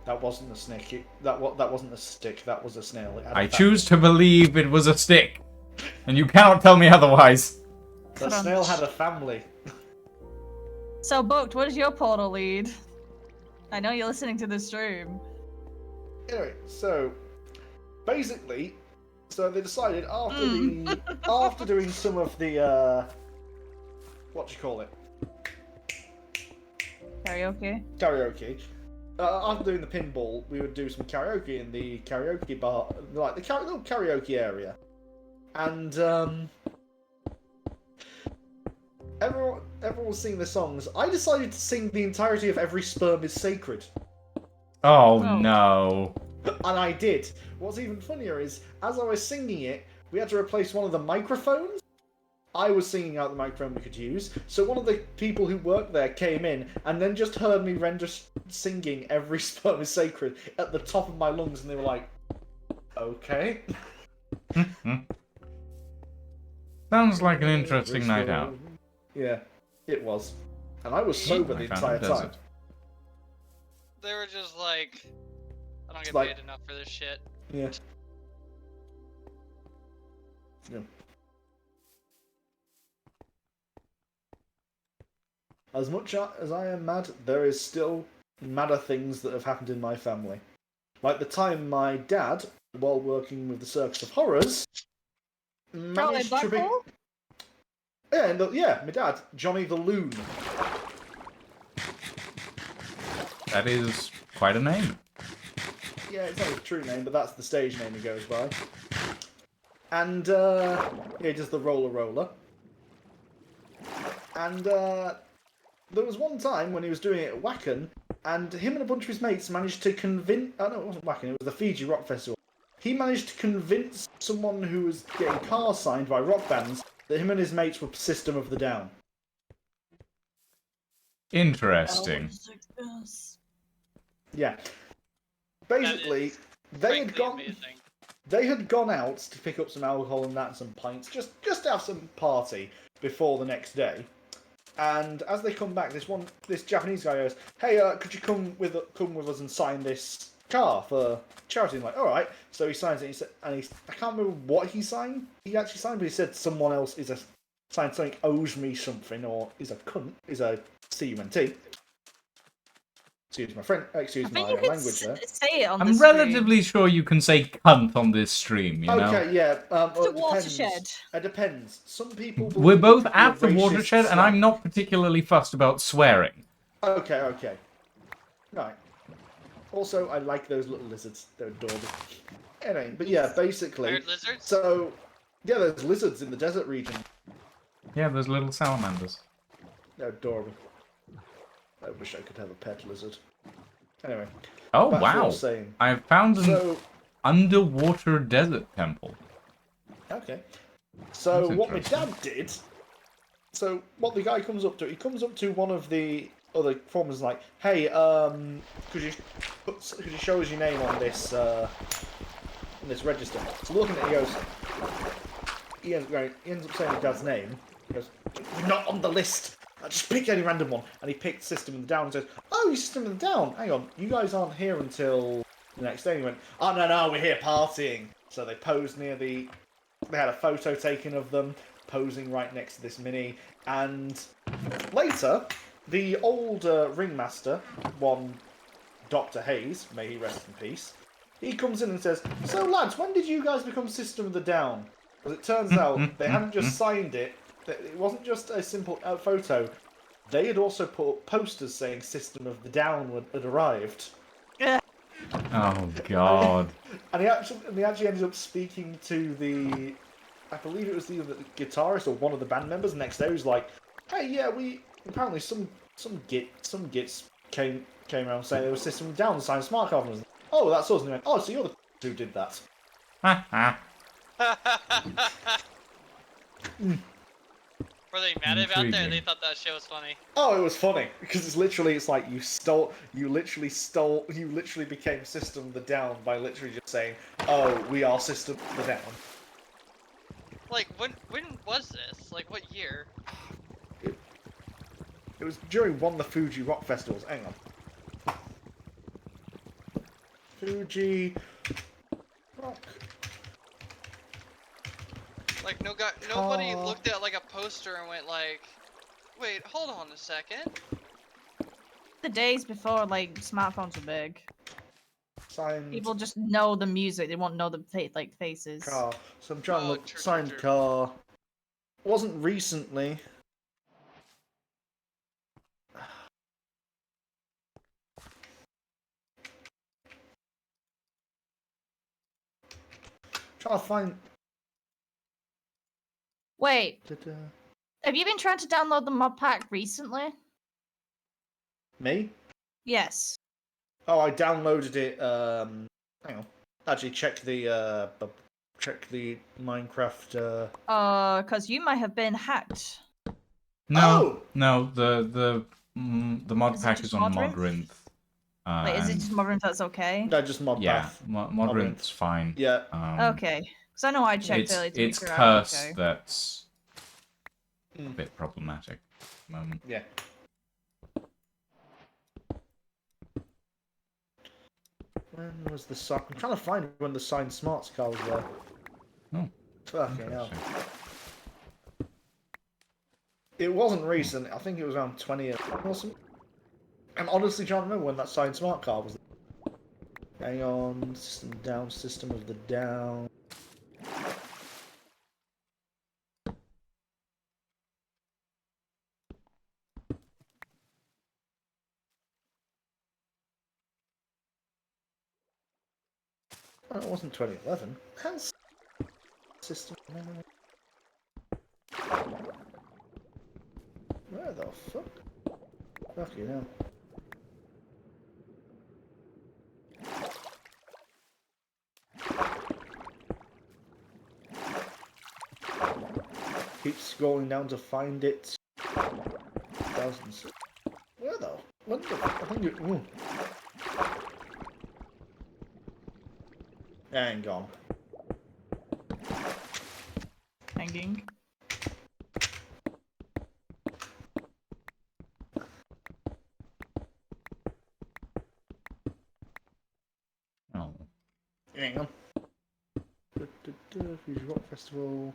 That wasn't a snake. That wasn't a stick. That was a snail. It had a I fat- choose to believe it was a stick. And you cannot tell me otherwise. The snail had a family. So, Booked, what is your portal lead? I know you're listening to the stream. Anyway, so basically, they decided after doing some of the what do you call it? Karaoke. Karaoke. After doing the pinball, we would do some karaoke in the karaoke bar, like the little karaoke area, and everyone was singing the songs. I decided to sing the entirety of "Every Sperm Is Sacred." Oh Oh. no. And I did. What's even funnier is, as I was singing it, we had to replace one of the microphones. I was singing out the microphone we could use, so one of the people who worked there came in and then just heard me render singing "Every Sperm Is Sacred" at the top of my lungs, and they were like, "Okay." Sounds like an interesting night out. Yeah, it was. And I was sober the I found entire a time. desert. They were just like, I don't get like- paid enough for this shit. Yeah. Yeah. As much as I am mad, there is still madder things that have happened in my family. Like the time my dad, while working with the Circus of Horrors, managed to be... Blackpool? Yeah, my dad, Johnny the Loon. That is quite a name. Yeah, it's not his true name, but that's the stage name he goes by. And, he does the Roller. And, there was one time when he was doing it at Wacken, and him and a bunch of his mates managed to convince... Oh, no, it wasn't Wacken, it was the Fiji Rock Festival. He managed to convince someone who was getting cars signed by rock bands that him and his mates were System of the Down. Interesting. Yeah. Basically, is they had Frankly gone... amazing. They had gone out to pick up some alcohol and that and some pints, just to have some party before the next day. And as they come back, this Japanese guy goes, "Hey, could you come with us and sign this car for charity?" I'm like, "All right." So he signs it. I can't remember what he signed. He actually signed, but he said someone else signed something, owes me something, or is a cunt, is a CUNT. Excuse my friend. I Excuse think my you could language there. say it on the I'm screen. relatively sure you can say cunt on this stream, you know? Okay, yeah. Well, It's a it watershed. depends. It depends. Some people. We're believe both it to be a at the racist watershed, and slang. I'm not particularly fussed about swearing. Okay, okay. Right. Also, I like those little lizards. They're adorable. Anyway, but yeah, basically. Weird lizards? So, yeah, there's lizards in the desert region. Yeah, there's little salamanders. They're adorable. I wish I could have a pet lizard. Anyway. Oh, back to what I wow. was saying. I've found an So, underwater desert temple. okay. So, That's what my interesting. dad did. So, what the guy comes up to, he comes up to one of the other farmers like, hey, could you show us your name on this register? So looking at it, he ends up saying his dad's name. He goes, you're not on the list. I just pick any random one. And he picked System of the Down and says, oh, you're System of the Down. Hang on, you guys aren't here until the next day. And he went, oh, no, we're here partying. So they posed near they had a photo taken of them, posing right next to this mini. And later, the old ringmaster, one Dr. Hayes, may he rest in peace, he comes in and says, so lads, when did you guys become System of the Down? Because it turns out they hadn't just signed it, it wasn't just a simple photo, they had also put up posters saying System of the Down had arrived. Oh, God. And he actually ended up speaking to the, I believe it was the guitarist or one of the band members. The next day, he was like, "Hey, yeah, we apparently some gits came around saying there was System of Down signed smart card." And I was like, oh, that's us. And he went, "Oh, so you're the who did that?" Were they mad about that, or Intriguing. they thought that shit was funny? Oh, it was funny because it's like you literally became System of the Down by literally just saying, "Oh, we are System of the Down." Like, when was this? Like, what year? It was during one of the Fuji Rock festivals. Hang on. Fuji Rock. Like, nobody looked at, like, a poster and went, like, wait, hold on a second. The days before, like, smartphones were big. Signed People just know the music. They won't know the faces. car. So I'm trying to Oh, look. true, Signed true. car. Wasn't recently. Trying to find. Wait, Da-da. have you been trying to download the mod pack recently? Me? Yes. Oh, I downloaded it. Hang on. Actually, check the Minecraft. Because you might have been hacked. No, Oh! no, the mod Is it pack just is on Modrinth? Modrinth. Wait, is it and- just Modern that's okay? No, just mod Yeah, path. Modrinth's fine. Yeah. Okay. Because I know I checked earlier to make It's sure I was curse okay. that's a Mm. bit problematic at the moment. Yeah. When was the sign? I'm trying to find when the signed smarts car was there. Oh, Fucking hell. interesting. It wasn't recent. I think it was around 20 or something. I'm honestly trying to remember when that signed smart car was there. Hang on. System down. System of the Down. Oh, it wasn't 2011. How's System? Where the fuck? Fucking hell. Keep scrolling down to find it. Thousands. Where though? What the? I think it. Ooh. Hang on. Hanging. Oh, Hang on. Fuji Rock Festival.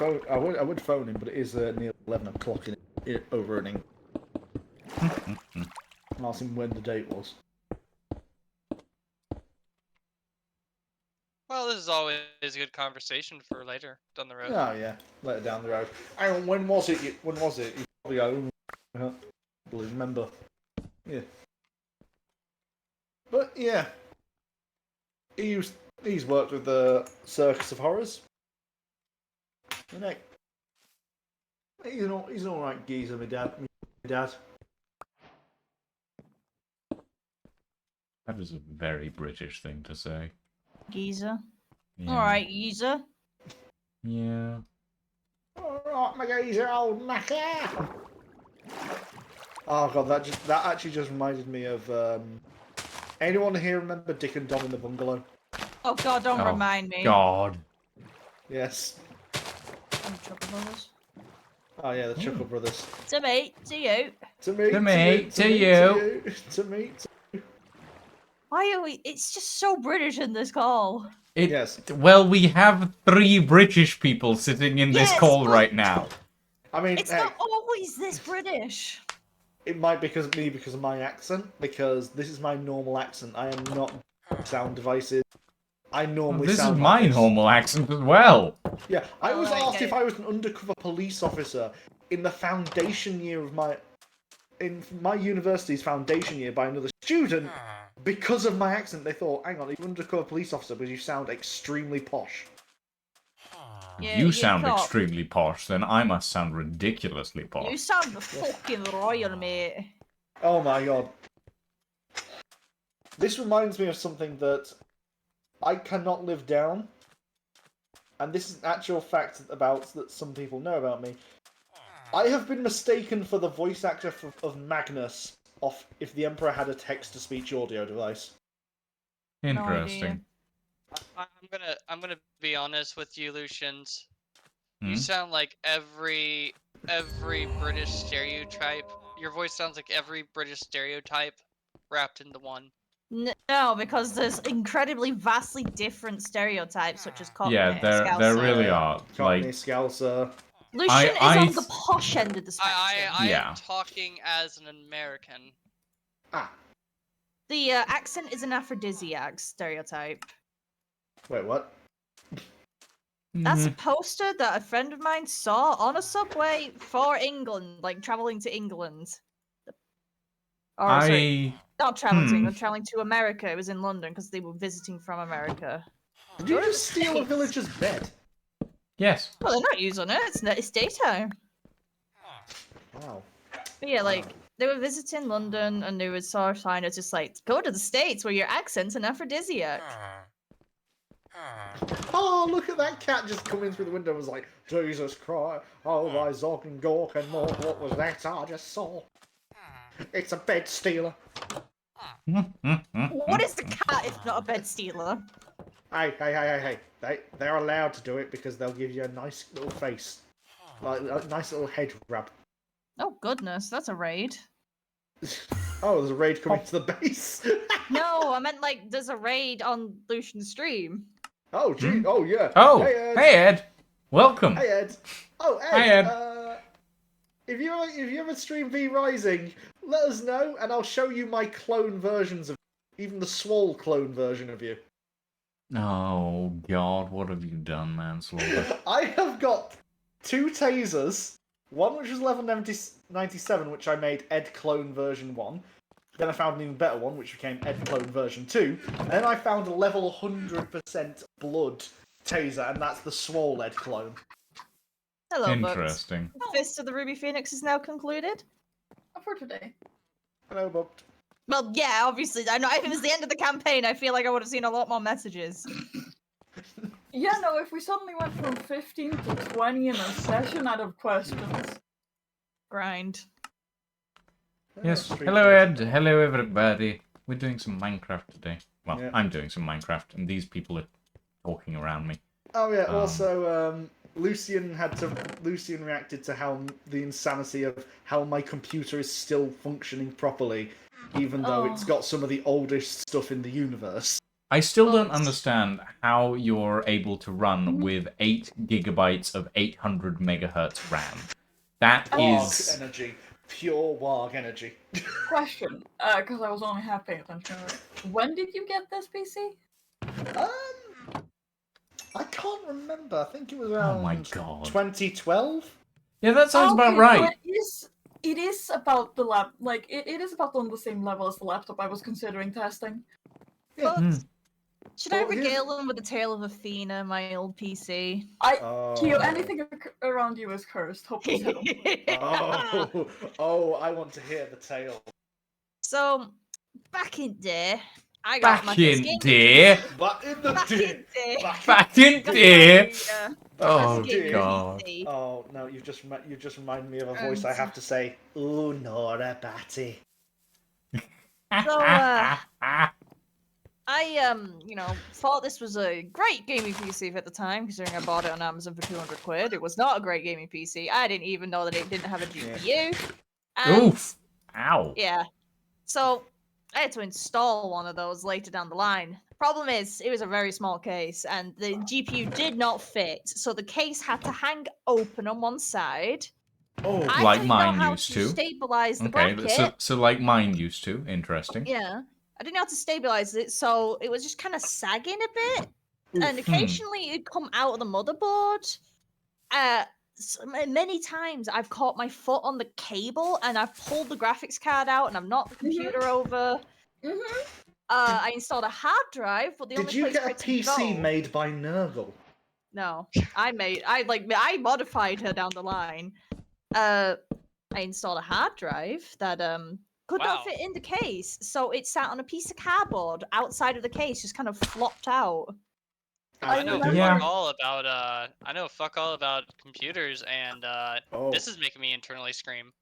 phone. I would phone him, but it is near 11 o'clock over in England. And ask him when the date was. Well, this is always a good conversation for later down the road. Oh yeah, later down the road. Hang on, when was it? When was it? You probably go, I can't really remember. Yeah. But yeah, he's worked with the Circus of Horrors. And he's an alright geezer, my dad. That was a very British thing to say. Geezer. Yeah. Alright, geezer. Yeah. Alright, my geezer, old knacker. Oh god, that actually just reminded me of anyone here remember Dick and Dom in the Bungalow? Oh god, don't Oh, remind me. God. Yes. I'm Chuckle Brothers. Oh yeah, the Chuckle Brothers. To me, to you. To me, To me, to you. To me, Why are we? It's just so British in this call. Yes. Well, we have 3 British people sitting in this Yes, call but- right now. I mean, It's hey, not always this British. it might be because of my accent, because this is my normal accent. I am not sound devices. I normally This is sound my like this. normal accent as well. Yeah, I was Alright, asked okay. if I was an undercover police officer in the foundation year of my university's foundation year by another student. Because of my accent, they thought, hang on, you're an undercover police officer because you sound extremely posh. Yeah, You you sound cop. extremely posh, then I must sound ridiculously You posh. sound fucking royal, mate. Oh my god. This reminds me of something that I cannot live down. And this is an actual fact that some people know about me. I have been mistaken for the voice actor of Magnus off If the Emperor Had a Text-to-Speech audio device. Interesting. I'm gonna be honest with you, Lucians. Hmm? You sound like every British stereotype. Your voice sounds like every British stereotype wrapped into one. No, because there's incredibly vastly different stereotypes such as Cockney, Yeah, there Scouser. really are. Cockney, Like, Scouser. Lucian I is on the posh end of the spectrum. I Yeah. am talking as an American. Ah, The accent is an aphrodisiac stereotype. wait, what? That's a mhm. poster that a friend of mine saw on a subway for England, like traveling to England. Or sorry, not traveling to England, traveling to America. It was in London because they were visiting from America. Did you Go to the just steal a States. villager's bed? Yes. Well, they're not using it. It's daytime. Wow. But yeah, like they were visiting London and they saw a sign that's just like, go to the States where your accent's an aphrodisiac. Oh, look at that cat just coming through the window and was like, Jesus Christ, oh my Zog and Gork and more, what was that I just saw? It's a bed stealer. What is the cat if not a bed stealer? Hey. They're allowed to do it because they'll give you a nice little face. Like a nice little head rub. Oh goodness, that's a raid. Oh, there's a raid coming to the base. No, I meant like there's a raid on Lucian's stream. Oh, gee. Oh, yeah. Oh, Hey, Ed. hey Ed. Welcome. Hey, Ed. Oh, Ed. Hi, Ed. If you ever stream V Rising, let us know, and I'll show you my clone versions of even the Swole clone version of you. Oh God, what have you done, manslaughter? I have got 2 tasers. One which was level 97, which I made Ed Clone version 1. Then I found an even better one, which became Ed Clone version 2. And then I found a level 100% blood taser, and that's the Swole Ed Clone. Hello, Bugs. Interesting. Fist of the Ruby Phoenix is now concluded. For today. Hello, Bob. Well, yeah, obviously. I know if it was the end of the campaign, I feel like I would have seen a lot more messages. Yeah, no, if we suddenly went from 15 to 20 in a session, I'd have questions. Grind. Yes. Hello, Ed. Hello, everybody. We're doing some Minecraft today. Well, Yeah. I'm doing some Minecraft, and these people are talking around me. Oh yeah. Also, Lucian reacted to how the insanity of how my computer is still functioning properly, even though it's Oh. got some of the oldest stuff in the universe. I still don't But- understand how you're able to run Mhm. with 8 gigabytes of 800 megahertz RAM. That Warg is... energy. Pure Warg energy. Question, because I was only half paying attention. When did you get this PC? I can't remember. I think it was Oh around my god. 2012. Yeah, that sounds about Okay, right. so it is about the lab, like it is about on the same level as the laptop I was considering testing. But Hmm. should I Well, here's- regale them with the tale of Athena, my old PC? Kyo, anything around you is cursed. Hope you settle. I want to hear the tale. So, back in day, I got my Back first in gaming day. But in the Back in day. Back in got day. my, Oh first gaming god. PC. Oh no! You just reminded me of a voice I have to say. Ooh, Nora Batty. So, I thought this was a great gaming PC at the time, considering I bought it on Amazon for 200 quid. It was not a great gaming PC. I didn't even know that it didn't have a GPU. And, Oof. Ow. yeah. So, I had to install one of those later down the line. Problem is, it was a very small case, and the GPU did not fit, so the case had to hang open on one side. Oh, I Like didn't know mine how used to to. stabilize the Okay, bracket. so like mine used to. Interesting. Yeah. I didn't know how to stabilize it, so it was just kind of sagging a bit. And Oof. occasionally it'd come out of the motherboard. Many times I've caught my foot on the cable and I've pulled the graphics card out and I've knocked the computer over. Mm-hmm. I installed a hard drive, but the Did only you place get for a it to PC go... made by Nurgle? No, I modified her down the line. I installed a hard drive that could not Wow. fit in the case, so it sat on a piece of cardboard outside of the case, just kind of flopped out. I know remember- Yeah. fuck all about computers, and Oh. this is making me internally scream.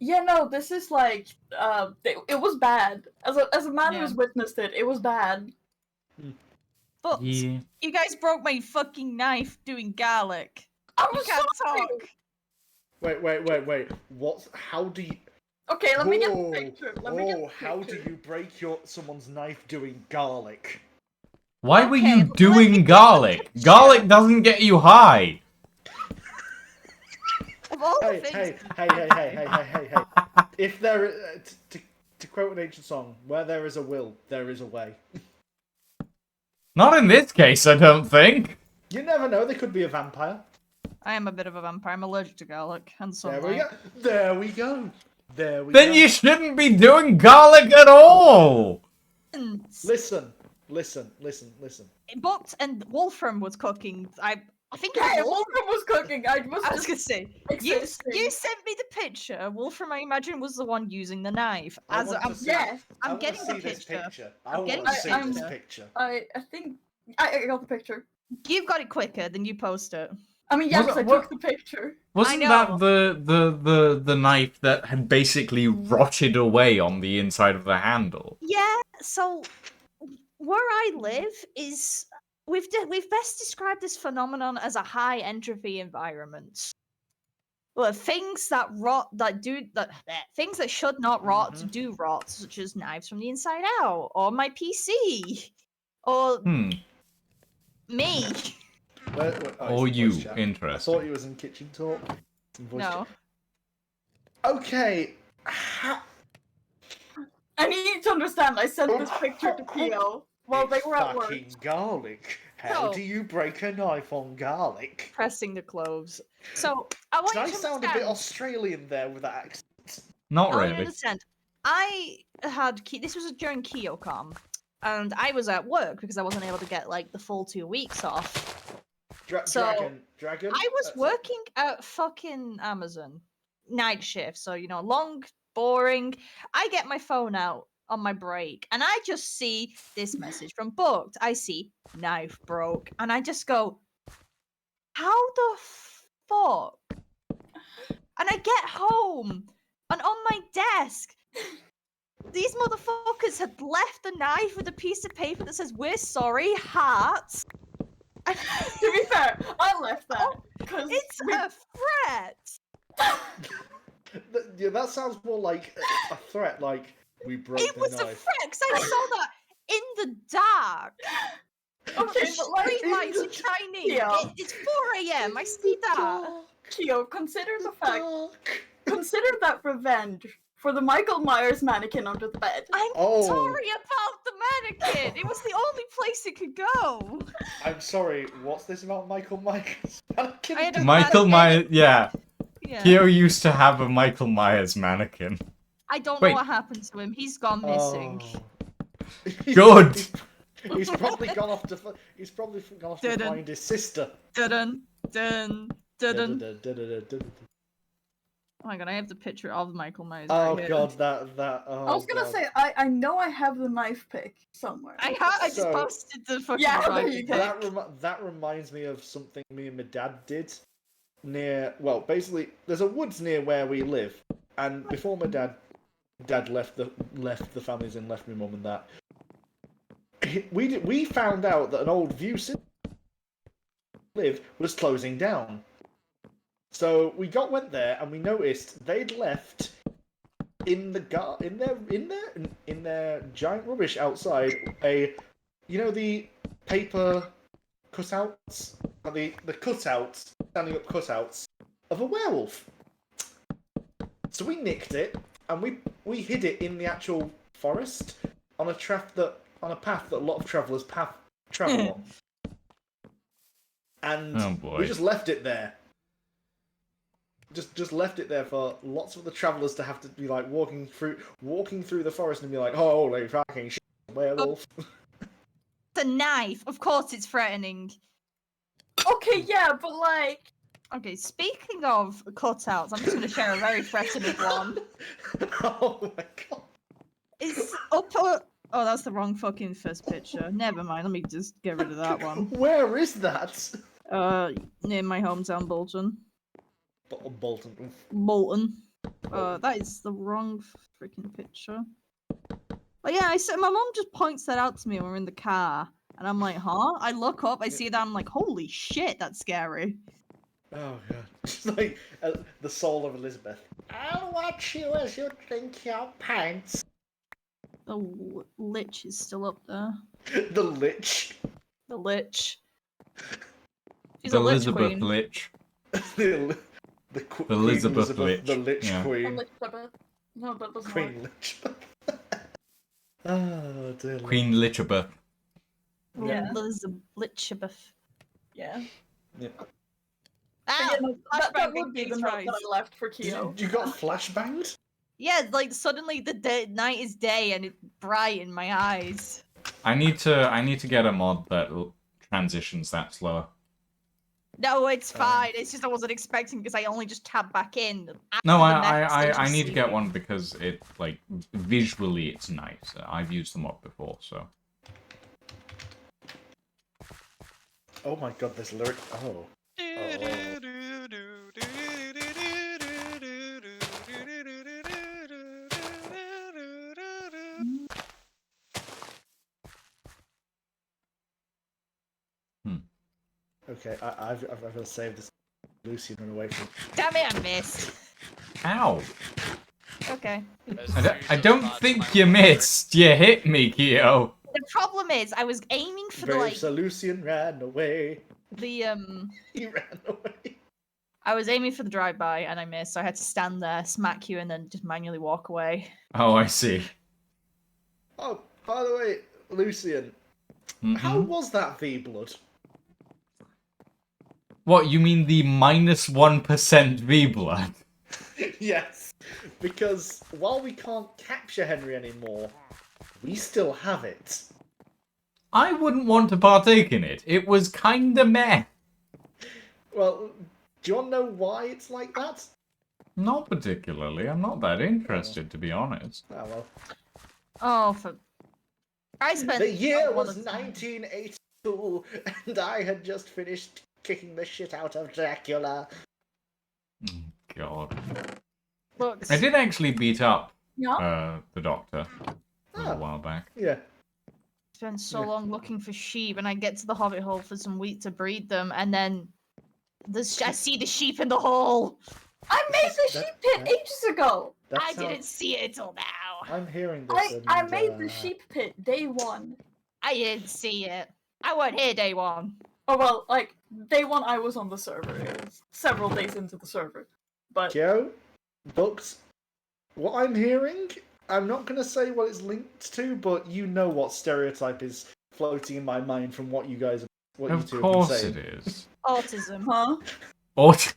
Yeah, no, this is like, it was bad. As a man Yeah. who's witnessed it, it was bad. But Yeah. you guys broke my fucking knife doing garlic. I You was can't sorry. talk. Wait. What? How do you? Okay, let me get the Whoa. picture. Let me get the How do picture. you break someone's knife doing garlic? Why were Okay, you let me doing get the garlic? picture. Garlic doesn't get you high. Of all the Hey, things, hey. If there, to quote an ancient song, where there is a will, there is a way. Not in this case, I don't think. You never know. They could be a vampire. I am a bit of a vampire. I'm allergic to garlic and There sunlight. we go. There we Then go. you shouldn't be doing garlic at all. Listen. But and Wolfram was cooking. I think it Yeah, was Wolfram. Wolfram was cooking. I was I was just gonna say you existing. sent me the picture. Wolfram, I imagine, was the one using the knife. I As want I'm, to see- Yeah, I I'm wanna getting the see this picture. I I'm want getting to the see picture. this picture. I think I got the picture. You've got it quicker than you post it. I mean, yeah, Was because I it- what- took the picture. Wasn't know. that the knife that had basically rotted away on the inside of the handle? Yeah. So where I live is we've best described this phenomenon as a high entropy environment. Well, things that rot, things that should not rot do rot, such as knives from the inside out, or my PC, or me. Or you, interesting. I thought he was in kitchen talk. In voice No. chat. Okay. I need to understand. I sent this picture to Kyo while they It's were at work. fucking garlic. How So- do you break a knife on garlic? Pressing the cloves. So I want Did I you to sound a understand. bit Australian there with that accent? Not I want you to really. understand. I had this was during KyoCom, and I was at work because I wasn't able to get like the full 2 weeks off. So, Dragon. I was working at fucking Amazon night shift, so long, boring. I get my phone out on my break, and I just see this message from Booked. I see knife broke, and I just go, "How the fuck?" And I get home, and on my desk, these motherfuckers had left the knife with a piece of paper that says, "We're sorry, heart." To be fair, I left that because It's a threat. Yeah, that sounds more like a threat. Like we broke It the was a knife. threat because I saw that the dark. Okay, The but like, street lights are shining. Yeah. It's 4 a.m. I see that. Keo, consider the fact. Consider that revenge for the Michael Myers mannequin under the bed. I'm Oh. sorry about the mannequin. It was the only place it could go. I'm sorry, what's this about Michael Myers? I had a Michael mannequin. Myers, yeah. Yeah. Kyo used to have a Michael Myers mannequin. I don't Wait. know what happened to him. He's gone missing. Oh. Good. He's probably gone off to. He's probably gone off to Didn't. find his sister. Dun dun dun. Oh Oh my god, I have the picture of Michael Myers. god, right here. that. Oh, I was gonna God. say, I know I have the knife pick somewhere. I just So- posted the fucking Yeah, there right you pic. go. That reminds me of something me and my dad did near. Well, basically, there's a woods near where we live, and before my dad left the families and left my mum and that, we found out that an old view live was closing down. So we went there and we noticed they'd left in their giant rubbish outside the paper cutouts, the cutouts, standing up cutouts of a werewolf. So we nicked it and we hid it in the actual forest on a path that a lot of travellers travel on. And Oh boy. we just left it there. Just left it there for lots of the travellers to have to be like walking through the forest and be like, oh, holy fucking shit, werewolf. The knife. Of course, it's threatening. Okay, yeah, but like, Okay, speaking of cutouts, I'm just going to share a very threatening one. Oh my god. It's up. Oh, that's the wrong fucking first picture. Never mind. Let me just get rid of that one. Where is that? Near my hometown, Bolton. Bolton. Bolton. That is the wrong freaking picture. But yeah, my mom just points that out to me when we're in the car, and I'm like, huh? I look up, I see that, I'm like, holy shit, that's scary. Oh god. It's like the soul of Elizabeth. I'll watch you as you drink your pints. The lich is still up there. The lich. The lich. She's The a lich Elizabeth queen. Lich. The The Elizabeth Lich, the lich yeah. queen. Elizabeth. No, that doesn't Queen work. lich. Oh dear. Lord. Queen Elizabeth. Yeah. Elizabeth. Yeah. Yeah. But Ow! yeah, no, that flashback would be the King's note Rise. that I left for Keo. You got flashbanged? Yeah, like suddenly the night is day and it's bright in my eyes. I need to get a mod that transitions that slower. No, it's fine. It's just I wasn't expecting because I only just tabbed back in. No, after the next stage I of need to get sleeping. one because it like visually it's nice. I've used the mod before, so. Oh my god, this lyric. Oh. Okay, I've got to save this. Lucy run away from. Damn it, I missed. Ow! Okay. I don't think you missed. You hit me, Keo. The problem is I was aiming for the Brave like Sir Lucian ran away. the He ran away. I was aiming for the drive-by and I missed, so I had to stand there, smack you, and then just manually walk away. Oh, I see. Oh, by the way, Lucian, how was that V blood? What, you mean the -1% V blood? Yes, because while we can't capture Henry anymore, we still have it. I wouldn't want to partake in it. It was kinda meh. Well, do you want to know why it's like that? Not particularly. I'm not that interested, to be honest. Oh well. Oh, for I spent The year a lot was of time- 1982, and I had just finished kicking the shit out of Dracula. Oh, God. Look, I did actually beat up Yeah. the doctor a little Ah. while back. Yeah. spent so long looking for sheep, and I get to the hobbit hole for some wheat to breed them, and then I see the sheep in the hole. I made the That- sheep pit that- ages ago. I didn't see it till now. I'm hearing this. I and, made the sheep pit day one. I didn't see it. I wasn't here day one. Oh well, like day one, I was on the server. It was several days into the server, but Joe, books. What I'm hearing, I'm not going to say what it's linked to, but you know what stereotype is floating in my mind from what you guys, what you Of two have been course saying. it is. Autism. huh? What?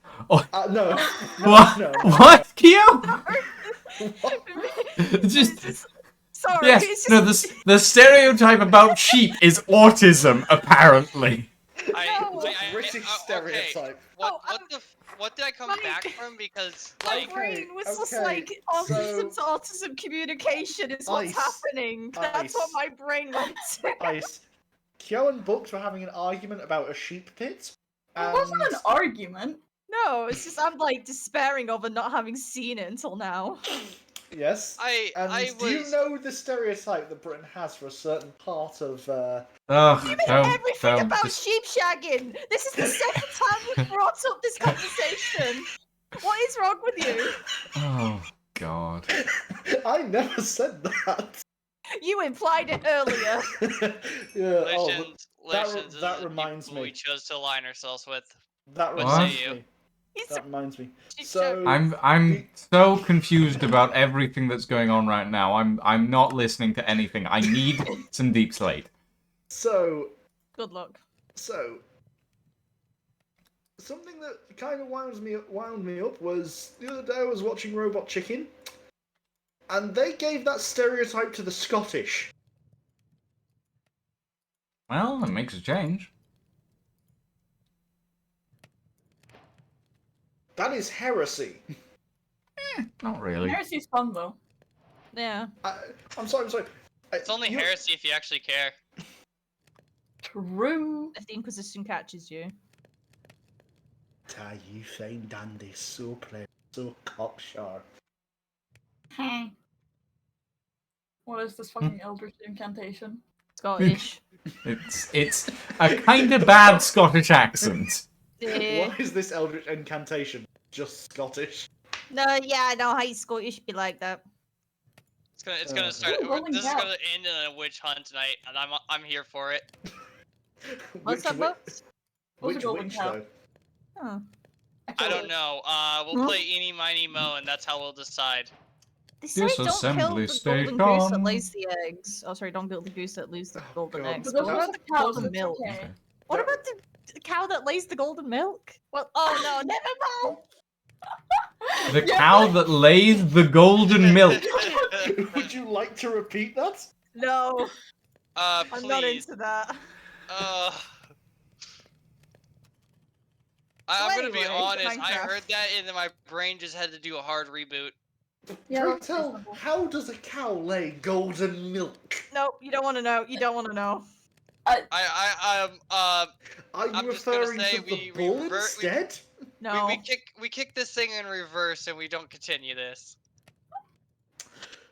No. What? No. What, Kyo? Just Sorry, yes. it's just... No, the stereotype about sheep is autism, apparently. No. British Okay. stereotype. What did I come back from? Because My like brain was just okay, like autism to autism communication is what's Ice, happening. That's what ice. my brain went to. Ice. Kyo and Books were having an argument about a sheep pit. It wasn't an argument. No, it's just I'm like despairing of and not having seen it until now. Yes. And do you know the stereotype that Britain has for a certain part of? Ugh, You don't, mean everything don't. about Just, sheep shagging? This is the second time you've brought up this conversation. What is wrong with you? oh God. I never said that. You implied it earlier. Yeah. Relations, that relations that is the reminds people me. we chose to align ourselves with. That What reminds say you? me. He's That reminds me. sheep So I'm so confused about everything that's going on right now. I'm not listening to anything. I need some Deep Slate. So Good luck. something that kind of wound me up was the other day I was watching Robot Chicken, and they gave that stereotype to the Scottish. Well, that makes a change. That is heresy. Not really. Heresy's fun though. Yeah. I'm sorry. It's only You- heresy if you actually care. True. If the Inquisition catches you. You find Dandy so clever, so cocksure. What is this fucking Eldritch incantation? Scottish. It's a kind of bad Scottish accent. Yeah. What is this Eldritch incantation? Just Scottish? No, yeah, I know how Scottish be like that. It's gonna start. Ooh, rolling This is out. gonna end in a witch hunt tonight, and I'm here for it. What's that, Bucks? What's a Which golden witch, cow? though? Oh. I don't know. We'll play Eeny, Miny, Mo, and that's how we'll decide. They say don't kill Disassembly the golden goose that station. lays the eggs. Oh, sorry, don't kill the goose that lays the Oh, golden God. eggs. But What those are about the the cows, golden it's milk? okay. What about the cow that lays the golden milk? Well, oh no, never mind. The cow that lays the golden milk. Would you like to repeat that? No, I'm I'm not into that. I'm gonna be anyway, honest. I Minecraft. heard that, and then my brain just had to do a hard reboot. Yeah, Pray that's tell, reasonable. how does a cow lay golden milk? Nope, you don't want to know. You don't want to know. Are you I'm just gonna referring say to the we bull revert- we- instead? No. we kick this thing in reverse, and we don't continue this.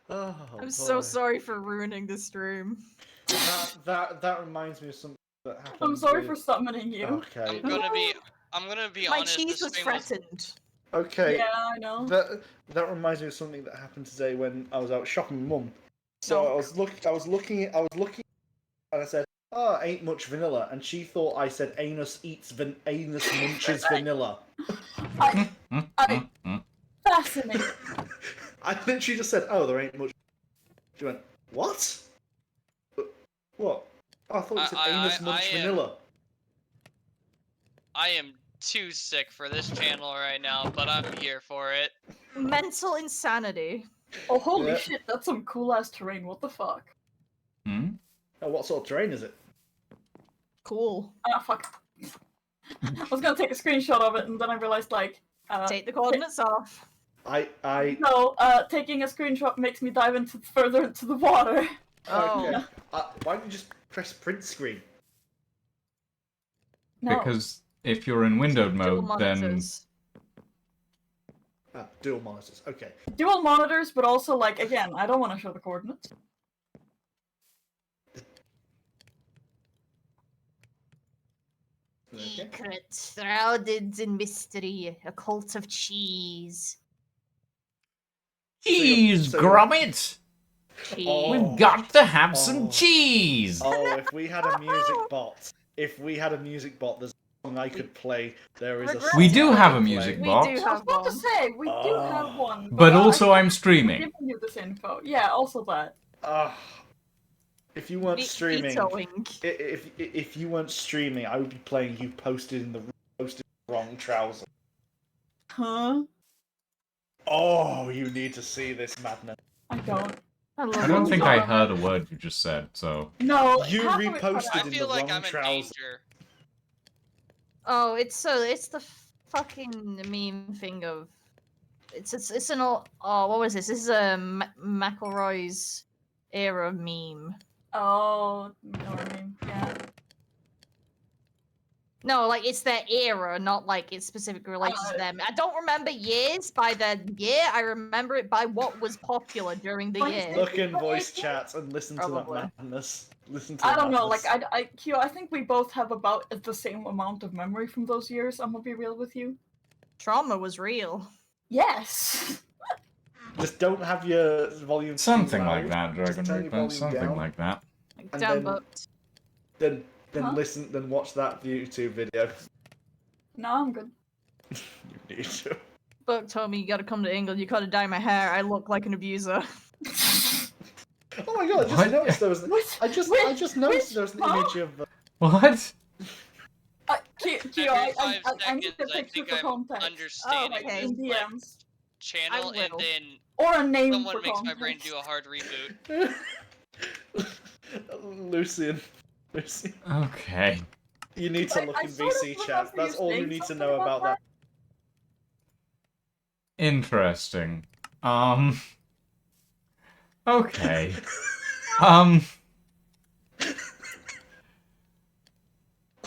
Oh, I'm so boy. sorry for ruining the stream. That reminds me of something that happened. I'm sorry for with- summoning you. Okay. I'm gonna be My honest. cheese this was stream threatened. Okay. Yeah, I know. That reminds me of something that happened today when I was out shopping with Mum. So No. I was looking, and I said, "Oh, ain't much vanilla," and she thought I said anus anus munches vanilla. Fascinating. I literally just said, "Oh, there ain't much." She went, "What? What? Oh, I thought you said anus munch vanilla." I am too sick for this channel right now, but I'm here for it. Mental insanity. Oh, holy Yeah. shit, that's some cool ass terrain. What the fuck? Hmm? Oh, what sort of terrain is it? Cool. Ah, fuck. I was gonna take a screenshot of it, and then I realized, like, Take the coordinates off. no, taking a screenshot makes me dive further into the water. Oh. Okay. Why don't you just press print screen? No. Because if you're in windowed Dual mode, then monitors. Dual monitors. Okay. Dual monitors, but also, like, again, I don't want to show the coordinates. Okay. Secret, shrouded in mystery, a cult of cheese. cheese so- grommet. Oh. We've got to have some Oh. cheese. Oh, if we had a music bot, there's a song I could play. There is a Regret- song We do I have could a music play. We bot, do I was have about to one. say, we do Oh. have one. but I also I'm I'm streaming. giving you this info. Yeah, also that. Ah, if you weren't streaming, Vetoing. if you weren't streaming, I would be playing you posted in the wrong trouser. Huh? Oh, you need to see this madness. I don't. I love I don't it. think I heard a word you just said, so... No, You half of it cut reposted I out. in feel the like wrong I'm in trousers. danger. Oh, it's the fucking meme thing of it's an old, oh, what was this? This is a McElroy's era meme. Oh, you know what I mean? Yeah. No, like it's their era, not like it's specifically related to them. I don't remember years by the year. I remember it by what was popular during the Like, year. Look in voice chat and listen Probably. to that madness. Listen to I the don't know, like, madness. Q, I think we both have about the same amount of memory from those years, I'm gonna be real with you. Trauma was real. Yes! Just don't have your volume too Something loud. like that, Just Dragon turn your Reaper. volume Something down. like that. Like, And damn then- booked. Then Huh? listen, then watch that YouTube video. No, I'm good. You need to. Booked, homie. You gotta come to England. You gotta dye my hair. I look like an abuser. Oh my god! I just What? noticed there was. Which- I just which- noticed there was an huh? image of. What? Q, Every I 5 need the seconds, I picture think for I'm context. understanding okay. this In like, DMs. channel, I and will. then Or a name someone for makes context. my brain do a hard reboot. Lucian. Okay. You need to I- look I in sort of VC chat. remember That's you all you saying need to something know about that. Interesting. Okay.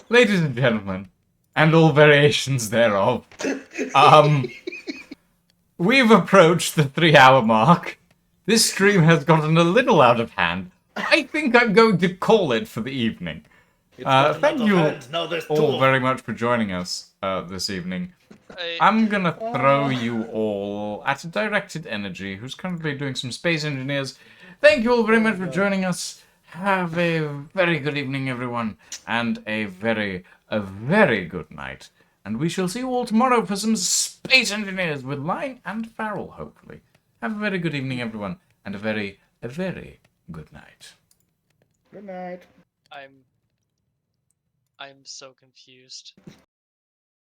Ladies and gentlemen, and all variations thereof, we've approached the 3-hour mark. This stream has gotten a little out of hand. I think I'm going to call it for the evening. It's gotten Thank out of you hand. Now there's all two. very much for joining us this evening. I- I'm gonna throw you all at a directed energy, who's currently doing some space engineers. Thank you all very much for joining us. Have a very good evening, everyone, and a very good night. And we shall see you all tomorrow for some space engineers with Line and Farrell, hopefully. Have a very good evening, everyone, and a very good night. Good night. I'm so confused.